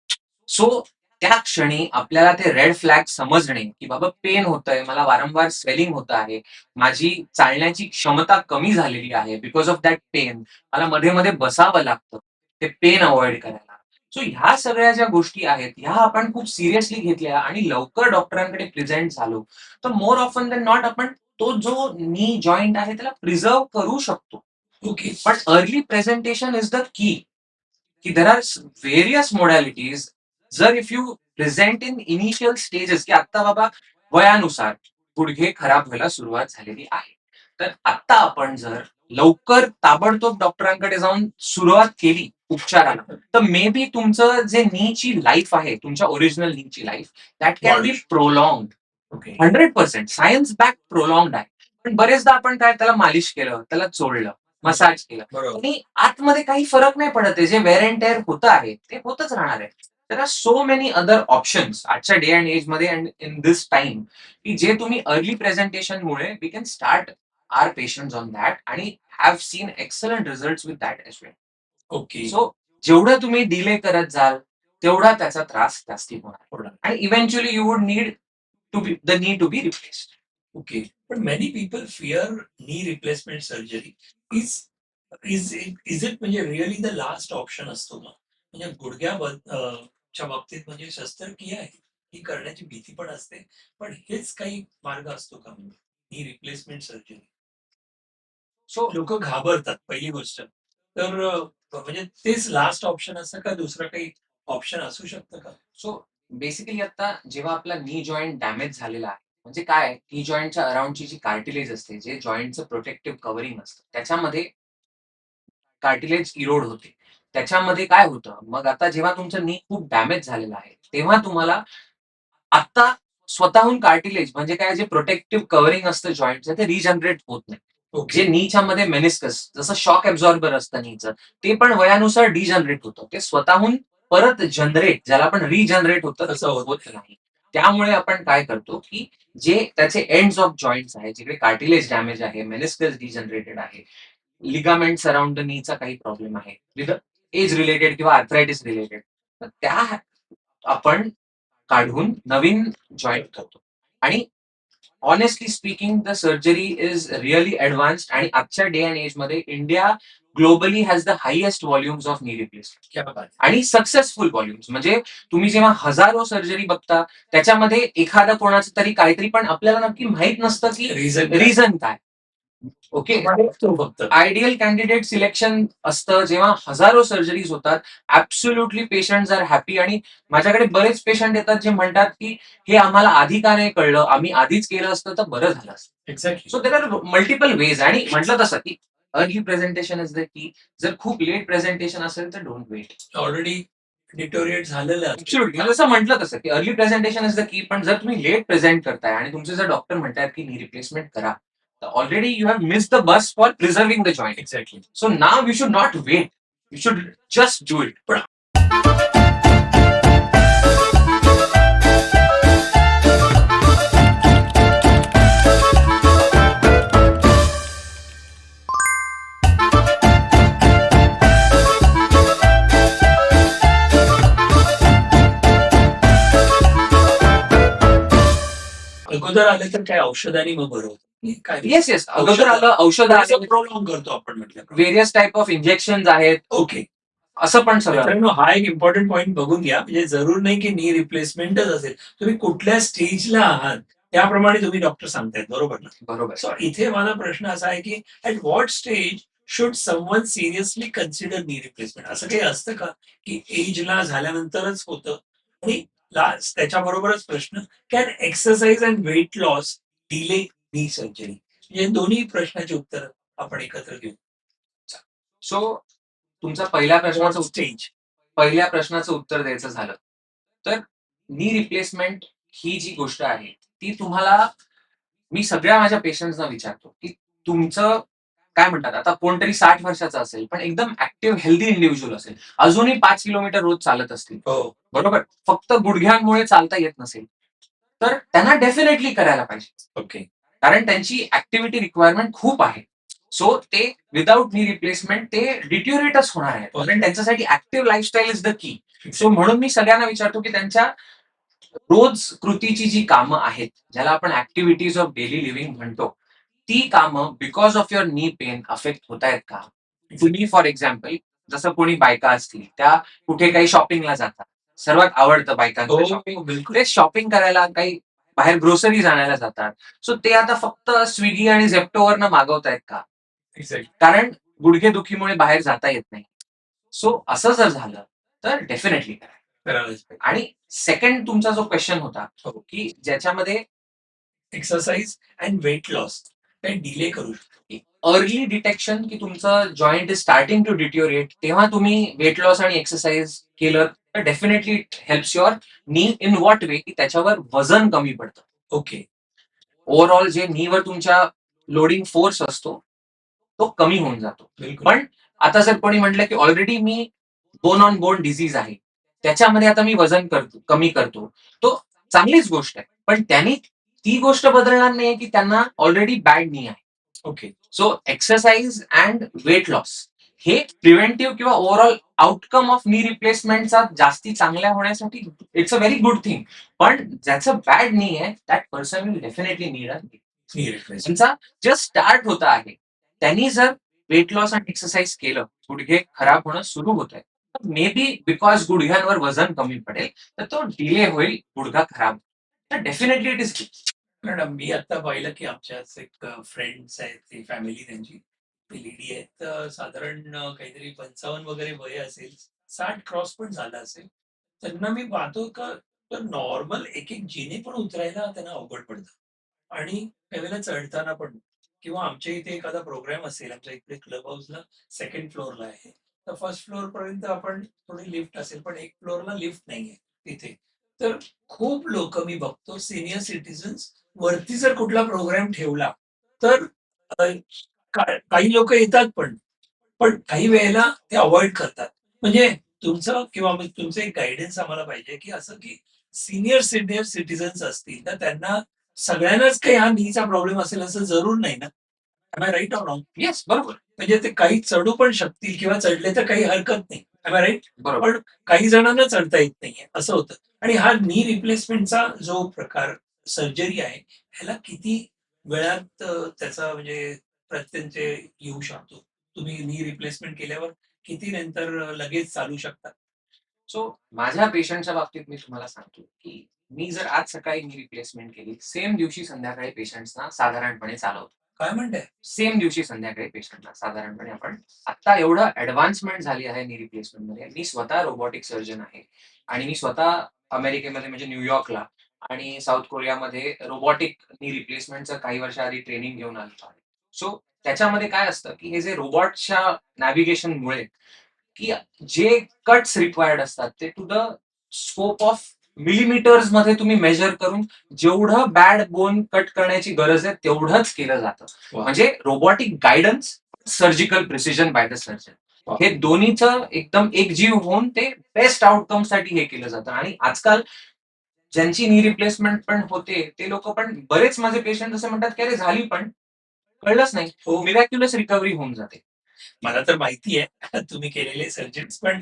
सो त्या क्षणी आपल्याला ते रेड फ्लॅग समजणे की बाबा पेन होतंय, मला वारंवार स्वेलिंग होत आहे, माझी चालण्याची क्षमता कमी झालेली आहे, बिकॉज ऑफ दॅट पेन मला मध्ये मध्ये बसावं लागतं ते पेन अवॉइड करायला. सो ह्या सगळ्या ज्या गोष्टी आहेत ह्या आपण खूप सिरियसली घेतल्या आणि लवकर डॉक्टरांकडे प्रेझेंट झालो तर मोर ऑफन देन नॉट आपण तो जो नी जॉईंट आहे त्याला प्रिझर्व करू शकतो. ओके. पण early presentation is the key there are various modalities. जर if you present in initial stages की आता बाबा वयानुसार गुडघे खराब व्हायला सुरुवात झालेली आहे, तर आता आपण जर लवकर ताबडतोब डॉक्टरांकडे जाऊन सुरुवात केली उपचाराला तर मे बी तुमचं जे नीची लाईफ आहे तुमच्या ओरिजिनल नीची life that can be prolong. Okay. 100% science back prolong आहे. पण बरेचदा आपण काय त्याला मालिश केलं, त्याला चोळलं, मसाज केलं बरोबर. आणि आतमध्ये काही फरक नाही पडत आहे. जे वेअर अँड टेअर होत आहे ते होतच राहणार आहे. There are so many other options आजच्या डे अँड एज मध्ये अँड इन दिस टाइम की जे तुम्ही अर्ली प्रेझेंटेशन मुळे we can start our patients on that आणि have seen excellent result with that as well. Okay. So जेवढं तुम्ही डिले करत जाल तेवढा त्याचा त्रास जास्ती होणार आणि eventually you would need to be the need to be replaced. Okay. पण many people fear knee replacement surgery. Is is it म्हणजे रिअली द लास्ट ऑप्शन असतो ना? म्हणजे च्या बाबतीत म्हणजे शस्त्रक्रिया आहे ही करण्याची भीती पण असते, पण हेच काही मार्ग असतो का म्हणजे नी रिप्लेसमेंट सर्जरी? सो लोक घाबरतात पहिली गोष्ट तर म्हणजे तेच लास्ट ऑप्शन असतं का दुसरं काही ऑप्शन असू शकतं का? सो बेसिकली आता जेव्हा आपला नी जॉईंट डॅमेज झालेला आहे, म्हणजे काय नी जॉईंटच्या अराउंडची जी कार्टिलेज असते, जे जॉईंटचं प्रोटेक्टिव्ह कव्हरिंग असतं, त्याच्यामध्ये कार्टिलेज इरोड होते. त्याच्यामध्ये काय होतं, मग आता जेव्हा तुमचं नी खूप डॅमेज झालेलं आहे, तेव्हा तुम्हाला आता स्वतःहून कार्टिलेज म्हणजे काय जे प्रोटेक्टिव्ह कव्हरिंग असतं जॉईंटचं ते रिजनरेट होत नाही. जे ओके. नीच्या मध्ये मेनिस्कस जसं शॉक ऍब्झॉर्बर असतं नीचं, ते पण वयानुसार डिजनरेट होतं. ते स्वतःहून परत जनरेट ज्याला आपण रिजनरेट होतं तसं तसं होत होत नाही. त्यामुळे आपण काय करतो की जे त्याचे एंड्स ऑफ जॉईंट्स आहे, जिकडे कार्टिलेज डॅमेज आहे, मेनिस्कस डिजनरेटेड आहे, लिगामेंट अराउंड द नीचा काही प्रॉब्लेम आहे, विथ एज रिलेटेड किंवा आर्थरायटिस रिलेटेड, तर त्या आपण काढून नवीन जॉईंट करतो. आणि honestly speaking the surgery is really advanced आणि आजच्या डे अँड एज मध्ये India globally has the highest volumes of knee replacement क्या बात. आणि सक्सेसफुल व्हॉल्युम्स. म्हणजे तुम्ही जेव्हा हजारो सर्जरी बघता त्याच्यामध्ये एखादा कोणाचं तरी काहीतरी पण आपल्याला नक्की माहित नसतं की रिझन काय. ओके. फक्त आयडियल कॅन्डिडेट सिलेक्शन असतं जेव्हा हजारो सर्जरीज होतात, ऍब्सोल्युटली पेशंट आर हॅपी. आणि माझ्याकडे बरेच पेशंट येतात जे म्हणतात की हे आम्हाला आधी का नाही कळलं, आम्ही आधीच केलं असतं तर बरं झालं असतं. Exactly. So there are multiple ways. आणि म्हटलं तसं की अर्ली प्रेझेंटेशन इज द की. जर खूप लेट प्रेझेंटेशन असेल तर डोंट वेट. ऑलरेडी डिटोरिएट झालेलं आहे. ऍब्सोल्युटली जसं म्हटलं तसं की अर्ली प्रेझेंटेशन इज द की. पण जर तुम्ही लेट प्रेझेंट करताय आणि तुमचे जर डॉक्टर म्हणतात की नी रिप्लेसमेंट करा, तर already you have miss the bus for preserving the joint. Exactly. So now you should not wait, you should just do it. पण अगोदर आले तर काय औषधाने मग बरं होतं काय? येस येस, अगोदर आलं औषध आहे, प्रोलॉंग करतो आपण म्हटलं. व्हेरियस टाईप ऑफ इंजेक्शन आहेत, ओके. असं पण सगळं. मित्रांनो हा एक इम्पॉर्टंट पॉईंट बघून घ्या. म्हणजे जरूर नाही की नी रिप्लेसमेंटच असेल, तुम्ही कुठल्या स्टेजला आहात त्याप्रमाणे तुम्ही डॉक्टर सांगतायत, बरोबर ना? बरोबर. सो इथे माझा प्रश्न असा आहे की at what stage should someone seriously consider knee replacement? असं काही असतं का की एजला झाल्यानंतरच होतं? आणि लास्ट त्याच्याबरोबरच प्रश्न, can exercise and weight loss delay knee surgery? म्हणजे दोन्ही प्रश्नाची उत्तर आपण एकत्र घेऊ. सो तुमचा स्टेज. पहिल्या प्रश्नाचं उत्तर द्यायचं झालं तर नी रिप्लेसमेंट ही जी गोष्ट आहे ती तुम्हाला मी सगळ्या माझ्या पेशंट्सना विचारतो की तुमचं काय म्हणतात आता कोणतरी 60 वर्षाचा असेल पण एकदम ऍक्टिव्ह हेल्दी इंडिव्हिज्युअल असेल अजूनही 5 किलोमीटर रोज चालत असतील हो. बरोबर फक्त गुडघ्यांमुळे चालता येत नसेल तर त्यांना डेफिनेटली करायला पाहिजे ओके. कारण त्यांची ऍक्टिव्हिटी रिक्वायरमेंट खूप आहे सो ते विदाऊट नी रिप्लेसमेंट ते डिट्युरेटच होणार आहे कारण त्यांच्यासाठी ऍक्टिव्ह लाईफस्टाईल इज द की सो म्हणून मी सगळ्यांना विचारतो की त्यांच्या रोज कृतीची जी कामं आहेत ज्याला आपण ऍक्टिव्हिटीज ऑफ डेली लिव्हिंग म्हणतो ती कामं because of your knee pain affect होत आहेत का तुम्ही फॉर एक्झाम्पल जसं कोणी बायका असतील त्या कुठे काही शॉपिंगला जातात सर्वात आवडतं बायकांचं शॉपिंग हो, बिलकुल. ते शॉपिंग करायला काही बाहेर ग्रोसरीज आणायला जातात सो ते आता फक्त स्विगी आणि झेप्टोवरनं मागवतायत का एक्झॅक्ट. कारण गुडघेदुखीमुळे बाहेर जाता येत नाही सो असं जर झालं तर डेफिनेटली करा करायलाच पाहिजे. आणि सेकंड तुमचा जो क्वेश्चन होता हो. की ज्याच्यामध्ये एक्सरसाइज अँड वेट लॉस काही डिले करू शकतो. अर्ली डिटेक्शन की तुमचं जॉईंट इज स्टार्टिंग टू डिट्युरेट तेव्हा तुम्ही वेट लॉस आणि एक्सरसाइज केलं तर डेफिनेटली इट हेल्प्स युअर नी इन व्हॉट वे की त्याच्यावर वजन कमी पडतं ओके. ओव्हरऑल जे नीवर तुमच्या लोडिंग फोर्स असतो तो कमी होऊन जातो बिलकुल. पण आता जर कोणी म्हटलं की already me bone on bone disease आहे त्याच्यामध्ये आता मी वजन कमी करतो तो चांगलीच गोष्ट आहे पण त्यांनी ती गोष्ट बदलणार नाही की त्यांना ऑलरेडी बॅड नी आहे okay. So exercise and weight loss हे प्रिव्हेंटिव्ह किंवा ओव्हरऑल आउटकम ऑफ नी रिप्लेसमेंटचा जास्ती चांगल्या होण्यासाठी it's a very good thing पण ज्याचं बॅड नी आहे that person will definitely need a knee replace. त्यांचा जस्ट स्टार्ट होत आहे त्यांनी जर वेट लॉस आणि एक्सरसाइज केलं गुडघे खराब होणं सुरू होत आहे मे बी बिकॉज गुडघ्यांवर वजन कमी पडेल तर तो डिले होईल गुडघा खराब तर डेफिनेटली इट इज कारण मी आता पाहिलं की आमच्याच एक फ्रेंड्स आहेत, ती फॅमिली त्यांची ती लेडी आहेत, तर साधारण काहीतरी 55 वगैरे वय असेल, 60 क्रॉस पण झाला असेल. त्यांना मी पाहतो का नॉर्मल एक एक जिने पण उतरायला त्यांना अवघड पडतं. आणि काही वेळेला चढताना पण किंवा आमच्या इथे एखादा प्रोग्राम असेल, आमच्या इकडे क्लब हाऊसला सेकंड फ्लोअरला आहे. तर फर्स्ट फ्लोअर पर्यंत आपण थोडी लिफ्ट असेल, पण एक फ्लोअरला लिफ्ट नाहीये तिथे. तर खूप लोकं मी बघतो सीनियर सिटिझन्स वरती जर कुठला प्रोग्राम ठेवला, तर अ, काही लोकं येतात पण. पण काही वेळेला ते अव्हॉइड करतात. म्हणजे तुमचं किंवा मग तुमचं एक गाईडन्स आम्हाला पाहिजे, की असं की सीनियर सिटिझन्स असतील, तर त्यांना सगळ्यांनाच काही हा नीचा प्रॉब्लेम असेल असं जरूर नाही ना? Am I right or wrong? Yes बरोबर म्हणजे ते काही चढू पण शकतील किंवा चढले तर काही हरकत नाही. Am I right? बरोबर पण काही जणांना चढता येत नाहीये, असं होतं. आणि हा नी रिप्लेसमेंटचा जो प्रकार सर्जरी आहे, ह्याला किती वेळात त्याचा म्हणजे प्रत्यंचे येऊ शकतो? तुम्ही नी रिप्लेसमेंट केल्यावर किती नंतर लगेच चालू शकता? सो माझ्या पेशंटच्या बाबतीत मी तुम्हाला सांगतो की मी जर आज सकाळी नी रिप्लेसमेंट केली सेम दिवशी संध्याकाळी पेशंट्सना साधारणपणे चालवतो काय म्हणताय? सेम दिवशी संध्याकाळी पेशंटला साधारणपणे आपण आता एवढं ऍडव्हान्समेंट झाली आहे नी रिप्लेसमेंट मध्ये मी स्वतः रोबोटिक सर्जन आहे आणि मी स्वतः अमेरिकेमध्ये म्हणजे न्यूयॉर्कला आणि साऊथ कोरियामध्ये रोबोटिक नी रिप्लेसमेंटचं काही वर्षाआधी ट्रेनिंग घेऊन आलेलो आहे सो त्याच्यामध्ये काय असतं की हे जे रोबोटच्या नॅव्हिगेशनमुळे की जे कट्स रिक्वायर्ड असतात ते to the scope of millimetres मध्ये तुम्ही मेजर करून जेवढं बॅड बोन कट करण्याची गरज आहे तेवढंच केलं जातं वा. म्हणजे robotic guidance surgical precision by the surgeon वा. हे दोन्हीचं एकदम एक जीव होऊन ते बेस्ट आउटकम साठी हे केलं जातं आणि आजकाल ज्यांची नी रिप्लेसमेंट पण होते ते लोक पण बरेच माझे पेशंट असे म्हणतात की अरे झाली पण कळलंच नाही हो. मिरॅक्युलस रिकव्हरी होऊन जाते मला तर माहिती आहे तुम्ही केलेले सर्जन्स पण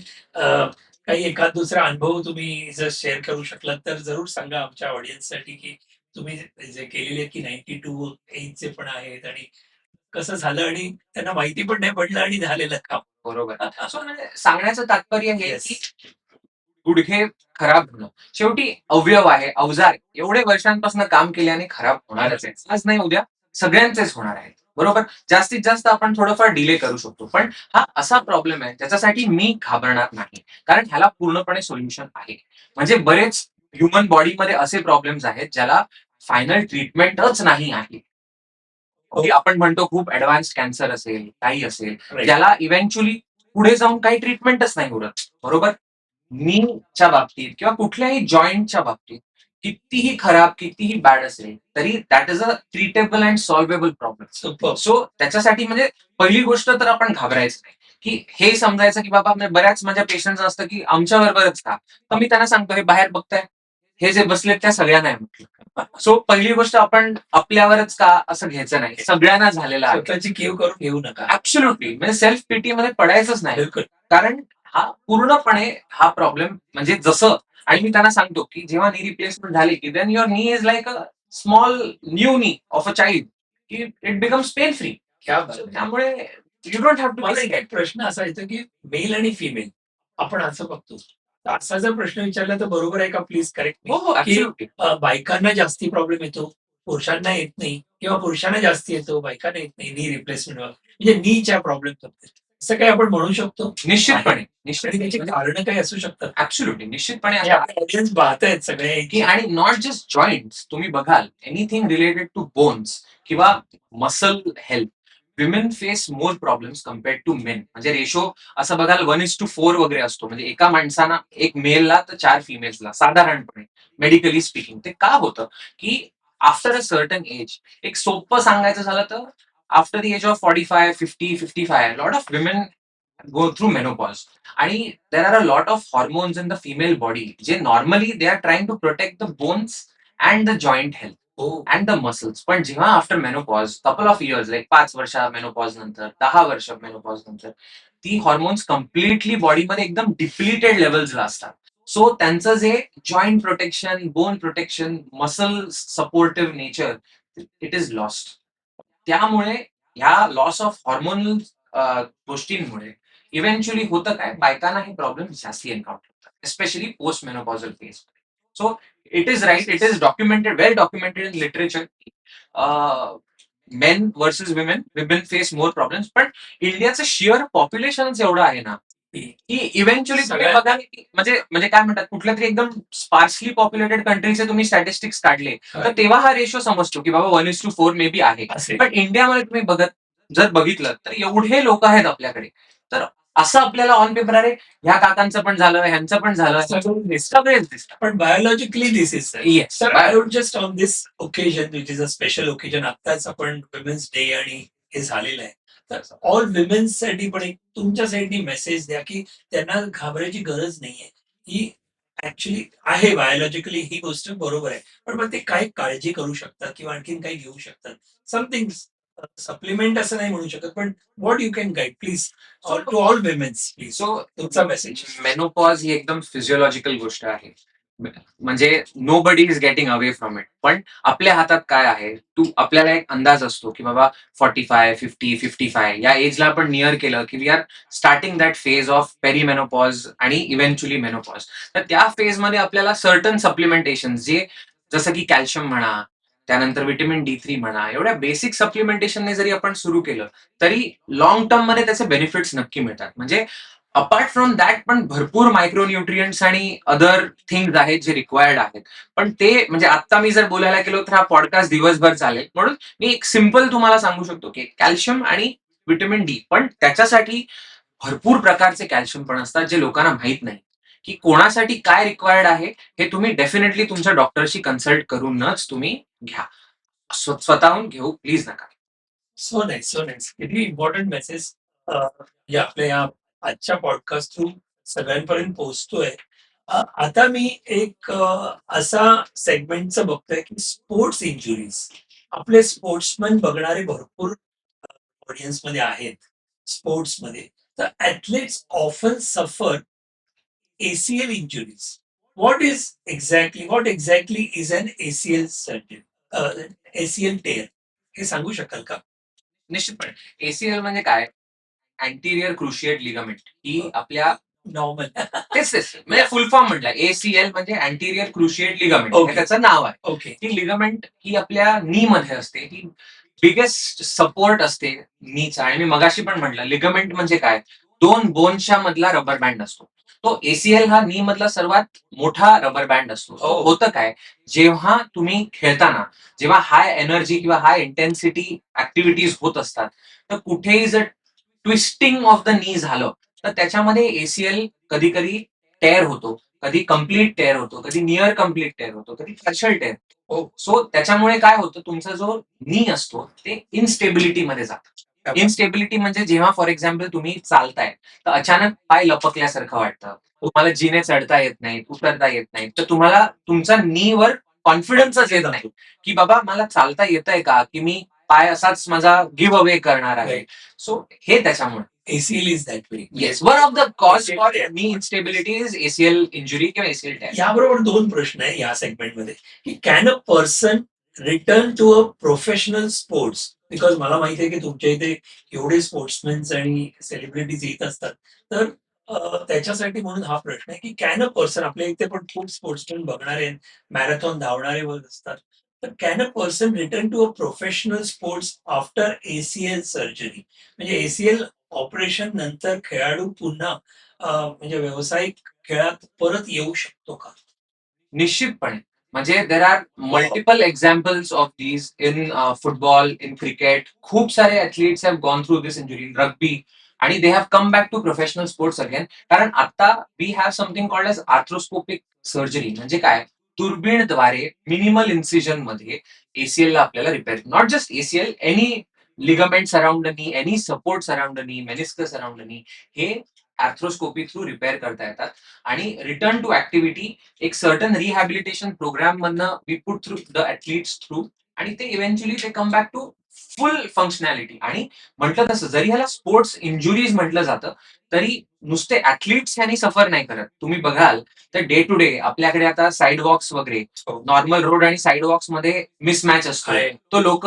काही एखाद दुसरा अनुभव तुम्ही जर शेअर करू शकलात तर जरूर सांगा आमच्या ऑडियन्ससाठी, की तुम्ही जे केलेले की 92 एजचे पण आहेत आणि कसं झालं आणि त्यांना माहिती पण नाही पडलं आणि झालेलं काम. बरोबर सो म्हणजे सांगण्याचं तात्पर्य हे येस. की गुडघे खराब होणं शेवटी अवयव आहे अवजार आहे. एवढे वर्षांपासून काम केल्याने खराब होणारच आहे आज नाही उद्या सगळ्यांचेच होणार आहेत बरोबर. जास्तीत जास्त आपण थोडंफार डिले करू शकतो, पण हा असा प्रॉब्लेम आहे ज्याच्यासाठी मी घाबरणार नाही, कारण ह्याला पूर्णपणे सोल्युशन आहे. म्हणजे बरेच ह्युमन बॉडीमध्ये असे प्रॉब्लेम्स आहेत ज्याला फायनल ट्रीटमेंटच नाही आहे. की आपण म्हणतो खूप ऍडव्हान्स कॅन्सर असेल, काही असेल, Right. ज्याला इव्हेंच्युअली पुढे जाऊन काही ट्रीटमेंटच नाही उरत. बरोबर. नीच्या बाबतीत किंवा कुठल्याही जॉईंटच्या बाबतीत कितीही खराब, कितीही बॅड असेल, तरी that is a treatable and solvable problem. Superb. So त्याच्यासाठी म्हणजे पहिली गोष्ट तर आपण घाबरायचं नाही, की हे समजायचं की बाबा म्हणजे बऱ्याच माझ्या पेशंट असतं की आमच्या बरोबरच का, तर मी त्यांना सांगतो हे बाहेर बघताय, हे जे बसलेत त्या सगळ्यांना आहे म्हटलं. सो पहिली गोष्ट आपण आपल्यावरच का असं घ्यायचं नाही, सगळ्यांना झालेलं आहे. स्वतःची कीव करून घेऊ नका. ऍब्सोल्युटली. म्हणजे सेल्फ पीटी मध्ये पडायचंच नाही, बिलकुल. कारण हा पूर्णपणे हा प्रॉब्लेम म्हणजे जसं, आणि मी त्यांना सांगतो की जेव्हा नी रिप्लेसमेंट झाली की देन युअर नी is like a small new नी ऑफ अ चाइल्ड, की इट बिकम्स पेन फ्री. क्या बात आहे. त्यामुळे यू डोंट हॅव टू मला एक प्रश्न असा येतो की मेल आणि फिमेल आपण असं बघतो. तर असा जर प्रश्न विचारला तर बरोबर आहे का? प्लीज करेक्ट मी. हो हो की ऍब्सोल्युटली. बायकांना जास्ती प्रॉब्लेम येतो, पुरुषांना येत नाही, किंवा पुरुषांना जास्ती येतो, बायकांना येत नाही नी रिप्लेसमेंट म्हणजे नीच्या प्रॉब्लेम असं काही आपण म्हणू शकतो. निश्चितपणे आणि निश्चित त्याची कारण काही असू शकतात. ऍब्सोल्युटली निश्चितपणे म्हणजे असं आपले ऑडियन्स पाहतायत सगळे की, आणि नॉट जस्ट जॉईंट्स, तुम्ही बघाल एनिथिंग रिलेटेड टू बोन्स किंवा muscle health, women face more problems compared to men. म्हणजे रेशो असं बघाल 1:4 वगैरे असतो, म्हणजे एका माणसाना, एक मेलला तर 4 फिमेल्सला साधारणपणे, मेडिकली स्पीकिंग. ते का होतं की आफ्टर अ सर्टन एज, एक सोपं सांगायचं झालं तर after the age of 45, 50, 55, lot of women go through menopause, आणि there are a lot of hormones in the female body जे normally they are trying to protect the bones and the joint health and the muscles. पण जेव्हा after menopause couple of years, like 5 वर्ष मेनोपॉज नंतर, 10 वर्ष मेनोपॉज नंतर, ती हॉर्मोन्स कम्प्लिटली बॉडीमध्ये एकदम डिप्लिटेड लेवल्सला असतात. सो त्यांचं जे joint protection, bone protection, muscle supportive nature, it is lost. त्यामुळे ह्या लॉस ऑफ हॉर्मोनल गोष्टींमुळे इव्हेंच्युअली होतं काय, बायकांना हे प्रॉब्लेम जास्ती एन्काउंटर होतात, especially post menopausal phase. So it is right, it is documented, well documented in literature, men versus women, women face more problems. पण इंडियाचं शिअर पॉप्युलेशनच एवढं आहे ना, की इव्हेंच्युअली तुम्ही सगळ्या- बघा म्हणजे म्हणजे काय म्हणतात, कुठल्या तरी एकदम स्पार्सली पॉप्युलेटेड कंट्रीचे तुम्ही स्टॅटिस्टिक्स काढले तर तेव्हा हा रेशो समजतो की बाबा 1:4 मे बी आहे. असेल. पण इंडियामध्ये तुम्ही जर बघितलं तर एवढे लोक आहेत आपल्याकडे, तर असं आपल्याला ऑन पेपर अरे ह्या काकांचं पण झालं, ह्यांचं पण झालं, सगळेच दिसतात. पण biologically this is Yes. Sir. I would just on this occasion which is a special occasion, आत्ताच आपण विमेन्स डे आणि हे झालेलं आहे, तर ऑल विमेन्स साठी पण एक तुमच्या साईडनी मेसेज द्या की त्यांना घाबरायची गरज नाहीये. ही ऍक्च्युली आहे बायोलॉजिकली, ही गोष्ट बरोबर आहे, पण मग ते काय काळजी करू शकतात किंवा आणखीन काही घेऊ शकतात, समथिंग सप्लिमेंट असं नाही म्हणू शकत, पण what you can guide please to all womens please. So तुमचा मेसेज. मेनोपॉज ही एकदम फिजिओलॉजिकल गोष्ट आहे, म्हणजे nobody is getting away from it. पण आपल्या हातात काय आहे, आपल्याला एक अंदाज असतो की बाबा 45, 50, 55 या एजला आपण नियर केलं की we are starting that phase of perimenopause आणि इव्हेंच्युअली मेनोपॉज. तर त्या फेजमध्ये आपल्याला सर्टन सप्लिमेंटेशन, जे जसं की कॅल्शियम म्हणा, त्यानंतर व्हिटॅमिन D3 म्हणा, एवढ्या बेसिक सप्लिमेंटेशनने जरी आपण सुरू केलं तरी लॉंग टर्म मध्ये त्याचे बेनिफिट्स नक्की मिळतात. म्हणजे अपार्ट फ्रॉम दॅट पण भरपूर मायक्रोन्युट्रियंट्स आणि अदर थिंग्स आहेत जे रिक्वायर्ड आहेत. पण ते म्हणजे आता मी जर बोलायला गेलो तर हा पॉडकास्ट दिवसभर चालेल, म्हणून मी एक सिम्पल तुम्हाला सांगू शकतो की कॅल्शियम आणि व्हिटॅमिन डी, पण त्याच्यासाठी भरपूर प्रकारचे कॅल्शियम पण असतात जे लोकांना माहित नाही, की कोणासाठी काय रिक्वायर्ड आहे. हे तुम्ही डेफिनेटली तुमच्या डॉक्टरशी कन्सल्ट करूनच तुम्ही घ्या, स्वतःहून घेऊ प्लीज नका. So nice, so nice. किती इम्पॉर्टंट मेसेज या आपल्या या आजच्या पॉडकास्ट थ्रू सगळ्यांपर्यंत पोहोचतोय. आता मी एक असा सेगमेंटचं बघतोय की स्पोर्ट्स इंजुरीज. आपले स्पोर्ट्समन बघणारे भरपूर ऑडियन्स मध्ये आहेत स्पोर्ट्समध्ये. तर ॲथलीट्स ऑफन सफर ACL injuries. What exactly is an ACL surgery? ACL tear? हे सांगू शकाल का? निश्चितपणे एसीएल म्हणजे काय, अँटिरियर क्रुशिएट लिगामेंट, ही आपल्या नॉर्मल. तेच तेच म्हणजे फुल फॉर्म म्हटलं ACL म्हणजे अँटिरियर क्रुशिएट लिगामेंट, Okay. त्याचं नाव आहे. ओके. ही लिगामेंट ही आपल्या नी मध्ये असते. ही बिगेस्ट सपोर्ट असते नीचा. आणि मी मगाशी पण म्हटलं लिगमेंट म्हणजे काय, दोन बोनच्या मधला रबर बँड असतो. तो एसीएल हा नी मधला सर्वात मोठा रबर बँड असतो. हो. होतं काय, जेव्हा तुम्ही खेळताना, जेव्हा हाय एनर्जी किंवा हाय इंटेन्सिटी ऍक्टिव्हिटीज होत असतात, तर कुठेही जर ट्विस्टिंग ऑफ द नी झालं, तर त्याच्यामध्ये एसीएल कधी कधी टेअर होतो, कधी कम्प्लीट टेअर होतो, कधी नियर कम्प्लीट टेअर होतो, कधी पार्शल टेअर. हो. सो त्याच्यामुळे काय होतं, तुमचा जो नी असतो ते इनस्टेबिलिटी मध्ये जातं. इनस्टेबिलिटी म्हणजे जेव्हा फॉर एक्झाम्पल तुम्ही चालताय, तर अचानक पाय लपकल्यासारखं वाटतं, तुम्हाला जिने चढता येत नाही, उतरता येत नाही, तर तुम्हाला तुमचा नीवर कॉन्फिडन्सच येत नाही की बाबा मला चालता येतंय का, की मी पाय असाच माझा गिव्ह अवे करणार आहे. सो हे त्याच्यामुळे ACL is that way. Yes, one of the cause ACL for tear. Knee instability is ACL injury किंवा एसीएल टेअर. याबरोबर 2 प्रश्न आहे या सेगमेंटमध्ये, की can a person return to a professional sports? Because मला माहिती आहे की तुमच्या इथे एवढे स्पोर्ट्समॅन आणि सेलिब्रिटीज येत असतात. तर त्याच्यासाठी म्हणून हा प्रश्न आहे, की कॅन अ पर्सन, आपल्या इथे पण खूप स्पोर्ट्समॅन बघणारे, मॅरेथॉन धावणारे वर असतात. तर can a person return to a professional sports after ACL surgery? म्हणजे ACL ऑपरेशन नंतर खेळाडू पुन्हा म्हणजे व्यावसायिक खेळात परत येऊ शकतो का? निश्चितपणे. म्हणजे there are multiple examples of these in football, in cricket. खूप सारे athletes have gone through this injury in rugby, आणि they have come back to professional sports again. कारण आता we have something called as arthroscopic surgery. म्हणजे काय, दुर्बीणद्वारे मिनिमल इन्सिजन मध्ये एसीएल ला आपल्याला repair, not just ACL, any ligaments around the knee, any supports around the knee, meniscus around the knee, हे आर्थ्रोस्कोपी थ्रू रिपेअर करता येतात. आणि रिटर्न टू ऍक्टिव्हिटी एक सर्टन रिहॅबिलिटेशन प्रोग्राम मधनं we put through the athletes through, आणि ते इव्हेंच्युअली ते come back to full functionality. आणि म्हटलं तसं, जरी ह्याला स्पोर्ट्स इंजुरीज म्हटलं जातं, तरी नुसते ऍथलीट्स ह्यानी सफर नाही करत. तुम्ही बघाल तर डे टू डे आपल्याकडे आता साईड वॉक्स वगैरे, नॉर्मल रोड आणि साईड वॉक्स मध्ये मिसमॅच असतो. आहे. तो लोक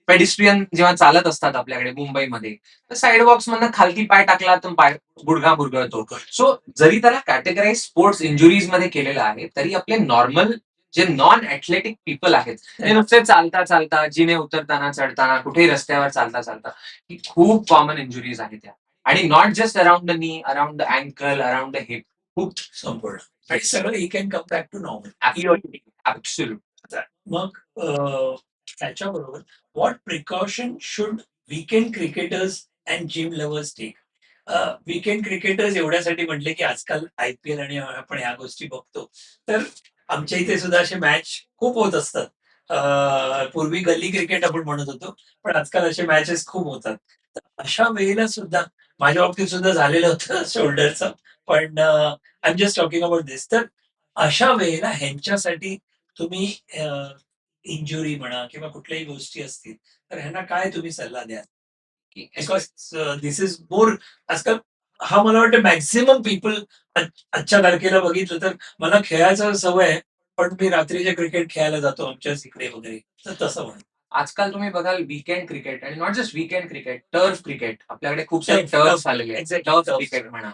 पेडिस्ट्रियन जेव्हा चालत असतात आपल्याकडे मुंबईमध्ये, तर साईड वॉक्स मधनं खालती पाय टाकला तर पाय गुडघा बुरगळतो. सो जरी त्याला कॅटेगराईज स्पोर्ट्स इंजुरीज मध्ये केलेलं आहे, तरी आपले नॉर्मल जे नॉन ऍथलेटिक पीपल आहेत, ते नुसते चालता चालता, जिने उतरताना चढताना, कुठेही रस्त्यावर चालता चालता, ही खूप कॉमन इंजुरीज आहेत त्या. आणि not just around the knee, around the ankle, around the hip, खूप संपूर्ण आणि सगळं ही can come back to normal. Absolute. मग त्याच्याबरोबर what precaution should weekend cricketers and gym lovers take? Weekend cricketers एवढ्यासाठी म्हटले की आजकाल IPL आणि आपण ह्या गोष्टी बघतो, तर आमच्या इथे सुद्धा असे मॅच खूप होत असतात. पूर्वी गल्ली क्रिकेट आपण म्हणत होतो, पण आजकाल असे मॅचेस खूप होतात. तर अशा वेळेला सुद्धा माझ्या बाबतीत सुद्धा झालेलं होतं शोल्डरचं. पण I am just talking about this. तर अशा वेळेला ह्यांच्यासाठी तुम्ही इंजुरी म्हणा किंवा कुठल्याही गोष्टी असतील, तर ह्यांना काय तुम्ही सल्ला द्याल? बिकॉज दिस इज मोर आजकाल, हा मला वाटतं मॅक्सिमम पीपल आजच्या तारखेला बघितलं तर, मला खेळायचा सवय आहे, पण मी रात्रीचे क्रिकेट खेळायला जातो आमच्याच इकडे वगैरे, तर तसं म्हणा. आजकाल तुम्ही बघाल वीकेंड क्रिकेट, आणि not just weekend cricket, turf cricket, आपल्याकडे खूप सारे Turf, टर्फ turf, आलेले आहेत. exactly, turf turf. क्रिकेट म्हणा,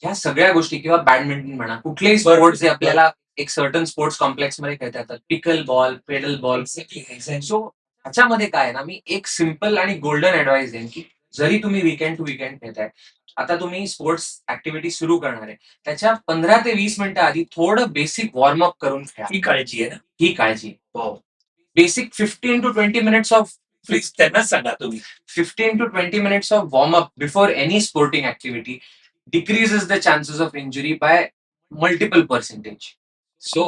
ह्या सगळ्या गोष्टी, किंवा बॅडमिंटन म्हणा, कुठलेही बरोबर, स्पोर्ट्स जे बरोबर. आपल्याला एक सर्टन स्पोर्ट्स कॉम्प्लेक्स मध्ये खेळता येतात, pickleball, paddle ball. Exactly. So ह्याच्यामध्ये काय आहे ना, मी एक सिम्पल आणि गोल्डन ऍडवाइस देईन, की जरी तुम्ही वीकेंड टू वीकेंड खेळताय, आता तुम्ही स्पोर्ट्स ऍक्टिव्हिटी सुरू करणार आहे, त्याच्या 15 ते 20 मिनिटं आधी थोडं बेसिक वॉर्मअप करून खेळा. ही काळजी आहे ना. ही काळजी. हो. Basic 15 to 20 minutes of please त्यांनाच सांगा तुम्ही. 15 to 20 minutes of warm up before any sporting activity decreases the chances of injury by multiple percentage. So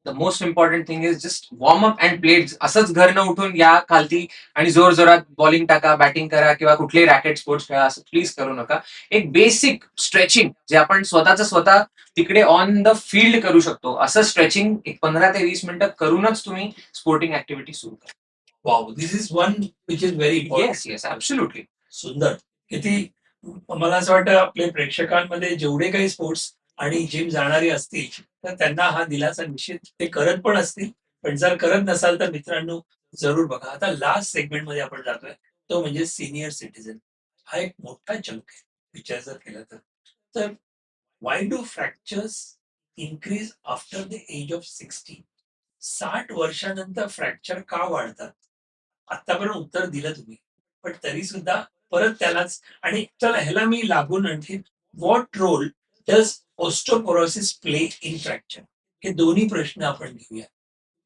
the most important thing is just warm up and play. असंच घर न उठून या खालती आणि जोर जोरात बॉलिंग टाका, बॅटिंग करा, किंवा कुठलेही रॅकेट स्पोर्ट्स खेळा, असं प्लीज करू नका. एक बेसिक स्ट्रेचिंग जे आपण स्वतः तिकडे ऑन द फील्ड करू शकतो, असं स्ट्रेचिंग एक 15 ते 20 मिनिटं करूनच तुम्ही स्पोर्टिंग ऍक्टिव्हिटी सुरू करा. Wow, this is one which is very important. Yes, yes, absolutely. सुंदर. किती, मला असं वाटतं आपल्या प्रेक्षकांमध्ये जेवढे काही स्पोर्ट्स आणि जिम जाणारे असतील, तर त्यांना हा दिलासा निश्चित ते करत पण असतील. पण जर करत नसाल तर मित्रांनो, जरूर बघा. आता लास्ट सेगमेंटमध्ये आपण जातोय, तो म्हणजे सीनियर सिटीझन. हा एक मोठा चंक आहे विचार जर केला तर. तर why do fractures increase after the age of 60? 60 वर्षानंतर फ्रॅक्चर का वाढतात? आतापर्यंत उत्तर दिलं तुम्ही. पण तरी सुद्धा परत त्यालाच आणि चला ह्याला मी लागून आणखी what role does osteoporosis play in fracture? हे दोन्ही प्रश्न आपण घेऊया.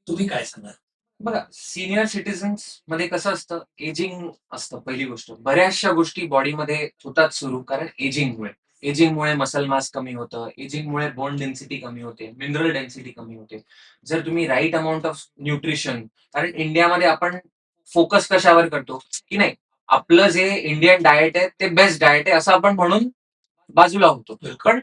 तुम्ही काय सांगाल? बघा, सीनियर सिटीजन्स मध्ये कसं असतं, एजिंग असतं पहिली गोष्ट. बऱ्याचशा गोष्टी बॉडीमध्ये होतात सुरू, कारण एजिंगमुळे. एजिंगमुळे मसल मास कमी होतं, एजिंगमुळे बोन डेन्सिटी कमी होते, मिनरल डेन्सिटी कमी होते. जर तुम्ही राईट अमाउंट ऑफ न्यूट्रिशन, कारण इंडियामध्ये आपण फोकस कशावर करतो, की नाही आपलं जे इंडियन डाएट आहे ते बेस्ट डाएट आहे असं आपण म्हणून बाजूला होतो. बिलकुल. पण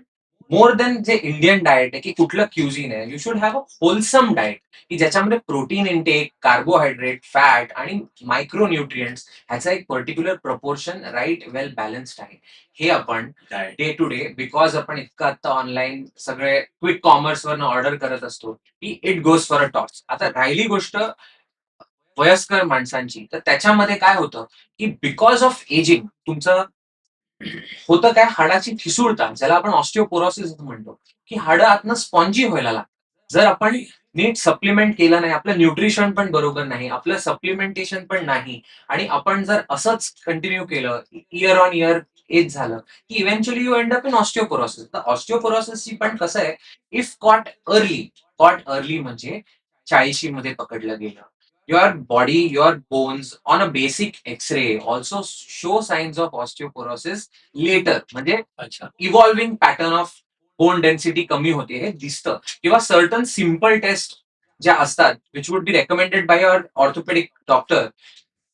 मोर देन जे इंडियन डाएट आहे, की कुठलं क्युझिन आहे, you should have a wholesome diet, की ज्याच्यामध्ये प्रोटीन इंटेक, कार्बोहायड्रेट, फॅट आणि मायक्रो न्यूट्रिएंट्स ह्याचा एक पर्टिक्युलर प्रपोर्शन राईट वेल बॅलन्स्ड आहे. हे आपण डे टू डे, बिकॉज आपण इतकं आता ऑनलाईन सगळे क्विक कॉमर्स वरनं ऑर्डर करत असतो, की it goes for a toss. आता राहिली गोष्ट वयस्कर माणसांची, तर त्याच्यामध्ये काय होतं, की बिकॉज ऑफ एजिंग तुमचं होतं काय, हाडाची ठिसूळता, ज्याला आपण ऑस्टिओपोरोसिस म्हणतो, की हाडं आतनं स्पॉन्जी व्हायला लागतात. जर आपण नीट सप्लिमेंट केलं नाही, आपलं न्यूट्रिशन पण बरोबर नाही, आपलं सप्लिमेंटेशन पण नाही, आणि आपण जर असंच कंटिन्यू केलं, इयर ऑन इयर एज झालं, की eventually you end up in osteoporosis. तर ऑस्टिओपोरोसिसची पण कसं आहे, इफ कॉट अर्ली म्हणजे 40 मध्ये पकडलं गेलं, your body, your bones on a basic X-ray also show signs of osteoporosis later. म्हणजे अच्छा. Evolving pattern of bone density कमी होते हे दिसतं, किंवा सर्टन सिम्पल टेस्ट ज्या असतात which would be recommended by your orthopaedic doctor.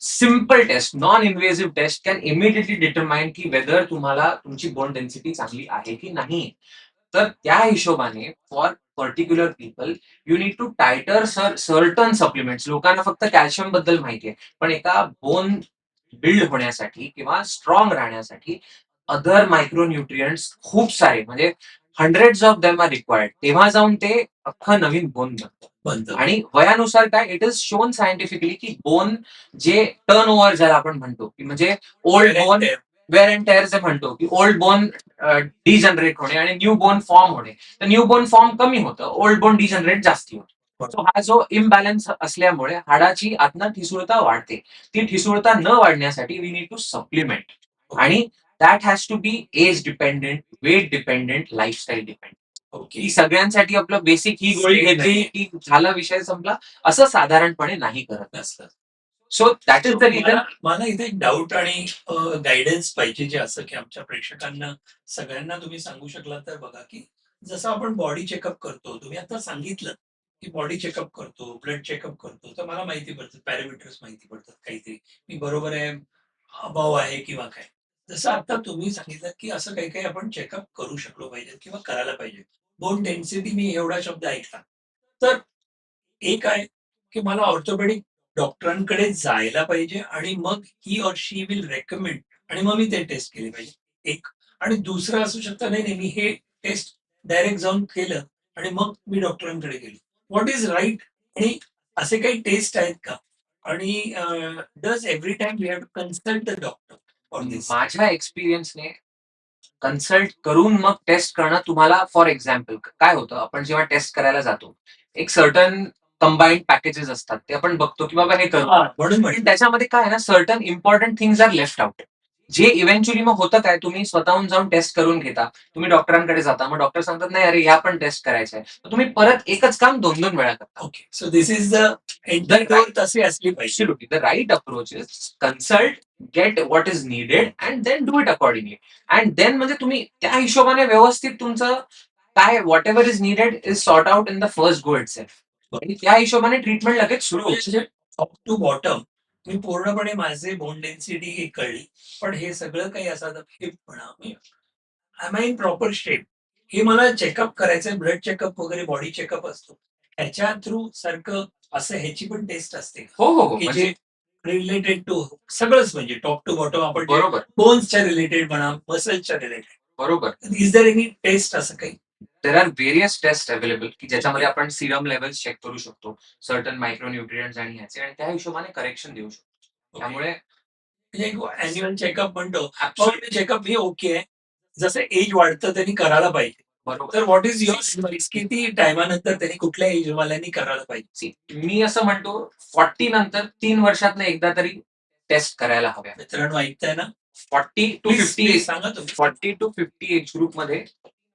Simple test, non invasive test can immediately determine की वेदर तुम्हाला तुमची बोन डेन्सिटी चांगली आहे की नाही. तर त्या हिशोबाने for particular people you need to titrate certain supplements. लोकांना फक्त कॅल्शियम बद्दल माहिती आहे, पण एका बोन बिल्ड होण्यासाठी किंवा स्ट्रॉंग राहण्यासाठी अदर मायक्रोन्युट्रियंट्स खूप सारे, म्हणजे hundreds of them are required. तेव्हा जाऊन ते अख्खं नवीन बोन बनतं. बनतं. आणि वयानुसार काय, इट इज शोन सायंटिफिकली की बोन जे टर्न ओव्हर ज्याला आपण म्हणतो, की म्हणजे old bone wear and tear जे म्हणतो, की ओल्ड बोन डिजनरेट होणे आणि न्यू बोन फॉर्म होणे. तर न्यू बोन फॉर्म कमी होतं, ओल्ड बोन डिजनरेट जास्ती होतं. सो हा जो इम्बॅलन्स असल्यामुळे हाडाची आतनं ठिसूळता वाढते. ती ठिसूळता न वाढण्यासाठी वी नीड टू सप्लिमेंट. आणि that has to be age dependent, weight dependent, lifestyle dependent. Okay. की सगळ्यांसाठी आपलं बेसिक ही गोळी Same घेतली नाही. की झाला विषय संपला, असं साधारणपणे नाही करत. असतं. So that is the reason. मला मला इथे एक डाऊट आणि गायडन्स पाहिजे जे असं की आमच्या प्रेक्षकांना सगळ्यांना तुम्ही सांगू शकलात तर बघा की जसं आपण बॉडी चेकअप करतो तुम्ही आता सांगितलं की बॉडी चेकअप करतो ब्लड चेकअप करतो तर मला माहिती पडतं पॅरामीटर्स माहिती पडतात काहीतरी मी बरोबर आहे अभाव आहे किंवा काय जसं आता तुम्ही सांगितलं की असं काही काही आपण चेकअप करू शकलो पाहिजे किंवा करायला पाहिजे बोन डेन्सिटी मी एवढा शब्द ऐकला तर एक आहे की मला ऑर्थोपेडिक डॉक्टरांकडे जायला पाहिजे आणि मग ही ऑर शी विल रेकमेंड आणि मग मी ते टेस्ट केले पाहिजे एक आणि दुसरं असू शकतं नाही नाही मी हे टेस्ट डायरेक्ट जाऊन केलं आणि मग मी डॉक्टरांकडे गेलो व्हॉट इज राईट आणि असे काही टेस्ट आहेत का आणि does every time we have to consult the doctor for this माझ्या एक्सपिरियन्सने कन्सल्ट करून मग टेस्ट करणं, तुम्हाला फॉर एक्झाम्पल काय होतं, आपण जेव्हा टेस्ट करायला जातो, एक सर्टन कंबाईंड पॅकेजेस असतात, ते आपण बघतो की बाबा हे करू. म्हणून पण म्हटलं त्याच्यामध्ये काय आहे ना, certain important things are left out. जे इव्हेंच्युअली मग होतं काय, तुम्ही स्वतःहून जाऊन टेस्ट करून घेता, तुम्ही डॉक्टरांकडे जाता, मग डॉक्टर सांगतात नाही अरे ह्या पण टेस्ट करायचं आहे, तर तुम्ही परत एकच काम दोन दोन वेळा करता. Okay so this is the entry door तशी असली पाहिजे Absolutely. The right approach is consult, get what is needed, and then do it accordingly. And then म्हणजे तुम्ही त्या हिशोबाने व्यवस्थित तुमचं काय what ever is needed is sort out in the first go itself. आणि त्या हिशोबाने ट्रीटमेंट लगेच सुरू होते. म्हणजे टॉप टू बॉटम मी पूर्णपणे माझे बोन डेन्सिटी कळली पण हे सगळं काही असं फिटपणा आय इन प्रॉपर शेप हे मला चेकअप करायचंय ब्लड चेकअप वगैरे बॉडी चेकअप असतो ह्याच्या थ्रू सारखं असं ह्याची पण टेस्ट असते हो हो हो, की म्हणजे जे रिलेटेड टू सगळंच म्हणजे टॉप टू बॉटम आपण बरोबर बोन्सच्या रिलेटेड म्हणा मसल्सच्या रिलेटेड बरोबर. इज दर एनी टेस्ट असं काही there are various test available की ज्याच्यामध्ये आपण सिरम लेवल्स चेक करू शकतो, सर्टन मायक्रोन्युट्रियंट्स आणि ह्याचे, आणि त्या हिशोबाने करेक्शन देऊ शकतो. त्यामुळे म्हणजे एक अॅन्युअल चेकअप म्हणतो Absolutely. चेकअप हे ओके आहे जसं एज वाढतं त्यांनी करायला पाहिजे बरोबर. तर व्हॉट इज युअर ऍडवाइस? किती टायमानंतर त्यांनी कुठल्या एज वाल्यांनी करायला पाहिजे? मी असं म्हणतो 40 नंतर 3 वर्षात एकदा तरी टेस्ट करायला हव्या. मित्रांनो ऐकताय ना? 40 to 50 सांगा तुम्ही. 40 to 50 एज ग्रुप मध्ये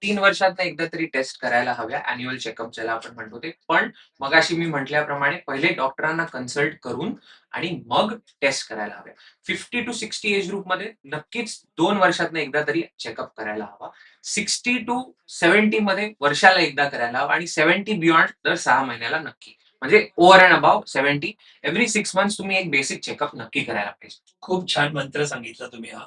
3 वर्षात एकदा तरी टेस्ट करायला हव्या. अॅन्युअल चेकअप ज्याला आपण म्हणतो ते. पण मगाशी मी म्हटल्याप्रमाणे पहिले डॉक्टरांना कन्सल्ट करून आणि मग टेस्ट करायला हव्या. 50 to 60 एज ग्रुप मध्ये नक्कीच 2 वर्षात एकदा तरी चेकअप करायला हवा. 60 to 70 मध्ये वर्षाला एकदा करायला हवा आणि 70 बियॉन्ड दर 6 महिन्याला नक्की. म्हणजे over and above 70 every 6 months तुम्ही एक बेसिक चेकअप नक्की करायला पाहिजे. खूप छान मंत्र सांगितला तुम्ही हा.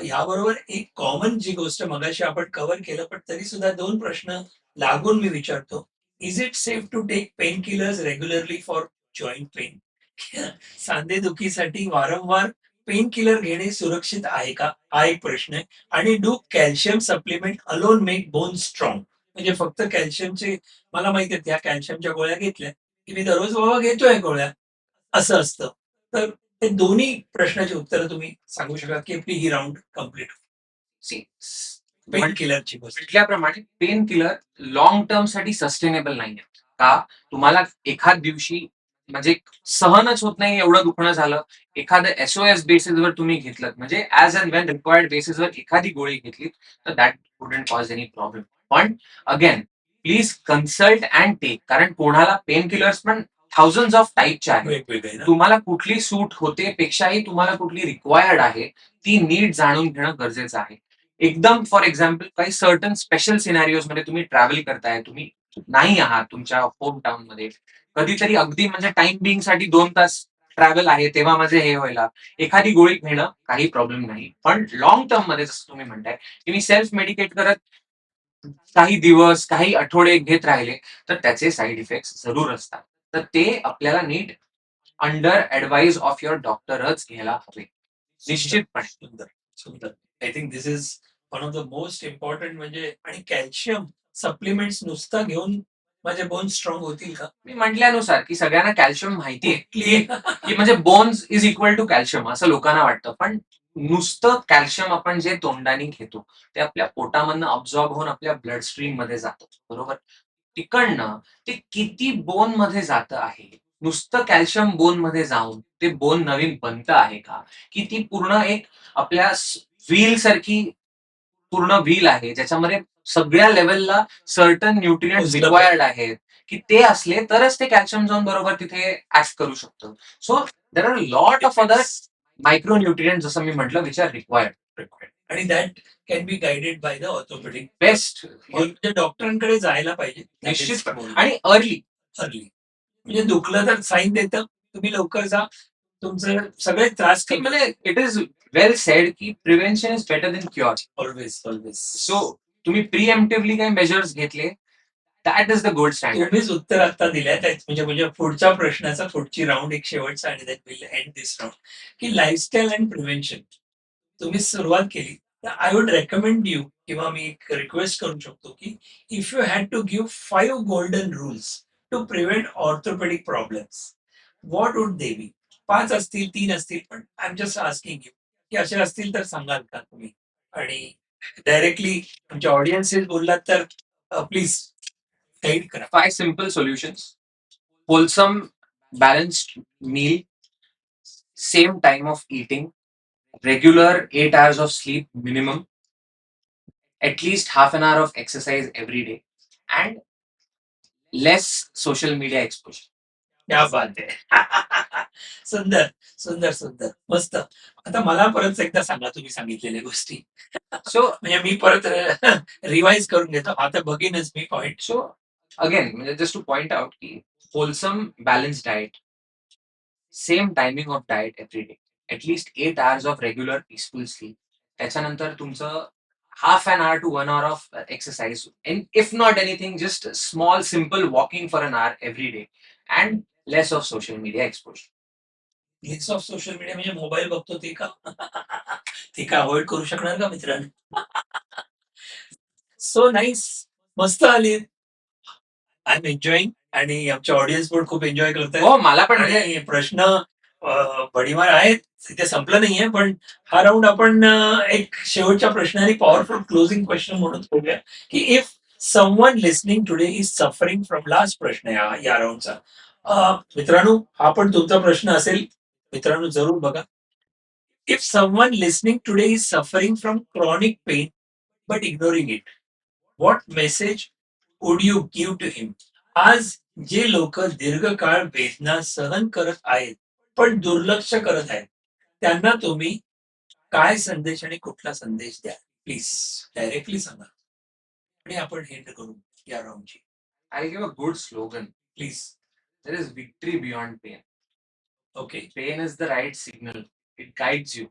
याबरोबर एक कॉमन जी गोष्ट मगाशी आपण कव्हर केलं, पण तरी सुद्धा 2 प्रश्न लागून मी विचारतो. Is it safe to take pain killers regularly for joint pain? सांधेदुखीसाठी वारंवार पेन किलर घेणे सुरक्षित आहे का? हा एक प्रश्न आहे. आणि do calcium supplement alone make bone strong? म्हणजे फक्त कॅल्शियमचे, मला माहिती आहे त्या कॅल्शियमच्या गोळ्या घेतल्या, की मी दररोज बाबा घेतोय गोळ्या, असं असतं. तर ते दोन्ही प्रश्नाची उत्तरं तुम्ही सांगू शकाल, की आपली ही राउंड कंप्लीट सी पेन किलरची गोष्ट. म्हटल्याप्रमाणे पेन किलर लॉंग टर्म साठी सस्टेनेबल नाहीये. का? तुम्हाला एखाद दिवशी म्हणजे सहनच होत नाही एवढं दुखणं झालं, एखादं एसओएस बेसिसवर तुम्ही घेतलं, म्हणजे ऍज अँड वेन रिक्वायर्ड बेसिसवर एखादी गोळी घेतली, तर that wouldn't cause any problem. पण again please consult and take, कारण कोणाला पेन किलर्स पण थाउजंड ऑफ टाईपचे आहेत. वेगवेगळे ना? तुम्हाला कुठली सूट होते पेक्षाही तुम्हाला कुठली रिक्वायर्ड आहे ती नीट जाणून घेणं गरजेचं आहे. एकदम फॉर एक्झाम्पल काही सर्टन स्पेशल सिनारिओज मध्ये तुम्ही ट्रॅव्हल करताय, तुम्ही नाही आहात तुमच्या होम टाउन मध्ये, कधीतरी अगदी म्हणजे टाइम बिंग साठी 2 तास ट्रॅव्हल आहे, तेव्हा माझे हे व्हायला एखादी गोळी घेणं काही प्रॉब्लेम नाही. पण लॉंग टर्म मध्ये जसं तुम्ही म्हणताय की मी सेल्फ मेडिकेट करत काही दिवस काही आठवडे घेत राहिले, तर त्याचे साईड इफेक्ट जरूर असतात. तर ते आपल्याला नीट अंडर ऍडवाइस ऑफ युअर डॉक्टरच घ्यायला हवे निश्चितपणे. सुंदर, सुंदर. I think this is one of the most important. म्हणजे आणि कॅल्शियम सप्लिमेंट्स नुसता घेऊन माझे बोन स्ट्रॉंग होतील का? मी म्हटल्यानुसार की सगळ्यांना कॅल्शियम माहितीये कुठली की म्हणजे bones is equal to calcium असं लोकांना वाटतं, पण नुसतं कॅल्शियम आपण जे तोंडाने घेतो ते आपल्या पोटामधनं अब्झॉर्ब होऊन आपल्या ब्लड स्ट्रीम मध्ये जातं, बरोबर. तिकडनं ते किती बोन मध्ये जातं आहे, नुसतं कॅल्शियम बोन मध्ये जाऊन ते बोन नवीन बनतं आहे का, की ती पूर्ण एक आपल्या व्हील सारखी पूर्ण व्हील आहे ज्याच्यामध्ये सगळ्या लेवलला सर्टन न्यूट्रिएंट पोचलं रिक्वायर्ड आहेत, की ते असले तरच ते कॅल्शियम जाऊन बरोबर तिथे ऍक्ट करू शकतं. So there R lot of other micro nutrient जसं मी म्हटलं विच आर रिक्वायर्ड. आणि that can be guided by the orthopaedic. Best म्हणजे डॉक्टरांकडे जायला पाहिजे निश्चितपणे आणि अर्ली. अर्ली. म्हणजे दुखलं तर साईन देतं, तुम्ही लवकर जा, तुमचं सगळे त्रास म्हणजे इट इज वेल सेड की prevention is better than cure. Always always. So तुम्ही प्रिएम्प्टिव्हली काही मेजर्स घेतले, that is the gold standard. तुम्हीच उत्तर आता दिलंय म्हणजे म्हणजे पुढच्या प्रश्नाचा पुढची राऊंड एक शेवटचा आणि then will end this round, की लाईफस्टाईल अँड प्रिव्हेन्शन तुम्ही सुरुवात केली. तर आय वुड रेकमेंड यू, किंवा मी एक रिक्वेस्ट करू शकतो, की if you had to give 5 golden rules to prevent orthopaedic problems, what would they be? 5 असतील, 3 असतील, पण I am just asking you, की असे असतील तर सांगाल का तुम्ही? आणि डायरेक्टली आमच्या ऑडियन्सेस बोललात तर प्लीज गाईड करा. 5 simple solutions: wholesome, balanced meal, same time of eating, regular 8 hours of sleep minimum, at least half an hour of exercise every day, and less social media exposure. क्या बात आहे. सुंदर, सुंदर, सुंदर. मस्त. आता मला परत एकदा सांगा तुम्ही सांगितलेल्या गोष्टी. So म्हणजे मी परत रिवाइज करून घेतो. आता बघीनच मी point. so again, just to point out की wholesome, balanced diet, same timing of diet every day, at least 8 hours of regular peaceful sleep. त्याच्यानंतर तुमचं half an hour to 1 hour of exercise, and if not anything, just small simple walking for an hour every day, and less of social media exposure. List of social media म्हणजे मोबाईल बघतो ते का? ते का अवॉइड करू शकणार का मित्रांनो? So nice. मस्त आली. आय एम एन्जॉईंग आणि आमच्या ऑडियन्स पण खूप एन्जॉय करतायत. हो, मला पण म्हणजे आणि प्रश्न भडीमार आहेत, तिथे संपलं नाहीये, पण हा राऊंड आपण एक शेवटच्या प्रश्नाने पॉवरफुल क्लोजिंग क्वेश्चन म्हणून ठेवूया, की if someone listening today is suffering from last प्रश्न आहे या राऊंडचा. मित्रांनो, हा पण तुमचा प्रश्न असेल. मित्रांनो, जरूर बघा. If someone listening today is suffering from chronic pain but ignoring it, what message would you give to him? आज जे लोक दीर्घकाळ वेदना सहन करत आहेत पण दुर्लक्ष करत आहेत, त्यांना तुम्ही काय संदेश आणि कुठला संदेश द्या? प्लीज डायरेक्टली सांगा आणि आपण हेंड करू या राऊंडची. I'll give a good slogan. Please. There is victory beyond pain. Okay. Pain is the right signal. It guides you.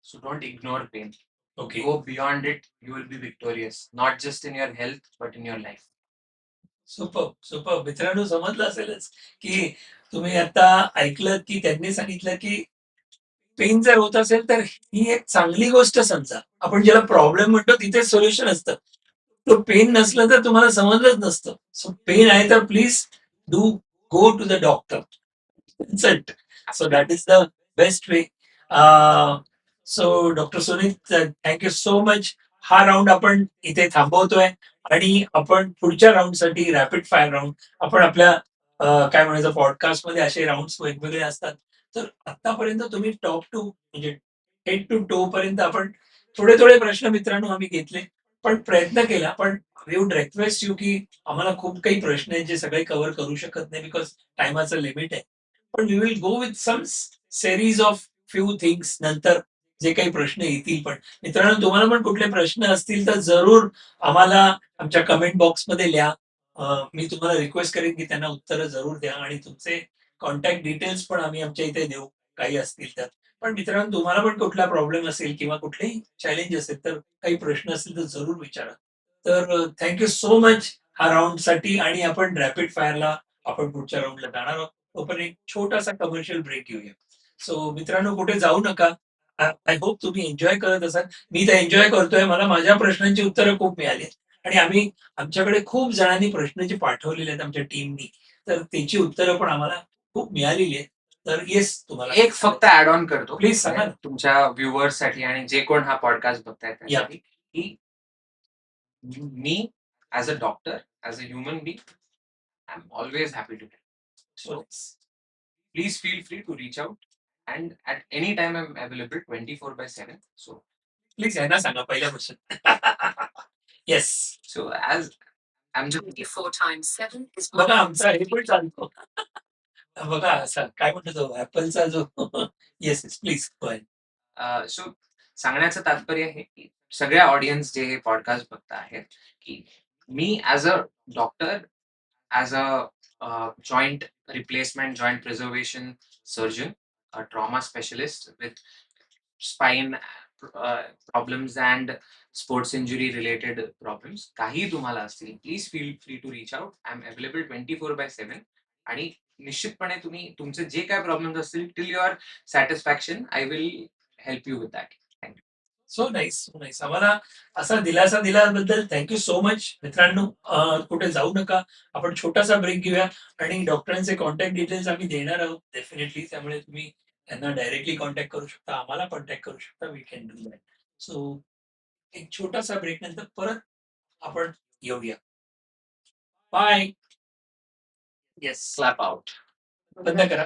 So don't ignore pain. Okay. Go beyond it. You will be victorious. Not just in your health, but in your life. Super super. मित्रांनो, समजलं असेलच की तुम्ही आता ऐकलं की त्यांनी सांगितलं की पेन जर होत असेल तर ही एक चांगली गोष्ट समजा. आपण ज्याला प्रॉब्लेम म्हणतो तिथेच सोल्युशन असतं. तो पेन नसलं तर तुम्हाला समजलंच नसतं. सो पेन आहे तर please do go to the doctor. Consult. So that is the best way. So doctor Sunit, thank you so much. हा राऊंड आपण इथे थांबवतोय आणि आपण पुढच्या राऊंडसाठी रॅपिड फायर राऊंड आपण आपल्या काय म्हणायचं पॉडकास्टमध्ये असे राऊंड वेगवेगळे असतात. तर आतापर्यंत तुम्ही टॉप टू म्हणजे हेड टू टो पर्यंत आपण थोडे थोडे प्रश्न मित्रांनो आम्ही घेतले, पण प्रयत्न केला. पण वी वुड रिक्वेस्ट यू की आम्हाला खूप काही प्रश्न आहेत जे सगळे कव्हर करू शकत नाही बिकॉज टायमाचं लिमिट आहे. पण we will go with some series of few things नंतर जे काही प्रश्न येतील. पण मित्रांनो, तुम्हाला पण कुठले प्रश्न असतील तर जरूर आम्हाला आमच्या कमेंट बॉक्समध्ये लिहा. मी तुम्हाला रिक्वेस्ट करेन की त्यांना उत्तरं जरूर द्या आणि तुमचे कॉन्टॅक्ट डिटेल्स पण आम्ही आमच्या इथे देऊ काही असतील तर. पण मित्रांनो, तुम्हाला पण कुठला प्रॉब्लेम असेल किंवा कुठलेही चॅलेंज असेल तर काही प्रश्न असतील तर जरूर विचारा. तर थँक्यू सो मच हा राऊंडसाठी आणि आपण रॅपिड फायरला आपण पुढच्या राऊंडला जाणार आहोत. तोपर्यंत एक छोटासा कमर्शियल ब्रेक घेऊया. सो मित्रांनो, कुठे जाऊ नका. आय होप तुम्ही एन्जॉय करत असाल. मी तर एन्जॉय करतोय. मला माझ्या प्रश्नांची उत्तरं खूप मिळाली आणि आमच्याकडे खूप जणांनी प्रश्न जे पाठवलेले आहेत आमच्या टीमनी, तर त्याची उत्तरं पण आम्हाला खूप मिळालेली आहेत. तर येस, तुम्हाला एक फक्त ऍड ऑन करतो प्लीज सांगा ना. तुमच्या व्ह्युअर्स साठी आणि जे कोण हा पॉडकास्ट बघतायत या. त्यासाठी की मी as a doctor, as a human being, I am always happy to help. So, Please feel free to reach out, and at any time I'm available 24/7. So please यांना सांगा पहिल्यापासून. Yes. as I'm just 24 times 7 is बघा आमचा हे पण चालतो. बघा असा काय म्हणतो तो ऍपलचा जो yes yes please go ahead. So सांगण्याचं तात्पर्य आहे की सगळ्या ऑडियन्स जे हे पॉडकास्ट बघता आहेत की मी as a doctor, as a joint replacement, joint preservation surgeon, trauma specialist with spine problems and sports injury related problems काही तुम्हाला असतील, please feel free to reach out. I am available 24/7. आणि निश्चितपणे तुम्ही तुमचे जे काय प्रॉब्लेम्स असतील, till your satisfaction I will help you with that. Thank you. So nice, so nice. आम्हाला असा दिलासा दिल्याबद्दल थँक्यू सो मच. मित्रांनो, कुठे जाऊ नका. आपण छोटासा ब्रेक घेऊया आणि डॉक्टरांचे कॉन्टॅक्ट डिटेल्स आम्ही देणार आहोत डेफिनेटली. त्यामुळे तुम्ही त्यांना डायरेक्टली कॉन्टॅक्ट करू शकता, आम्हाला कॉन्टॅक्ट करू शकता. We can do that. So एक छोटासा ब्रेक नंतर परत आपण येऊया. बाय. येस. Clap out. बंद करा.